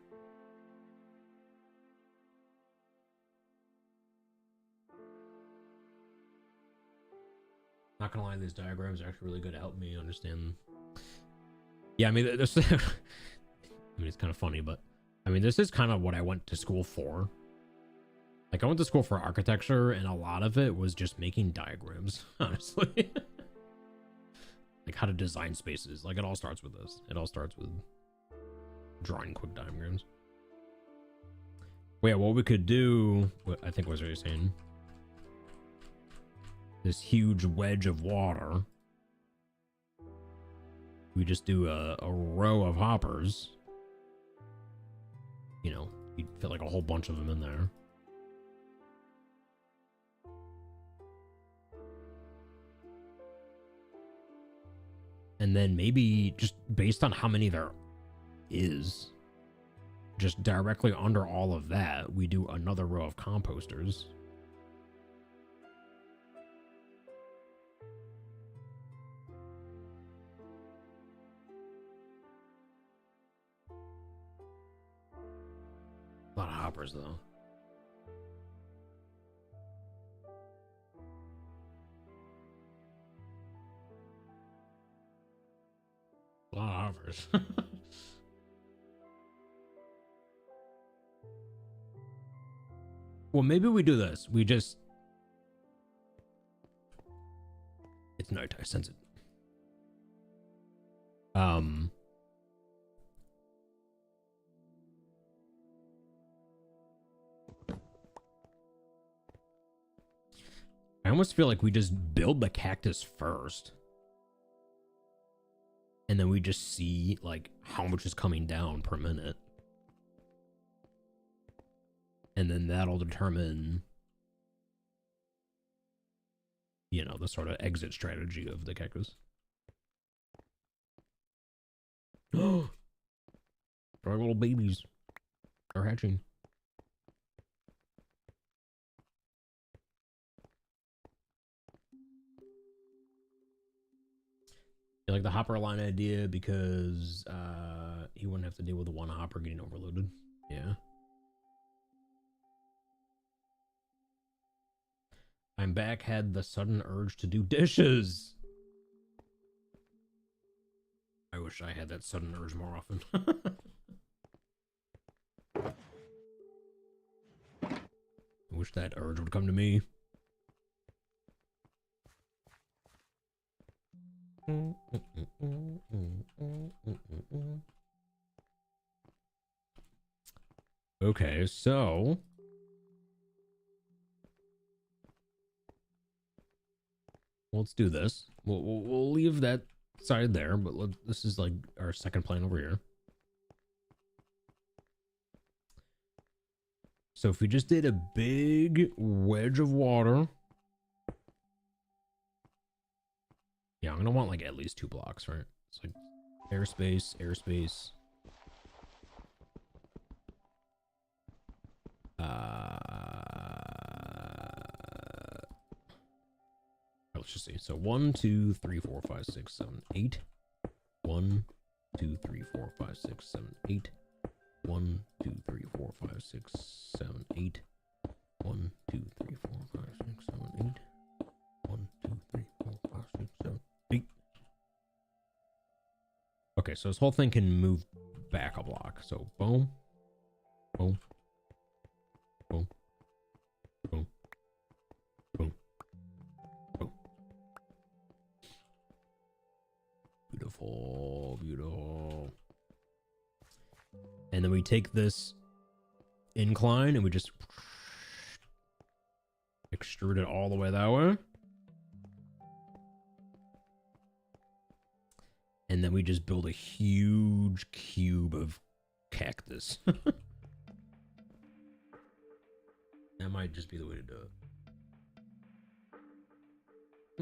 Not gonna lie, these diagrams are actually really good at helping me understand. Yeah, I mean, this. I mean, it's kind of funny, but I mean, this is kind of what I went to school for. Like, I went to school for architecture, and a lot of it was just making diagrams, honestly. Like, how to design spaces. Like, it all starts with this. It all starts with drawing quick diagrams. Wait, what we could do, what I think was what you're saying. This huge wedge of water. We just do a row of hoppers. You know, you'd fit like a whole bunch of them in there. And then maybe just based on how many there is, just directly under all of that, we do another row of composters. A lot of hoppers, though. A lot of hoppers. Well, maybe we do this. We just... It's night. I sense it. I almost feel like we just build the cactus first. And then we just see, like, how much is coming down per minute. And then that'll determine, you know, the sort of exit strategy of the cactus. Oh! Our little babies are hatching. You like the hopper line idea because he wouldn't have to deal with the one hopper getting overloaded. Yeah. I'm back, had the sudden urge to do dishes. I wish I had that sudden urge more often. I wish that urge would come to me. Okay, so let's do this. We'll leave that side there, but this is like our second plane over here. So if we just did a big wedge of water. Yeah, I'm gonna want like at least 2 blocks, right? It's like airspace, airspace. Let's just see. So 1, 2, 3, 4, 5, 6, 7, 8. 1, 2, 3, 4, 5, 6, 7, 8. 1, 2, 3, 4, 5, 6, 7, 8. 1, 2, 3, 4, 5, 6, 7, 8. 1, 2, 3, 4, 5, 6, 7, 8. Okay, so this whole thing can move back a block. So boom, boom, boom, boom, boom, boom. Beautiful, beautiful. And then we take this incline and we just extrude it all the way that way. And then we just build a huge cube of cactus. That might just be the way to do it.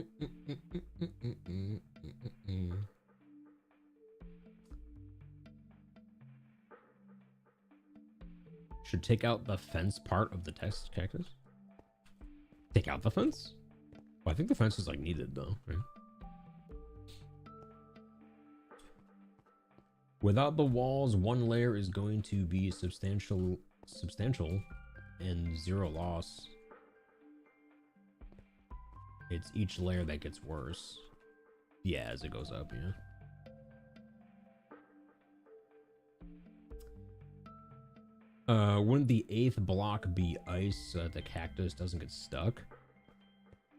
Should take out the fence part of the text cactus. Take out the fence? Well, I think the fence is like needed though, right? Without the walls, one layer is going to be substantial and zero loss. It's each layer that gets worse. Yeah, as it goes up, yeah. Wouldn't the 8th block be ice so that the cactus doesn't get stuck?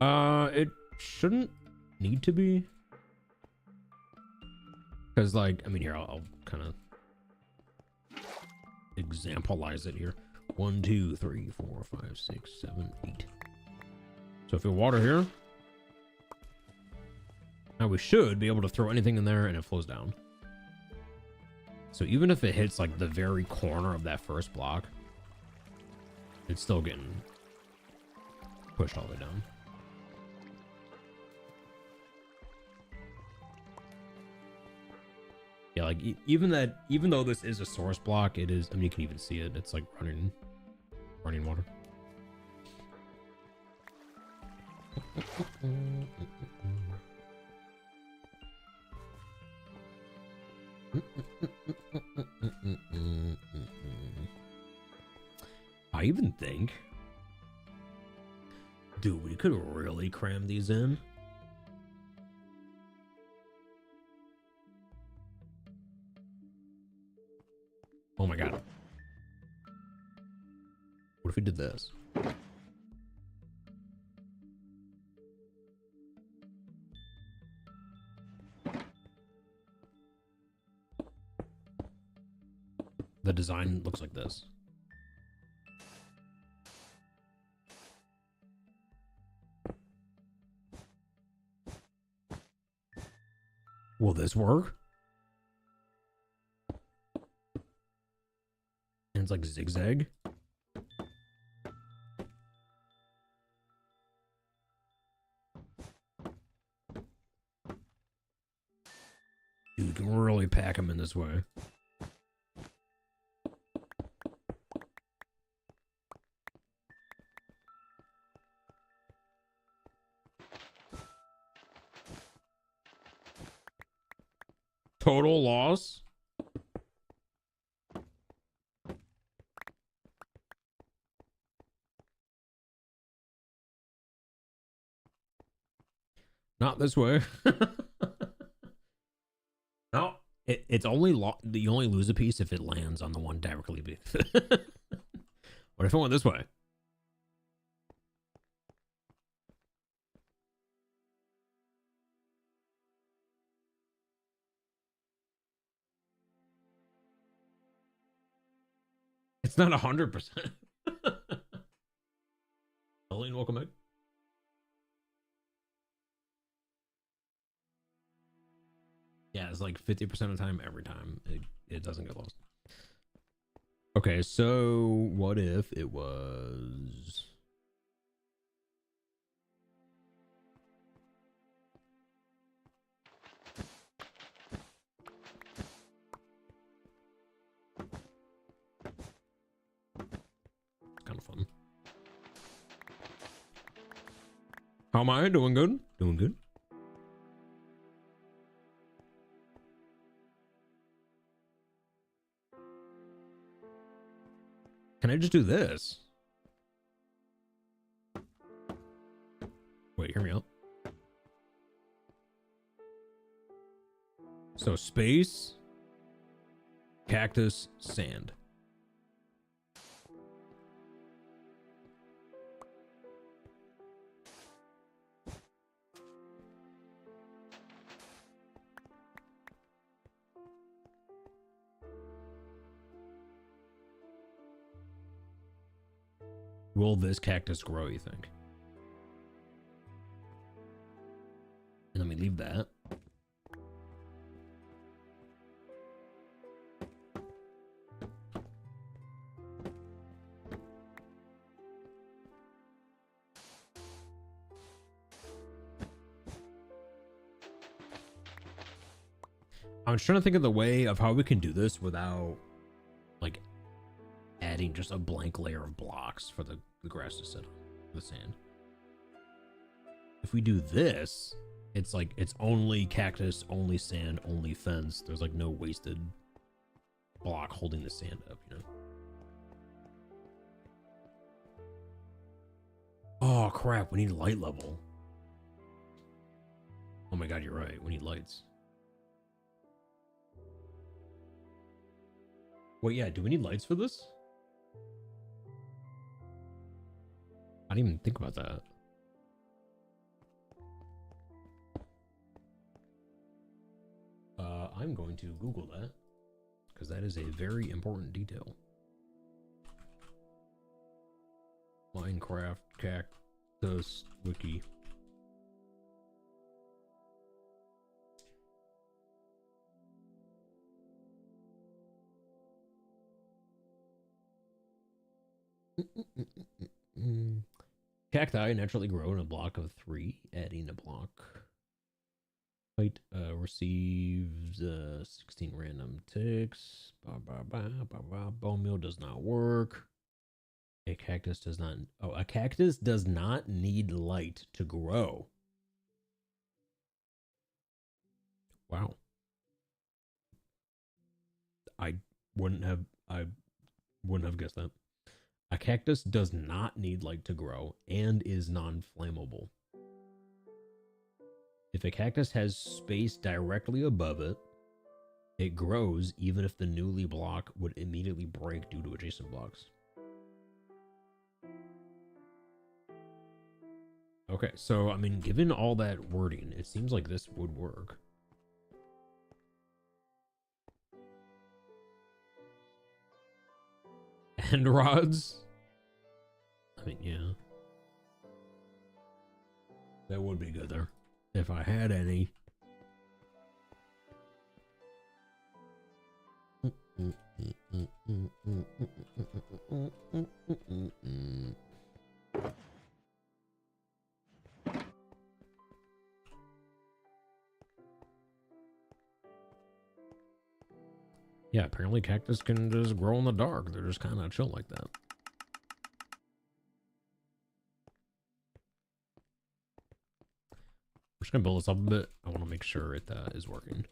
It shouldn't need to be. Because, like, I mean, here, I'll kind of examplize it here. 1, 2, 3, 4, 5, 6, 7, 8. So if we water here, now we should be able to throw anything in there and it flows down. So even if it hits like the very corner of that first block, it's still getting pushed all the way down. Yeah, like even though this is a source block, it is, I mean, you can even see it. It's like running water. I even think, dude, we could really cram these in. Oh my god. What if we did this? The design looks like this. Will this work? And it's like zigzag. Dude, you can really pack them in this way. Total loss. Not this way. No, it's only you only lose a piece if it lands on the one directly beneath. What if I went this way? It's not 100%. Elaine, welcome back. Yeah, it's like 50% of the time, every time. It doesn't get lost. Okay, so what if it was... kind of fun. How am I? Doing good? Doing good. Can I just do this? Wait, hear me out. So space, cactus, sand. Will this cactus grow, you think? And then we leave that. I was trying to think of the way of how we can do this without like adding just a blank layer of blocks for the grass to sit on, the sand. If we do this, it's like it's only cactus, only sand, only fence. There's like no wasted block holding the sand up, you know? Oh crap, we need light level. Oh my god, you're right. We need lights. Wait, yeah, do we need lights for this? I didn't even think about that. I'm going to Google that because that is a very important detail. Minecraft cactus wiki. Cacti naturally grow in a block of 3, adding a block. Height receives 16 random ticks. Bone meal does not work. A cactus does not. Oh, a cactus does not need light to grow. Wow. I wouldn't have guessed that. A cactus does not need light to grow and is non-flammable. If a cactus has space directly above it, it grows even if the newly block would immediately break due to adjacent blocks. Okay, so I mean, given all that wording, it seems like this would work. End rods? I mean, yeah. That would be good there. If I had any. Yeah, apparently cactus can just grow in the dark. They're just kind of chill like that. We're just gonna build this up a bit. I want to make sure it is working.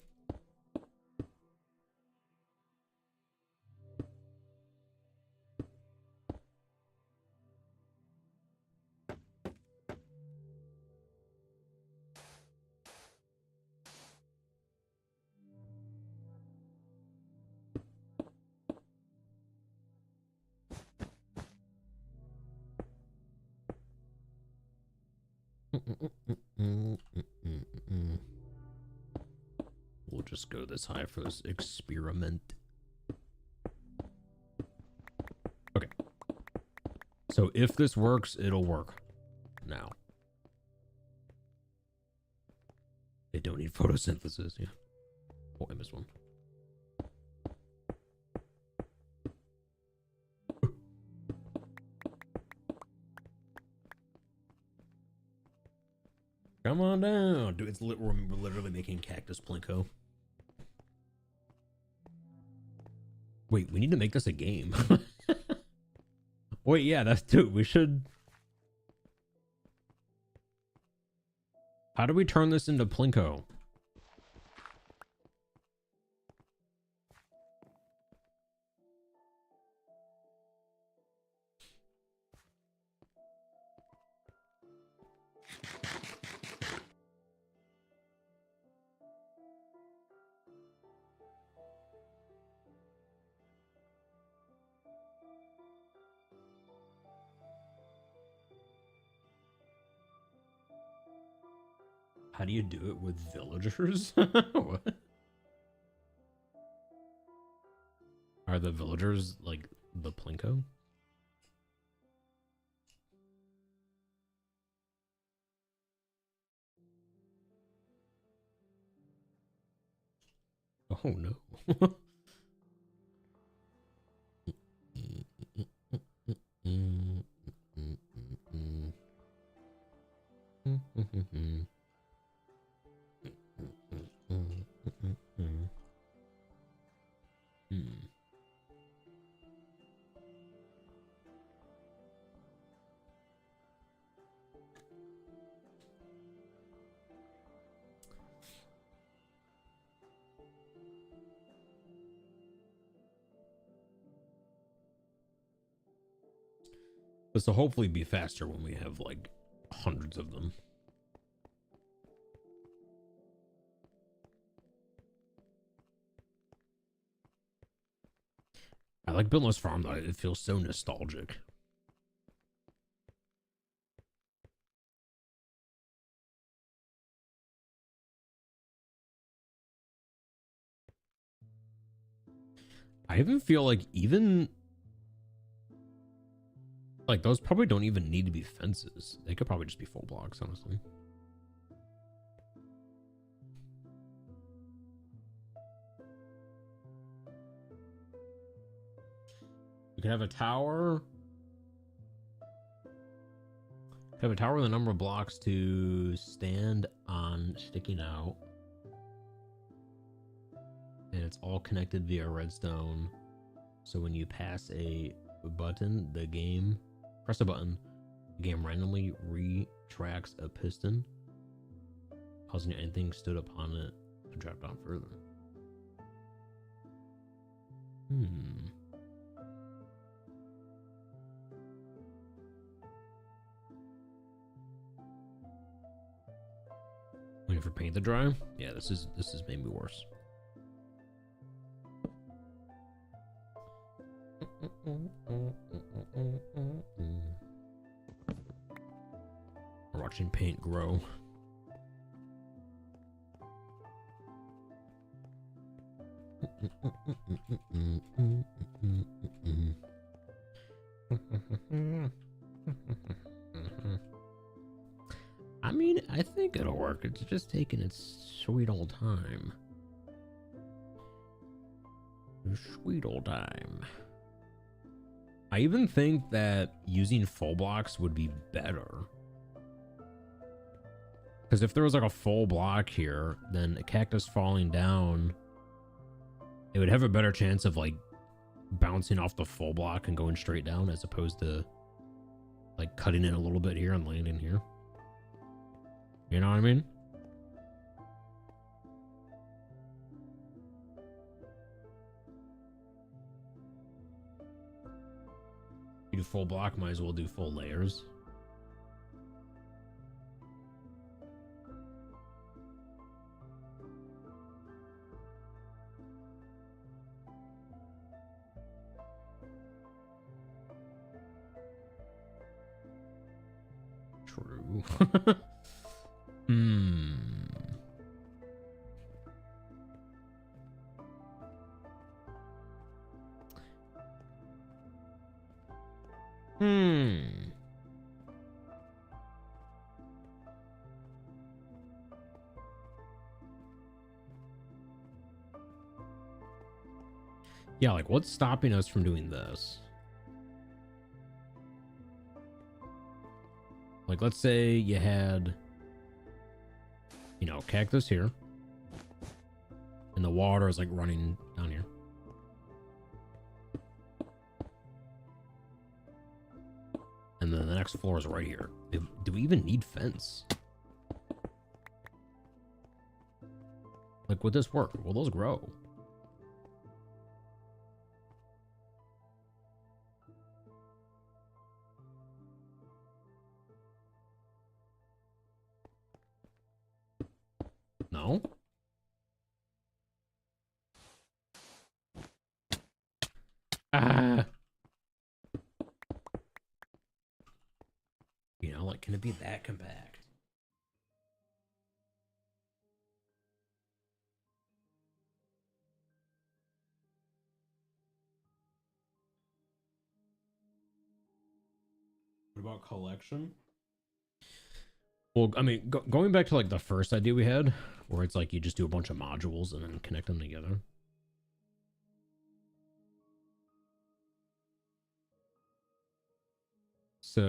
We'll just go this high for this experiment. Okay. So if this works, it'll work now. They don't need photosynthesis, yeah. Oh, I missed one. Come on down. Dude, we're literally making cactus plinko. Wait, we need to make this a game. Wait, yeah, that's dude. We should. How do we turn this into plinko? How do you do it with villagers? What? Are the villagers like the plinko? Oh no. This will hopefully be faster when we have like hundreds of them. I like building this farm though. It feels so nostalgic. I even feel like even like those probably don't even need to be fences. They could probably just be full blocks, honestly. You can have a tower. Have a tower with a number of blocks to stand on sticking out. And it's all connected via redstone. So when you pass a button, the game, press a button, the game randomly retracts a piston, causing anything stood upon it to drop down further. Waiting for paint to dry. Yeah, this is maybe worse. We're watching paint grow. I mean, I think it'll work. It's just taking its sweet old time. Sweet old time. I even think that using full blocks would be better. Because if there was like a full block here, then a cactus falling down, it would have a better chance of like bouncing off the full block and going straight down, as opposed to like cutting it a little bit here and landing here. You know what I mean? You do full block, might as well do full layers. True. Yeah, like what's stopping us from doing this? Like, let's say you had, you know, cactus here, and the water is like running down here. And then the next floor is right here. Do we even need fence? Like, would this work? Will those grow? No? You know, like, can it be that compact? What about collection? Well, I mean, going back to like the first idea we had, where it's like you just do a bunch of modules and then connect them together. So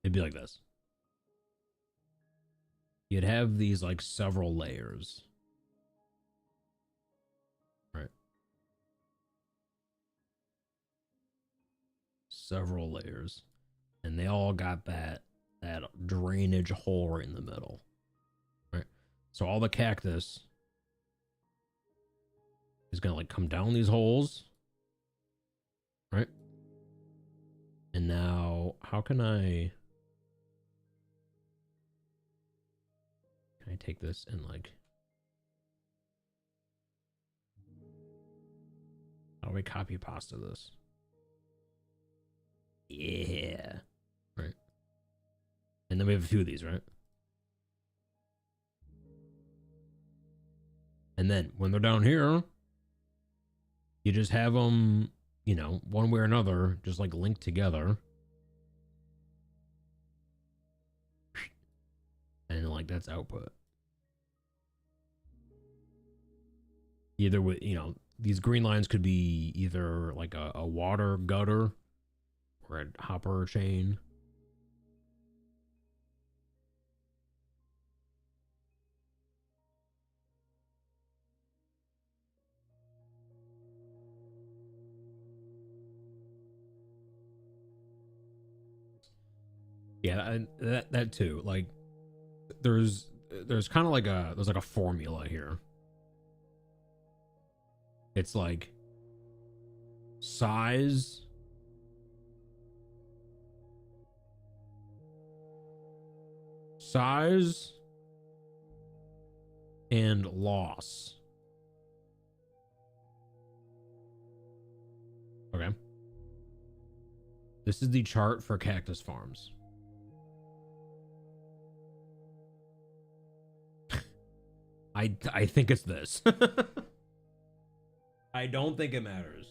it'd be like this. You'd have these like several layers. Right. Several layers. And they all got that drainage hole right in the middle. Right. So all the cactus is gonna like come down these holes. Right. And now, how can I take this and like, how do we copy pasta this? Yeah. Right. And then we have a few of these, right? And then when they're down here, you just have them, you know, one way or another, just like linked together. And like that's output. Either with, you know, these green lines could be either like a water gutter or a hopper chain. Yeah, that too. Like there's kind of like a formula here. It's like size, and loss. Okay. This is the chart for cactus farms. I think it's this. I don't think it matters.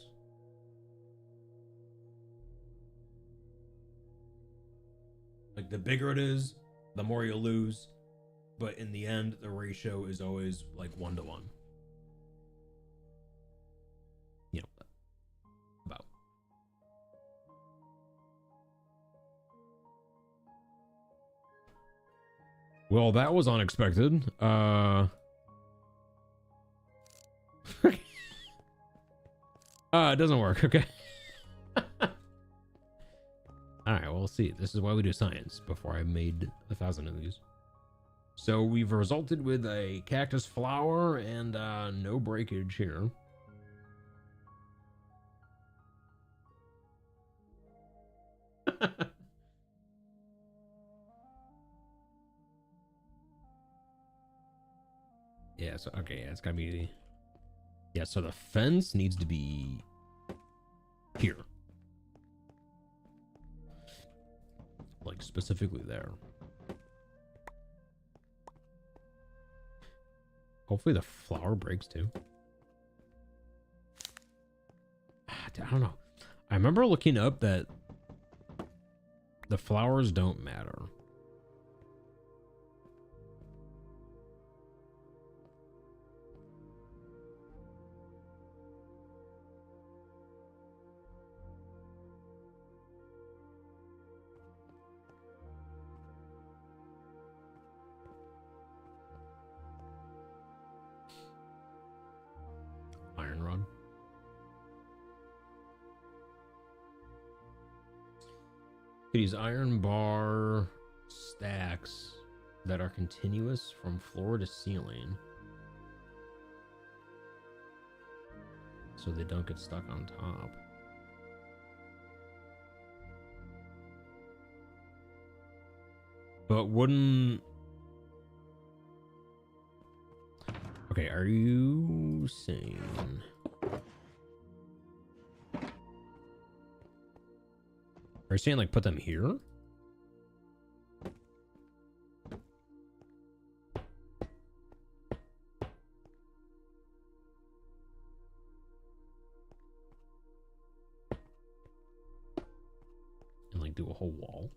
Like the bigger it is, the more you lose. But in the end, the ratio is always like 1-to-1. You know, about. Well, that was unexpected. It doesn't work. Okay. All right, well, we'll see. This is why we do science before I made 1,000 of these. So we've resulted with a cactus flower and no breakage here. Yeah, so okay, yeah, it's gotta be. Yeah, so the fence needs to be here. Like specifically there. Hopefully the flower breaks too. I don't know. I remember looking up that the flowers don't matter. Iron rod. These iron bar stacks that are continuous from floor to ceiling, so they don't get stuck on top. But wouldn't... Okay, are you saying... Are you saying like put them here? And like do a whole wall?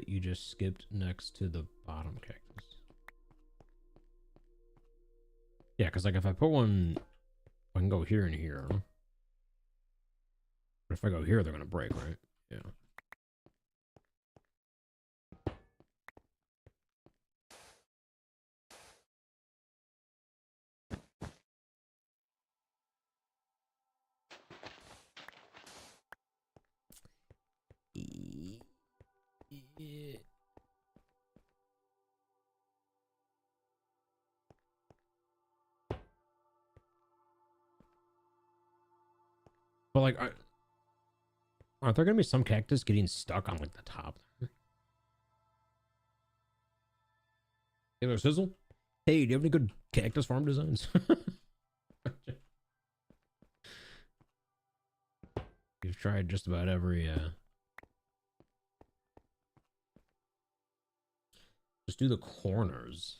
You just skipped next to the bottom cactus. Yeah, because like if I put one, I can go here and here. But if I go here, they're gonna break, right? Yeah. Yeah. But like, aren't there gonna be some cactus getting stuck on like the top there? Taylor Sizzle? Hey, do you have any good cactus farm designs? You've tried just about every, just do the corners.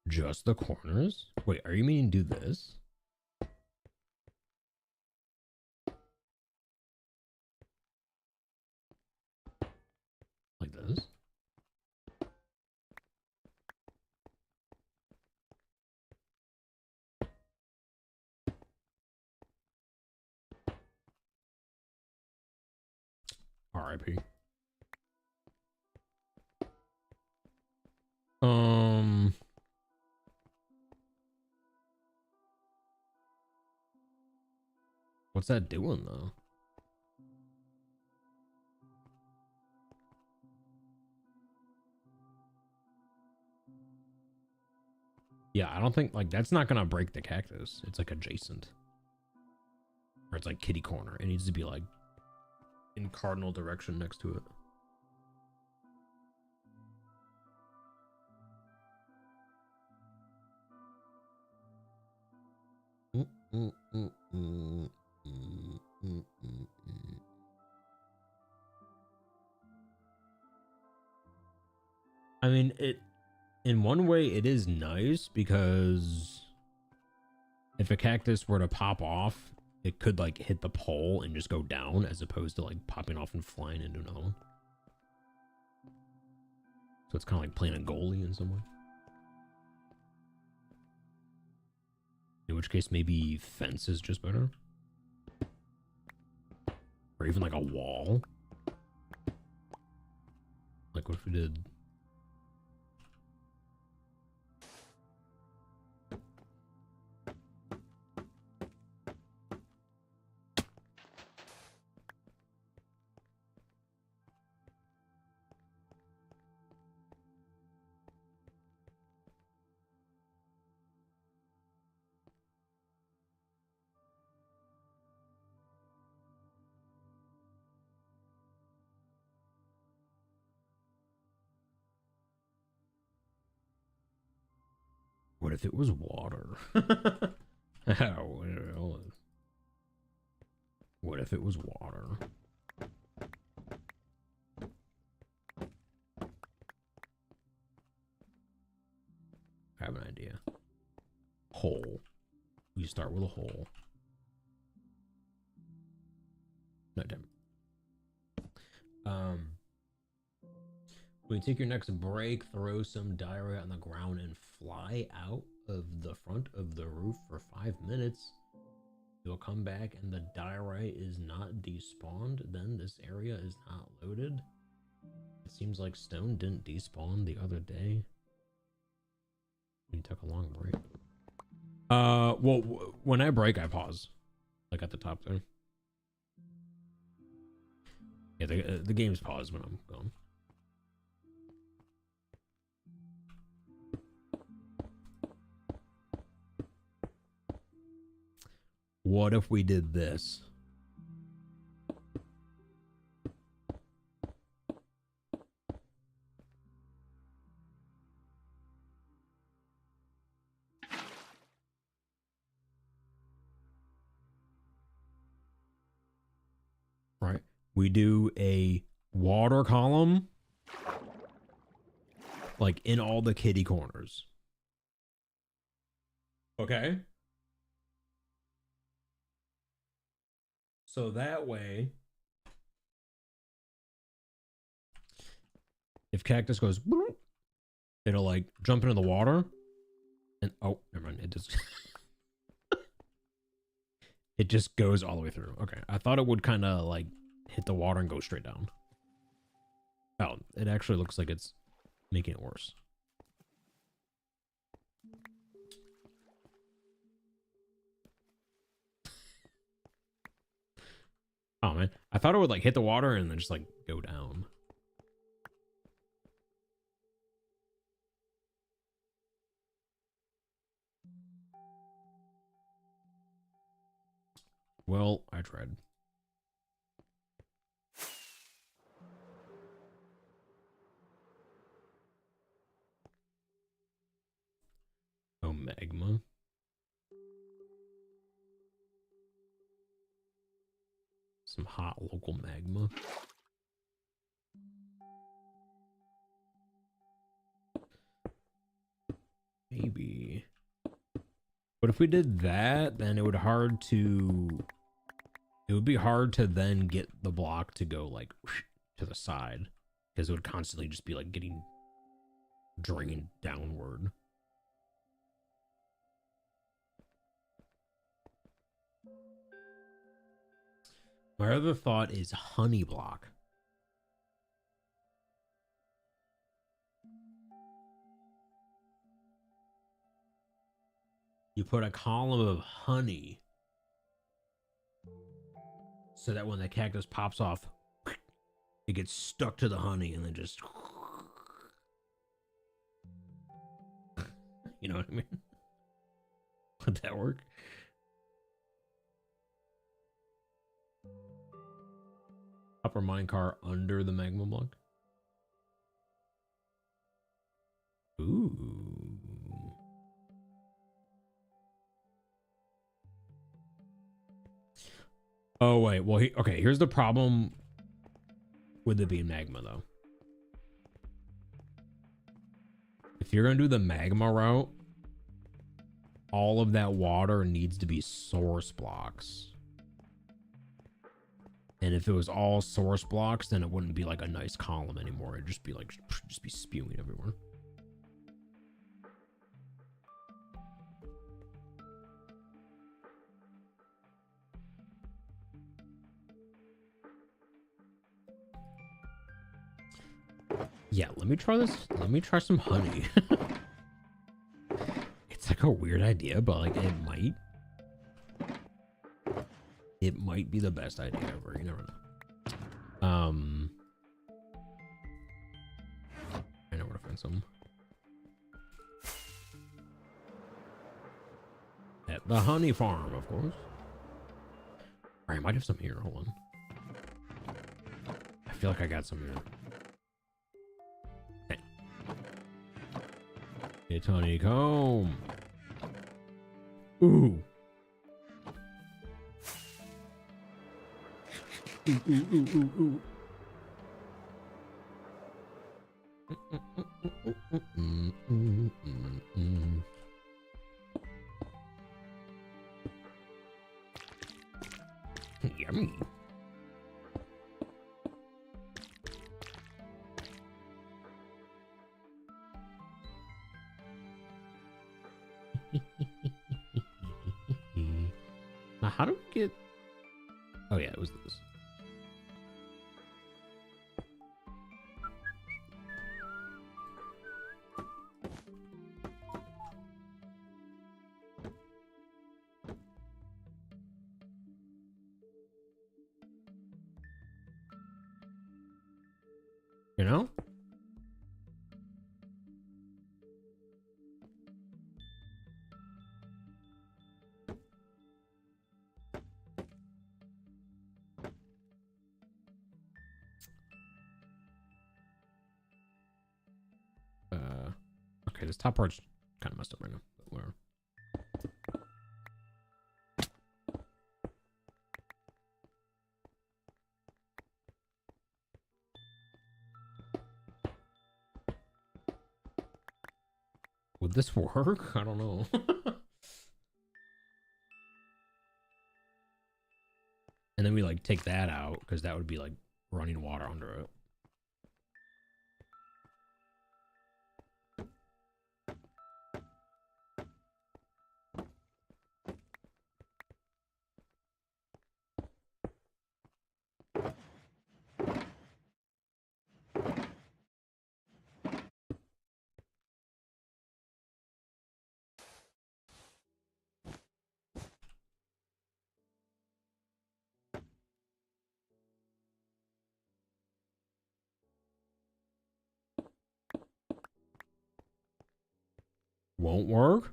Just the corners? Wait, are you meaning do this? Like this? RIP. What's that doing though? Yeah, I don't think like that's not gonna break the cactus. It's like adjacent. Or it's like kitty corner. It needs to be like in cardinal direction next to it. I mean, it in one way it is nice because if a cactus were to pop off, it could like hit the pole and just go down as opposed to like popping off and flying into another one. So it's kind of like playing a goalie in some way. In which case, maybe fence is just better. Or even like a wall. Like what if we did... What if it was water? What if it was water? I have an idea. Hole. We start with a hole. No, damn. When you take your next break, throw some diarrhea on the ground and fly out of the front of the roof for 5 minutes. You'll come back and the diarrhea is not despawned. Then this area is not loaded. It seems like stone didn't despawn the other day. You took a long break. Well, when I break, I pause. Like at the top there. Yeah, the game's paused when I'm gone. What if we did this? Right. We do a water column like in all the kitty corners. Okay. So that way, if cactus goes, it'll like jump into the water and oh, never mind. It just it just goes all the way through. Okay. I thought it would kind of like hit the water and go straight down. Oh, it actually looks like it's making it worse. Oh man, I thought it would like hit the water and then just like go down. Well, I tried. Oh, magma. Some hot local magma. Maybe. But if we did that, then it would be hard to then get the block to go like to the side, because it would constantly just be like getting drained downward. My other thought is honey block. You put a column of honey so that when the cactus pops off, it gets stuck to the honey and then just, you know what I mean? Would that work? Upper minecart under the magma block. Ooh. Oh wait, well, okay. Here's the problem with it being magma, though. If you're gonna do the magma route, all of that water needs to be source blocks. And if it was all source blocks, then it wouldn't be like a nice column anymore. It'd just be like, just be spewing everywhere. Yeah, let me try this. Let me try some honey. It's like a weird idea, but like it might be the best idea ever. You never know. I know where to find some. At the honey farm, of course. Alright, I might have some here. Hold on. I feel like I got some here. Hey. It's honeycomb. Ooh. Ooh, ooh, ooh, ooh, ooh. Yummy. Now, how do we get... Oh, yeah, it was this. You know? Okay, this top part's kind of messed up right now. But whatever. Would this work? I don't know. And then we like take that out because that would be like running water under it. won't work?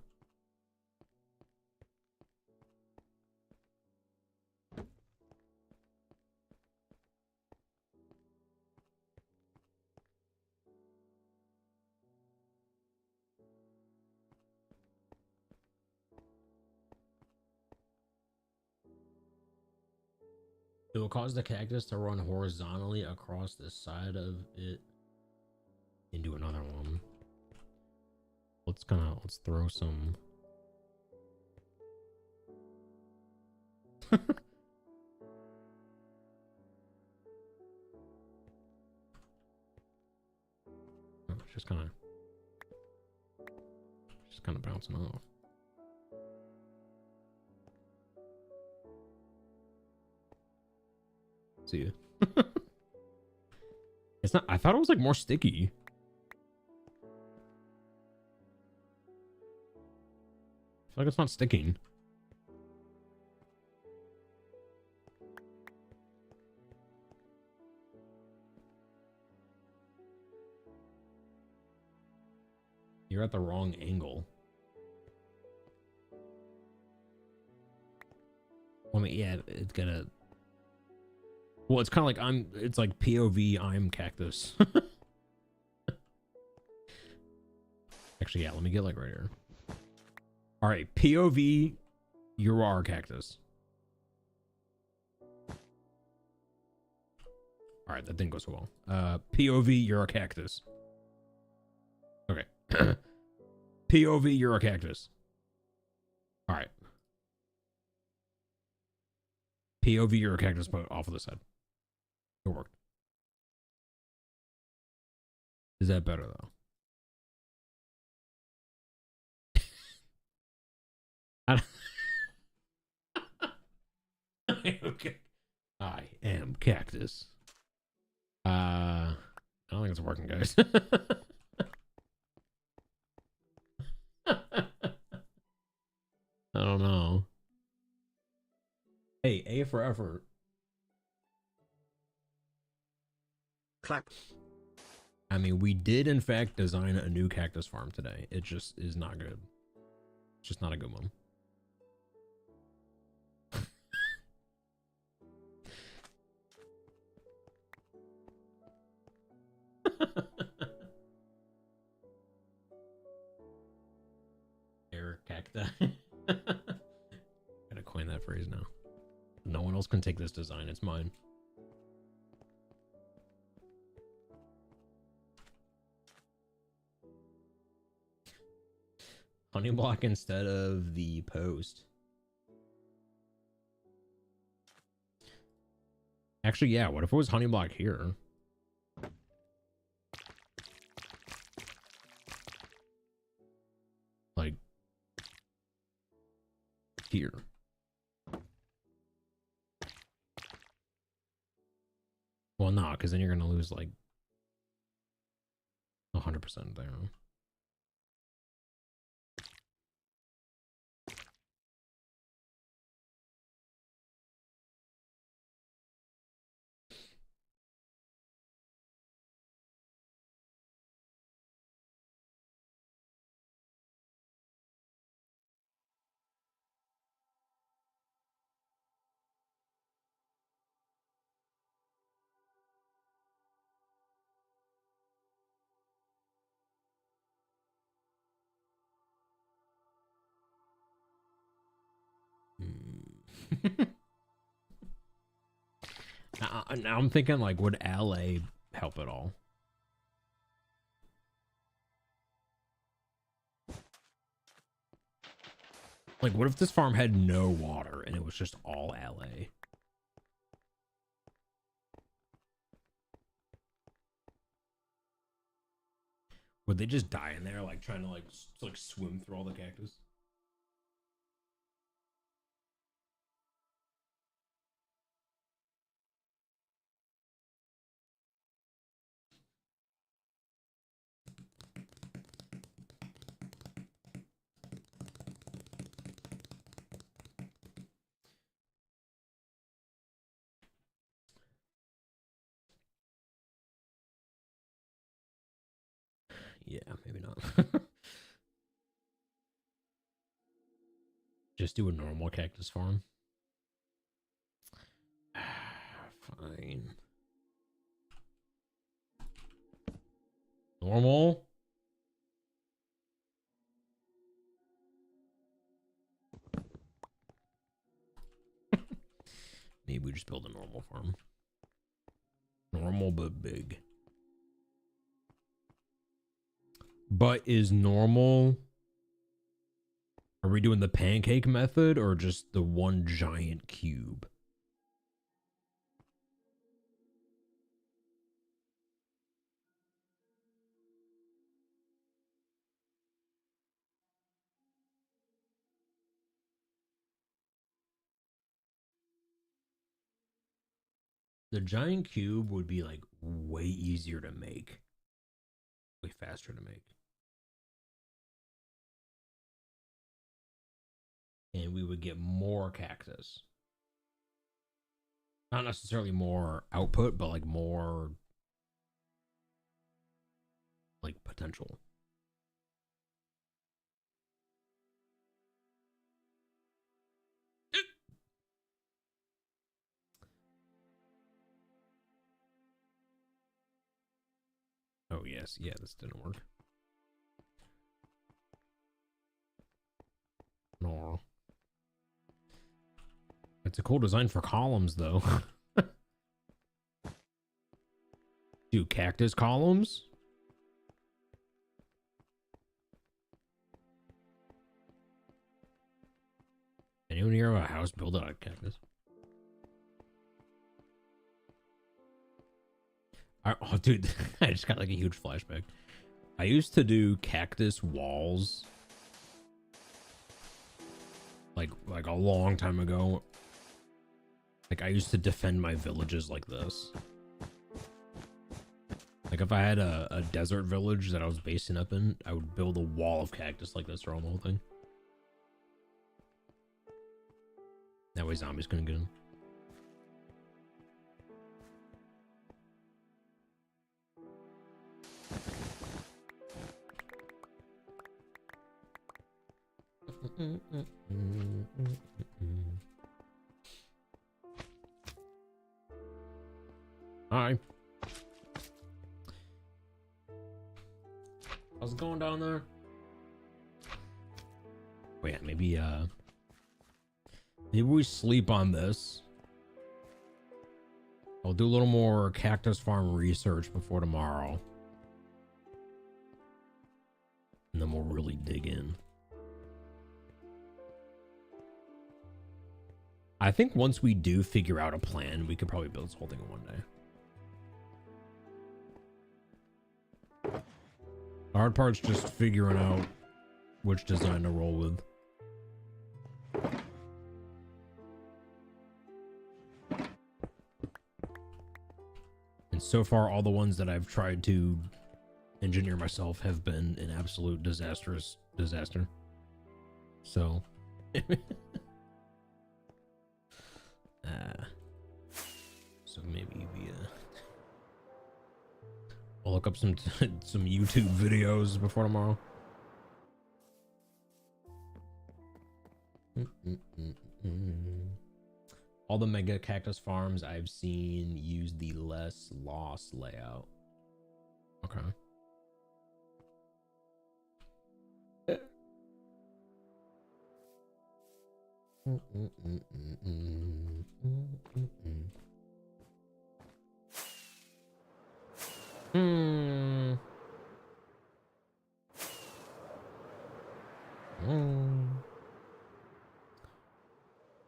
It will cause the cactus to run horizontally across the side of it into another one. Let's throw some. Oh, just kind of bouncing off. See ya. It's not. I thought it was like more sticky. I feel like it's not sticking. You're at the wrong angle. I mean, yeah, it's gonna. Well, it's kind of like it's like POV, I'm cactus. Actually, yeah, let me get like right here. All right, POV, you are cactus. All right, that didn't go so well. POV, you're a cactus. Okay. POV, you're a cactus. All right. POV, you're a cactus, but off of the side. It worked. Is that better though? Okay. I am cactus. I don't think it's working, guys. I don't know. Hey, A for effort. Clap. I mean, we did in fact design a new cactus farm today. It just is not good. It's just not a good one. Air cacti. Gotta coin that phrase now. No one else can take this design. It's mine. Honey block instead of the post. Actually, yeah. What if it was honey block here? Like here. Well, no, because then you're gonna lose like 100% there. Now I'm thinking, like, would LA help at all? Like, what if this farm had no water and it was just all LA? Would they just die in there, like trying to like swim through all the cactus? Yeah, maybe not. Just do a normal cactus farm. Fine. Normal. Maybe we just build a normal farm. Normal but big. But is normal... Are we doing the pancake method or just the one giant cube? The giant cube would be like way easier to make. Way faster to make. And we would get more cactus. Not necessarily more output, but like more like potential. Oh yes, yeah, this didn't work. No. It's a cool design for columns though. Dude, cactus columns? Anyone hear of a house built out of cactus? Oh, dude, I just got like a huge flashback. I used to do cactus walls like a long time ago. Like I used to defend my villages like this. Like if I had a desert village that I was basing up in, I would build a wall of cactus like this around the whole thing. That way zombies couldn't get in. Hi. How's it going down there? Oh yeah, maybe we sleep on this. I'll do a little more cactus farm research before tomorrow. And then we'll really dig in. I think once we do figure out a plan, we could probably build this whole thing in one day. The hard part's just figuring out which design to roll with. And so far, all the ones that I've tried to engineer myself have been an absolute disaster. So... so maybe I'll look up some YouTube videos before tomorrow. All the mega cactus farms I've seen use the less loss layout. Okay.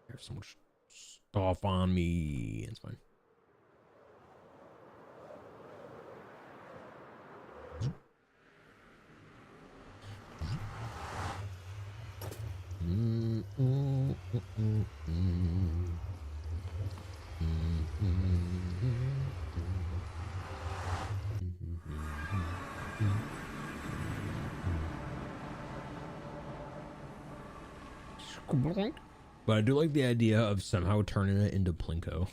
There's so much stuff on me. It's fine. But I do like the idea of somehow turning it into Plinko.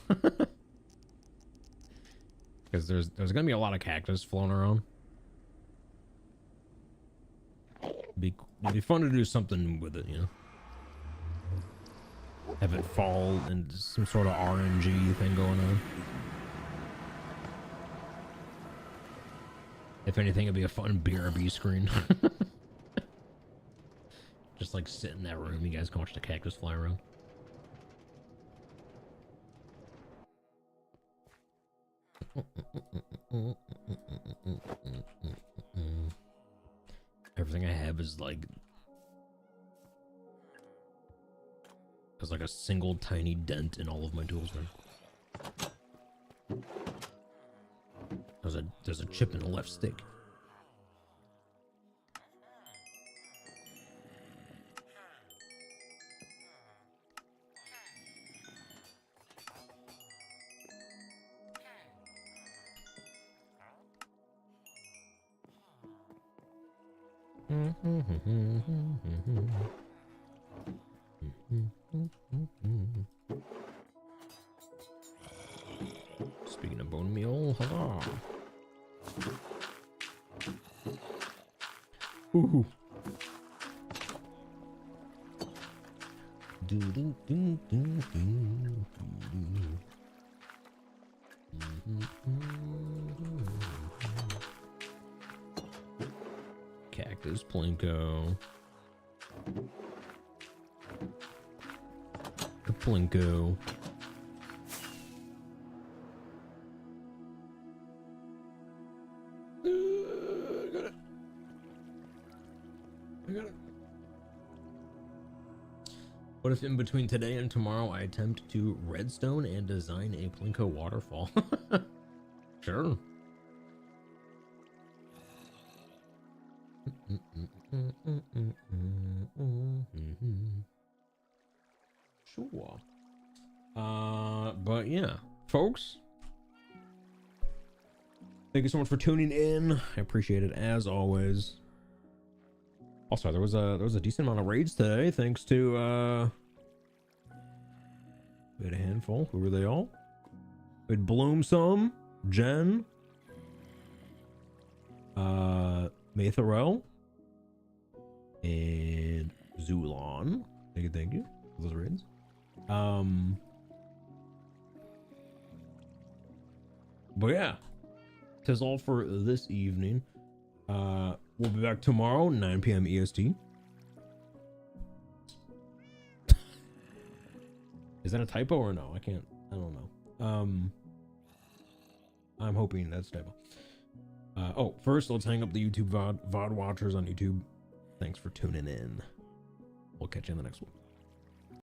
Because there's gonna be a lot of cactus floating around. It'd be fun to do something with it, you know. have it fall into some sort of RNG thing going on. If anything, it'd be a fun BRB screen. Just like sit in that room, you guys can watch the cactus fly around. Everything I have is like has like a single tiny dent in all of my tools, man. There's a chip in the left stick. Speaking of bone meal, hurrah. Ooh. Cactus Plinko. The Plinko. I got it. What if in between today and tomorrow I attempt to redstone and design a Plinko waterfall? Sure. Sure. But yeah, folks. Thank you so much for tuning in. I appreciate it as always. Also, there was a decent amount of raids today, thanks to we had a handful. Who were they all? We had Bloomsome, Jen, Maytharel, and Zulon. Thank you for those raids. But yeah, that's all for this evening. We'll be back tomorrow, 9 p.m. EST. Is that a typo or no? I don't know. I'm hoping that's a typo. Oh, first let's hang up the YouTube VOD watchers on YouTube. Thanks for tuning in. We'll catch you in the next one.